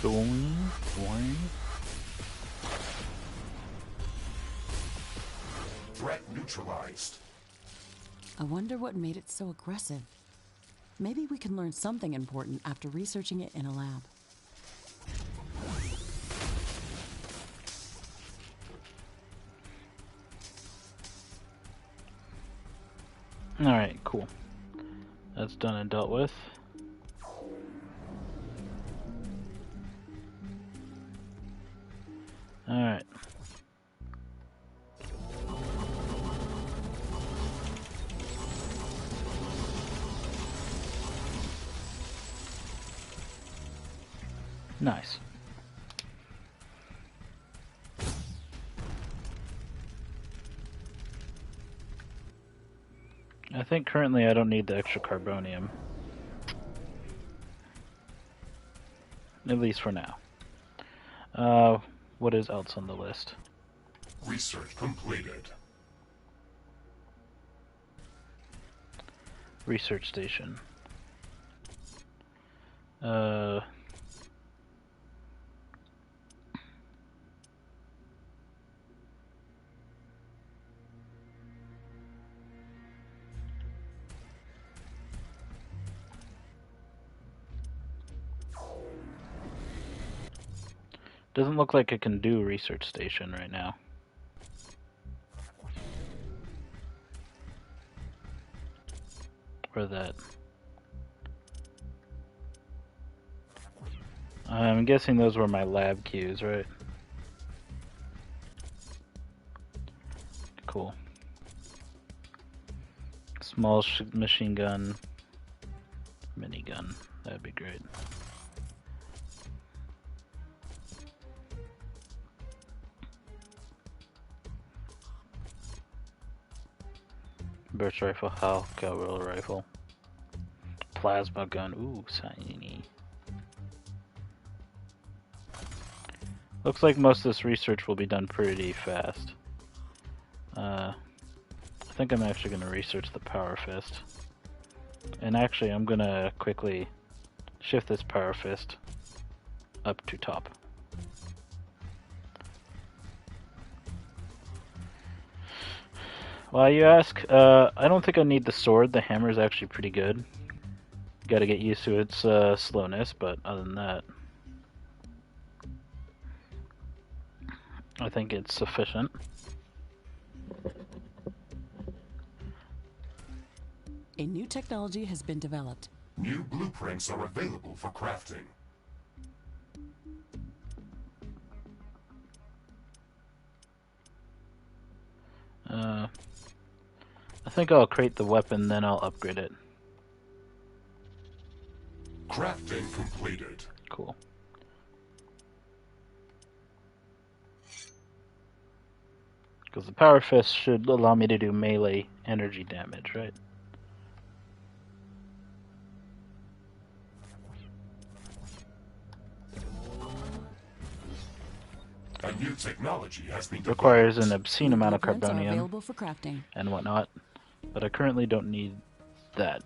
Boing, boing. neutralized. I wonder what made it so aggressive. Maybe we can learn something important after researching it in a lab. Alright, cool. That's done and dealt with. Alright. Nice. I think currently I don't need the extra carbonium. At least for now. What is else on the list? Research completed. Research station. Doesn't look like it can do research station right now. Or that. I'm guessing those were my lab cues, right? Cool. Small machine gun, minigun. That'd be great. Burst rifle, cavalry rifle, plasma gun. Ooh, shiny. Looks like most of this research will be done pretty fast. I think I'm actually going to research the power fist. And actually, I'm going to quickly shift this power fist up to top. Why, you ask? I don't think I need the sword. The hammer is actually pretty good. Gotta get used to its slowness, but other than that, I think it's sufficient. A new technology has been developed. New blueprints are available for crafting. I think I'll create the weapon, then I'll upgrade it. Crafting completed. Cool. Because the power fist should allow me to do melee energy damage, right? A new technology has been developed. Requires an obscene New amount of blueprints are carbonium available for crafting. and whatnot, but I currently don't need that.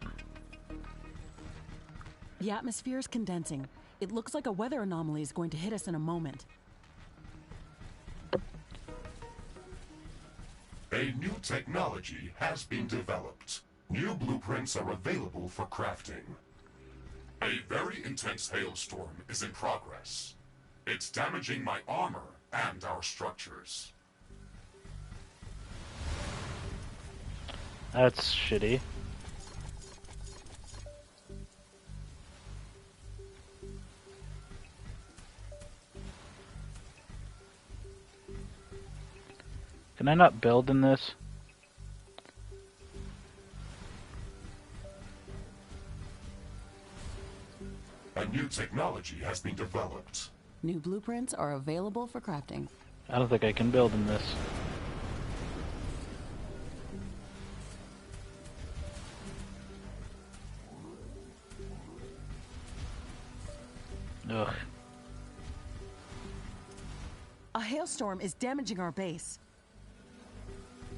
The atmosphere is condensing. It looks like a weather anomaly is going to hit us in a moment. A new technology has been developed. New blueprints are available for crafting. A very intense hailstorm is in progress. It's damaging my armor and our structures. That's shitty. Can I not build in this? A new technology has been developed. New blueprints are available for crafting. I don't think I can build in this. Ugh. A hailstorm is damaging our base.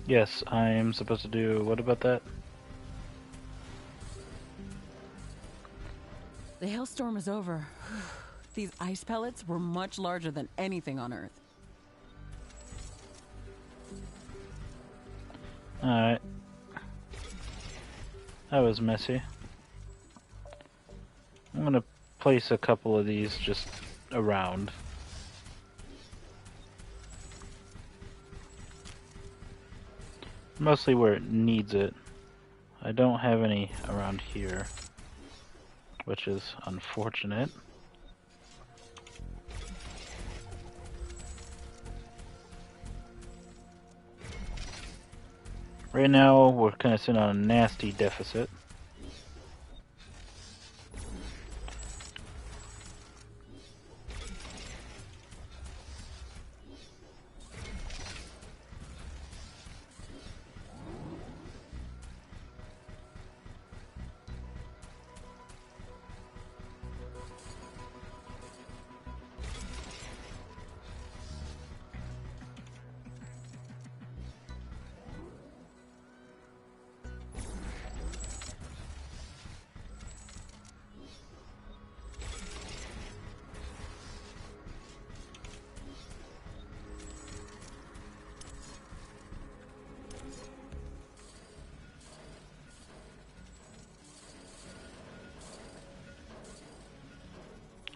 Yes, I'm supposed to do... what about that? The hailstorm is over. These ice pellets were much larger than anything on Earth. Alright. That was messy. I'm gonna place a couple of these just around. Mostly where it needs it. I don't have any around here, which is unfortunate. Right now, we're kind of sitting on a nasty deficit.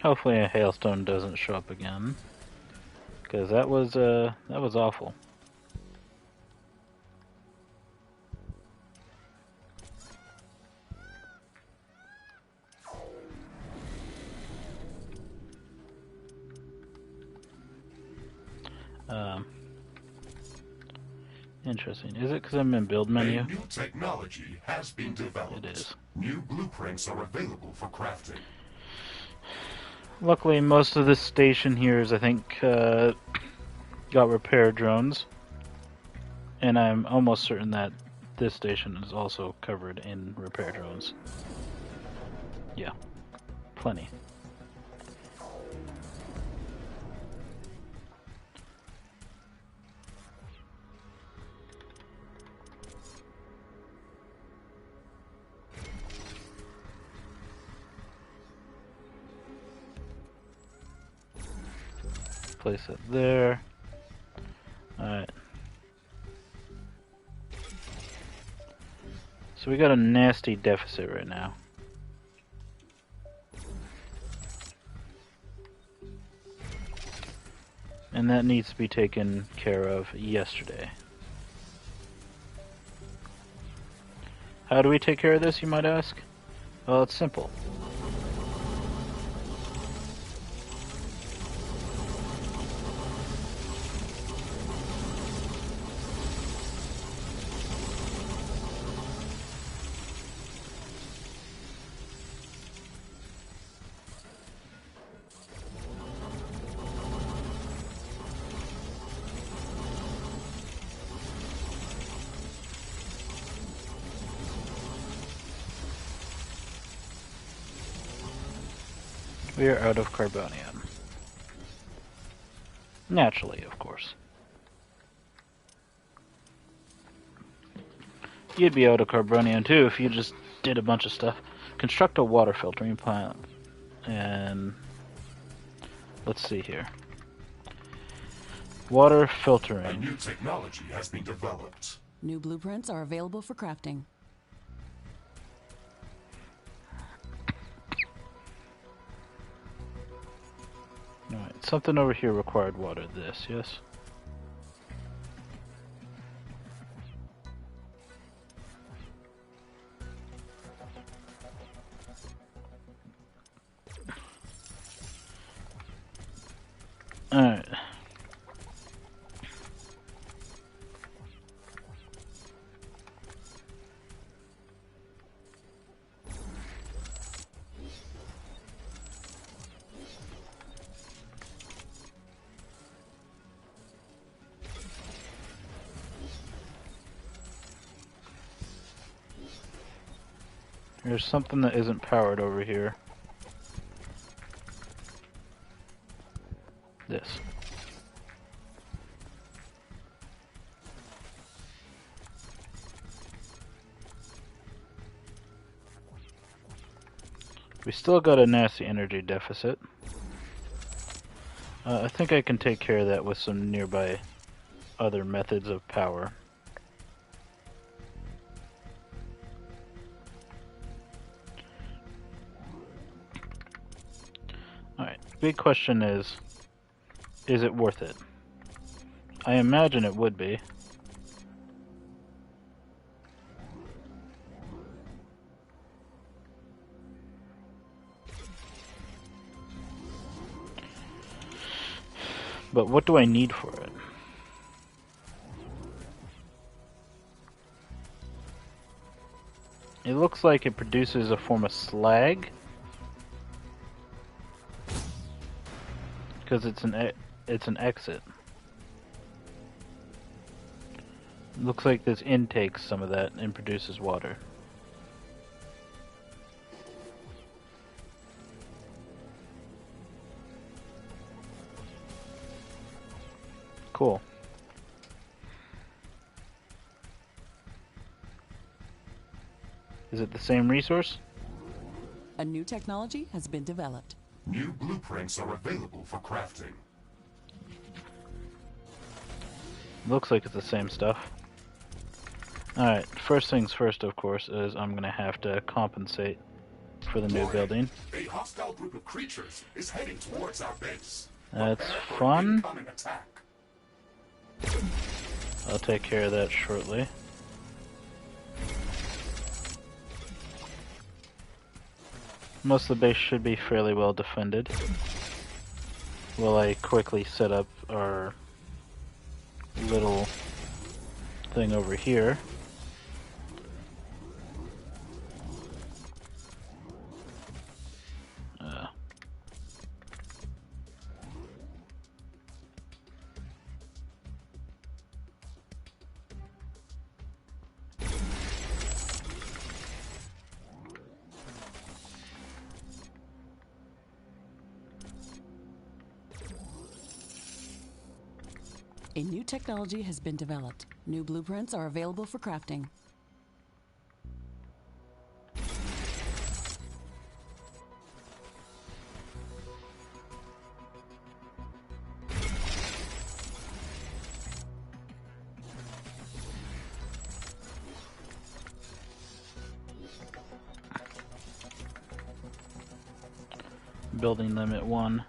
Hopefully a hailstone doesn't show up again, because that was awful. Interesting. Is it because I'm in build menu? A new technology has been developed. It is. New blueprints are available for crafting. Luckily, most of this station here is, I think, got repair drones. And I'm almost certain that this station is also covered in repair drones. Yeah, plenty. Place it there. Alright. So we got a nasty deficit right now. And that needs to be taken care of yesterday. How do we take care of this, you might ask? Well, it's simple. We are out of carbonium. Naturally, of course. You'd be out of carbonium too if you just did a bunch of stuff. Construct a water filtering plant. And let's see here. Water A filtering. new technology has been developed. New blueprints are available for crafting. Alright, something over here required water. This, yes? Alright. There's something that isn't powered over here. This. We still got a nasty energy deficit. I think I can take care of that with some nearby other methods of power. big question is it worth it? I imagine it would be. But what do I need for it? It looks like it produces a form of slag. Because it's an exit. Looks like this intakes some of that and produces water. Cool. Is it the same resource? A new technology has been developed. New blueprints are available for crafting. Looks like it's the same stuff. Alright, first things first, of course, is I'm gonna have to compensate for the new Warning. building. A hostile group of creatures is heading towards our base. That's Prepare for an fun. incoming attack. I'll take care of that shortly. Most of the base should be fairly well defended. While I quickly set up our little thing over here. A new technology has been developed. New blueprints are available for crafting. Building limit 1.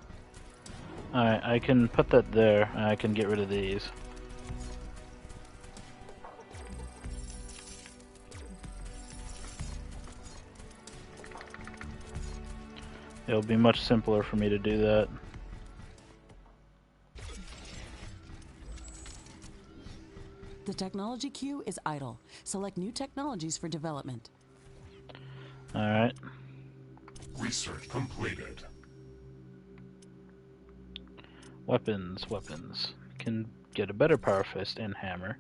Alright, I can put that there. I can get rid of these. It'll be much simpler for me to do that. The technology queue is idle. Select new technologies for development. Alright. Research completed. Weapons. Can get a better power fist and hammer.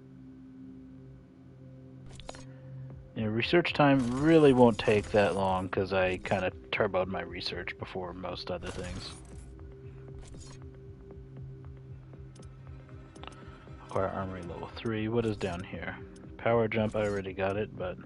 Yeah, research time really won't take that long because I kind of turboed my research before most other things. Acquire armory level 3. What is down here? Power jump, I already got it, but...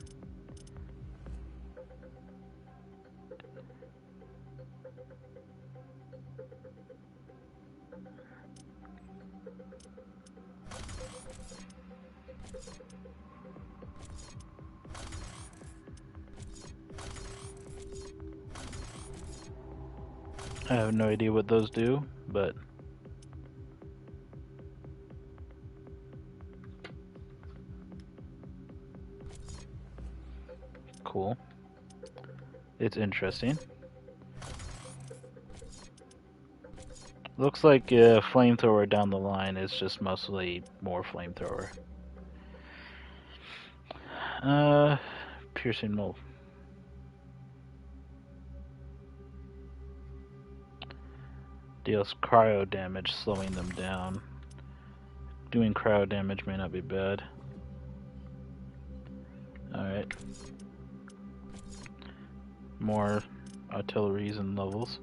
I have no idea what those do, but... Cool. It's interesting. Looks like flamethrower down the line is just mostly more flamethrower. Piercing mold. Deals cryo damage, slowing them down. Doing cryo damage may not be bad. Alright. More artilleries and levels.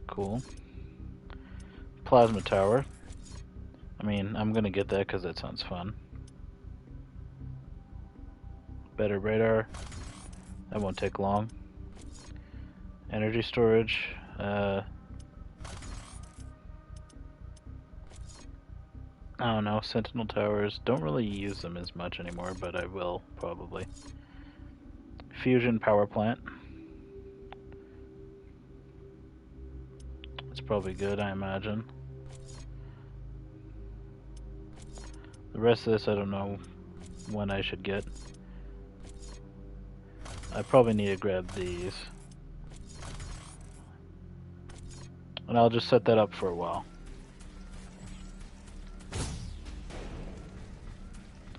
Cool. Plasma tower. I mean, I'm gonna get that because that sounds fun. Better radar. That won't take long. Energy storage. I don't know, sentinel towers. Don't really use them as much anymore, but I will, probably. Fusion power plant. It's probably good, I imagine. The rest of this, I don't know when I should get. I probably need to grab these. And I'll just set that up for a while.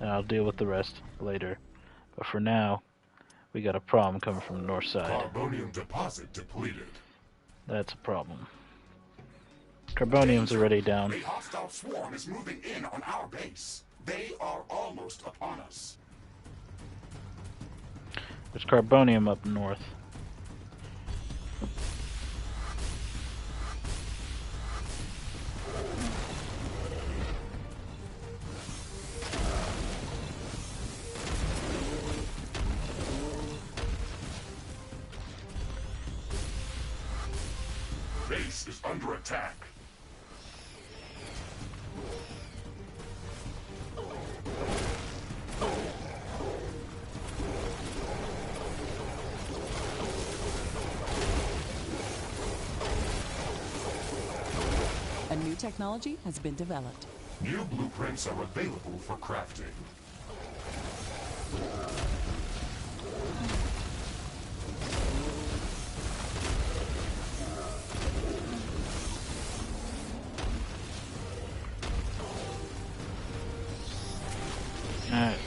And I'll deal with the rest later. But for now, we got a problem coming from the north side. Carbonium deposit depleted. That's a problem. Carbonium's already down. A hostile swarm is moving in on our base. They are almost upon us. There's carbonium up north. Base is under attack. A new technology has been developed. New blueprints are available for crafting. Alright.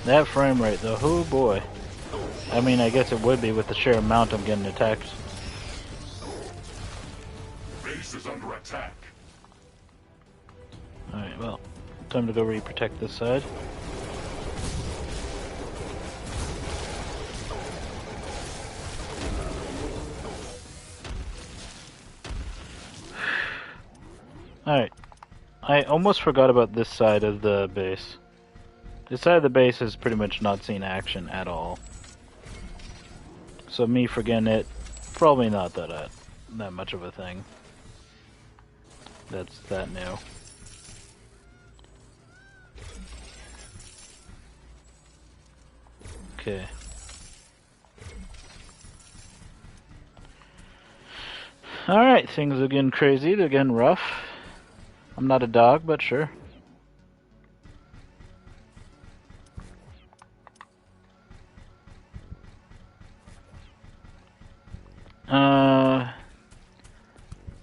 That frame rate though, oh boy. I mean, I guess it would be with the sheer amount I'm getting attacked. Base is under attack. Alright, well, time to go re-protect this side. Alright, I almost forgot about this side of the base. This side of the base has pretty much not seen action at all. So me forgetting it, probably not that much of a thing. That's that new. Okay. Alright, things are getting crazy, they're getting rough. I'm not a dog, but sure.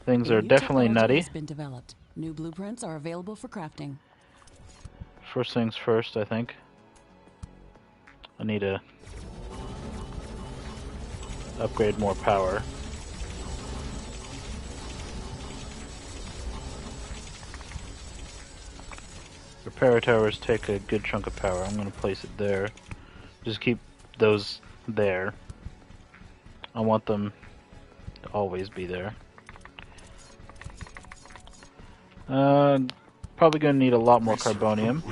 Things are definitely nutty. Has been developed. New blueprints are available for crafting. First things first, I think. I need to upgrade more power. Repair towers take a good chunk of power. I'm going to place it there. Just keep those there. I want them to always be there. Probably going to need a lot more carbonium.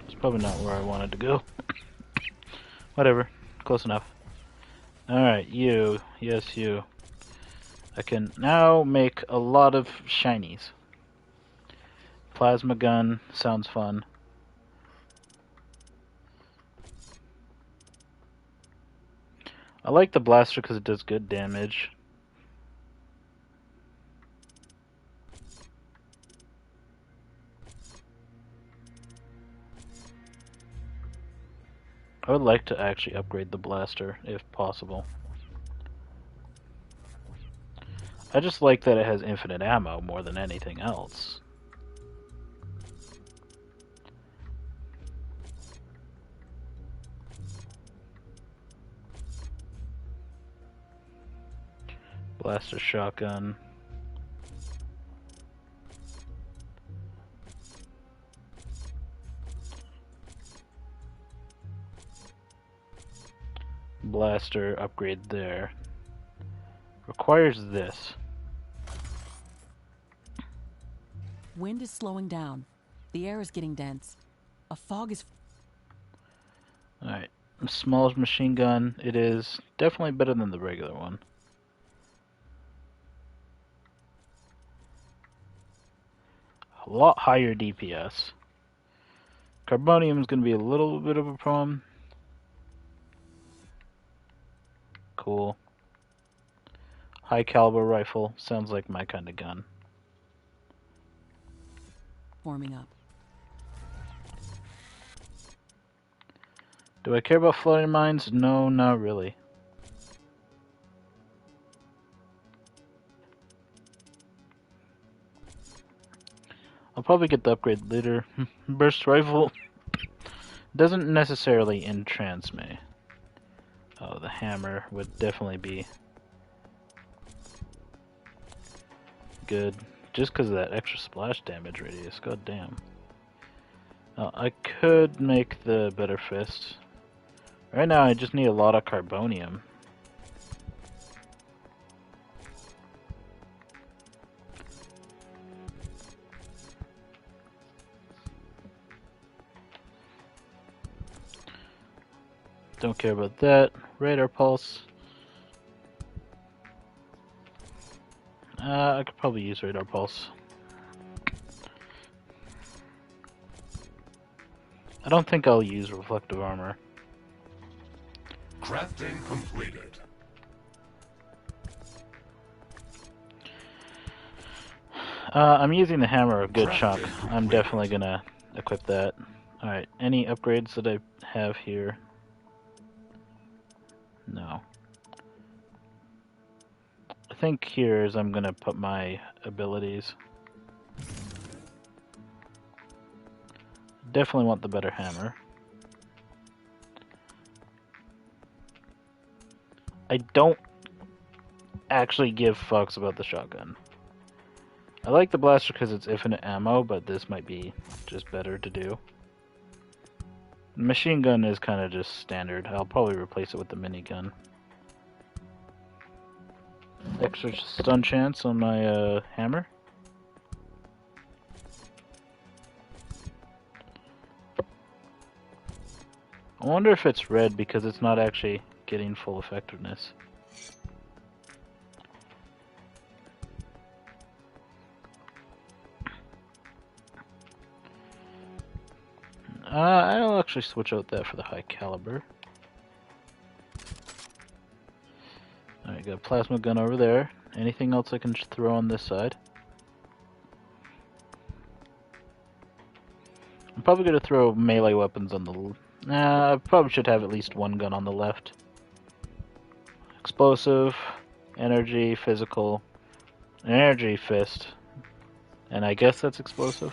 It's probably not where I wanted to go. Whatever, close enough. Alright, you. Yes, you. I can now make a lot of shinies. Plasma gun sounds fun. I like the blaster because it does good damage. I would like to actually upgrade the blaster if possible. I just like that it has infinite ammo more than anything else. Blaster shotgun. blaster upgrade there. Requires this. Wind is slowing down. The air is getting dense. A fog is... Alright. Small machine gun. It is definitely better than the regular one. A lot higher DPS. Carbonium is going to be a little bit of a problem. Cool. High caliber rifle. Sounds like my kind of gun. forming up. Do I care about floating mines? No, not really. I'll probably get the upgrade later. Burst rifle doesn't necessarily entrance me. Oh, the hammer would definitely be good. Just because of that extra splash damage radius. God damn. I could make the better fist. Right now I just need a lot of carbonium. Don't care about that. Radar pulse. I could probably use radar pulse. I don't think I'll use reflective armor. Crafting completed. I'm using the hammer a good Crafting chunk. I'm completed. definitely gonna equip that. Alright, any upgrades that I have here? No. I think here is I'm gonna put my abilities. Definitely want the better hammer. I don't actually give fucks about the shotgun. I like the blaster because it's infinite ammo, but this might be just better to do. The machine gun is kind of just standard. I'll probably replace it with the minigun. Extra stun chance on my hammer. I wonder if it's red because it's not actually getting full effectiveness. I'll actually switch out that for the high caliber. Alright, got a plasma gun over there. Anything else I can throw on this side? I'm probably going to throw melee weapons on the... I probably should have at least one gun on the left. Explosive, energy, physical, energy fist. And I guess that's explosive.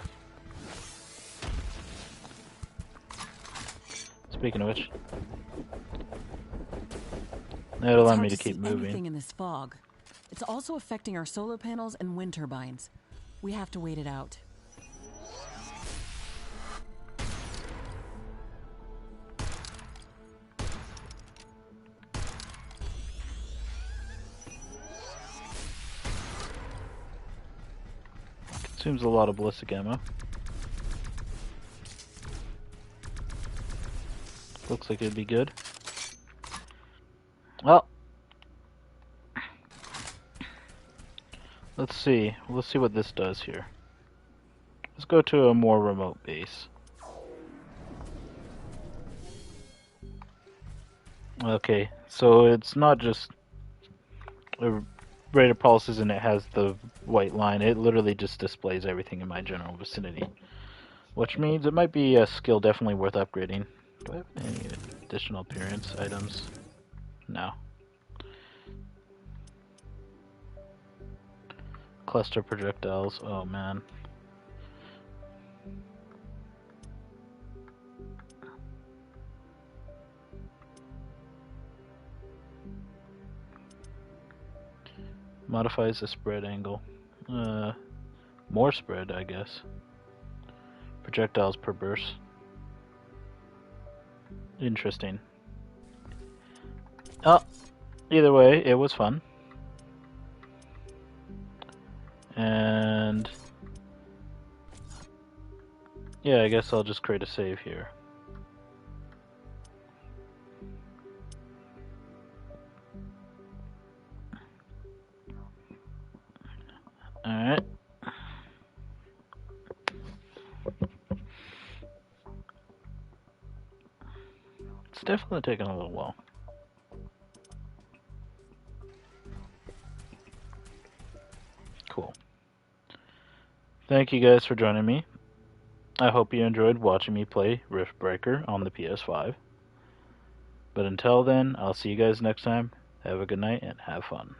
Speaking of which, that'll allow me to keep moving. Anything in this fog. It's also affecting our solar panels and wind turbines. We have to wait it out. Consumes a lot of ballistic ammo. Looks like it'd be good. Well, let's see. Let's see what this does here. Let's go to a more remote base. Okay, so it's not just a radar pulses and it has the white line. It literally just displays everything in my general vicinity. Which means it might be a skill definitely worth upgrading. Do I have any additional appearance items? No. Cluster projectiles. Oh man. Modifies the spread angle. More spread, I guess. Projectiles per burst. Interesting. Oh, either way, it was fun. And yeah, I guess I'll just create a save here. Alright. It's definitely taking a little while. Cool. Thank you guys for joining me. I hope you enjoyed watching me play Riftbreaker on the PS5. But until then, I'll see you guys next time. Have a good night and have fun.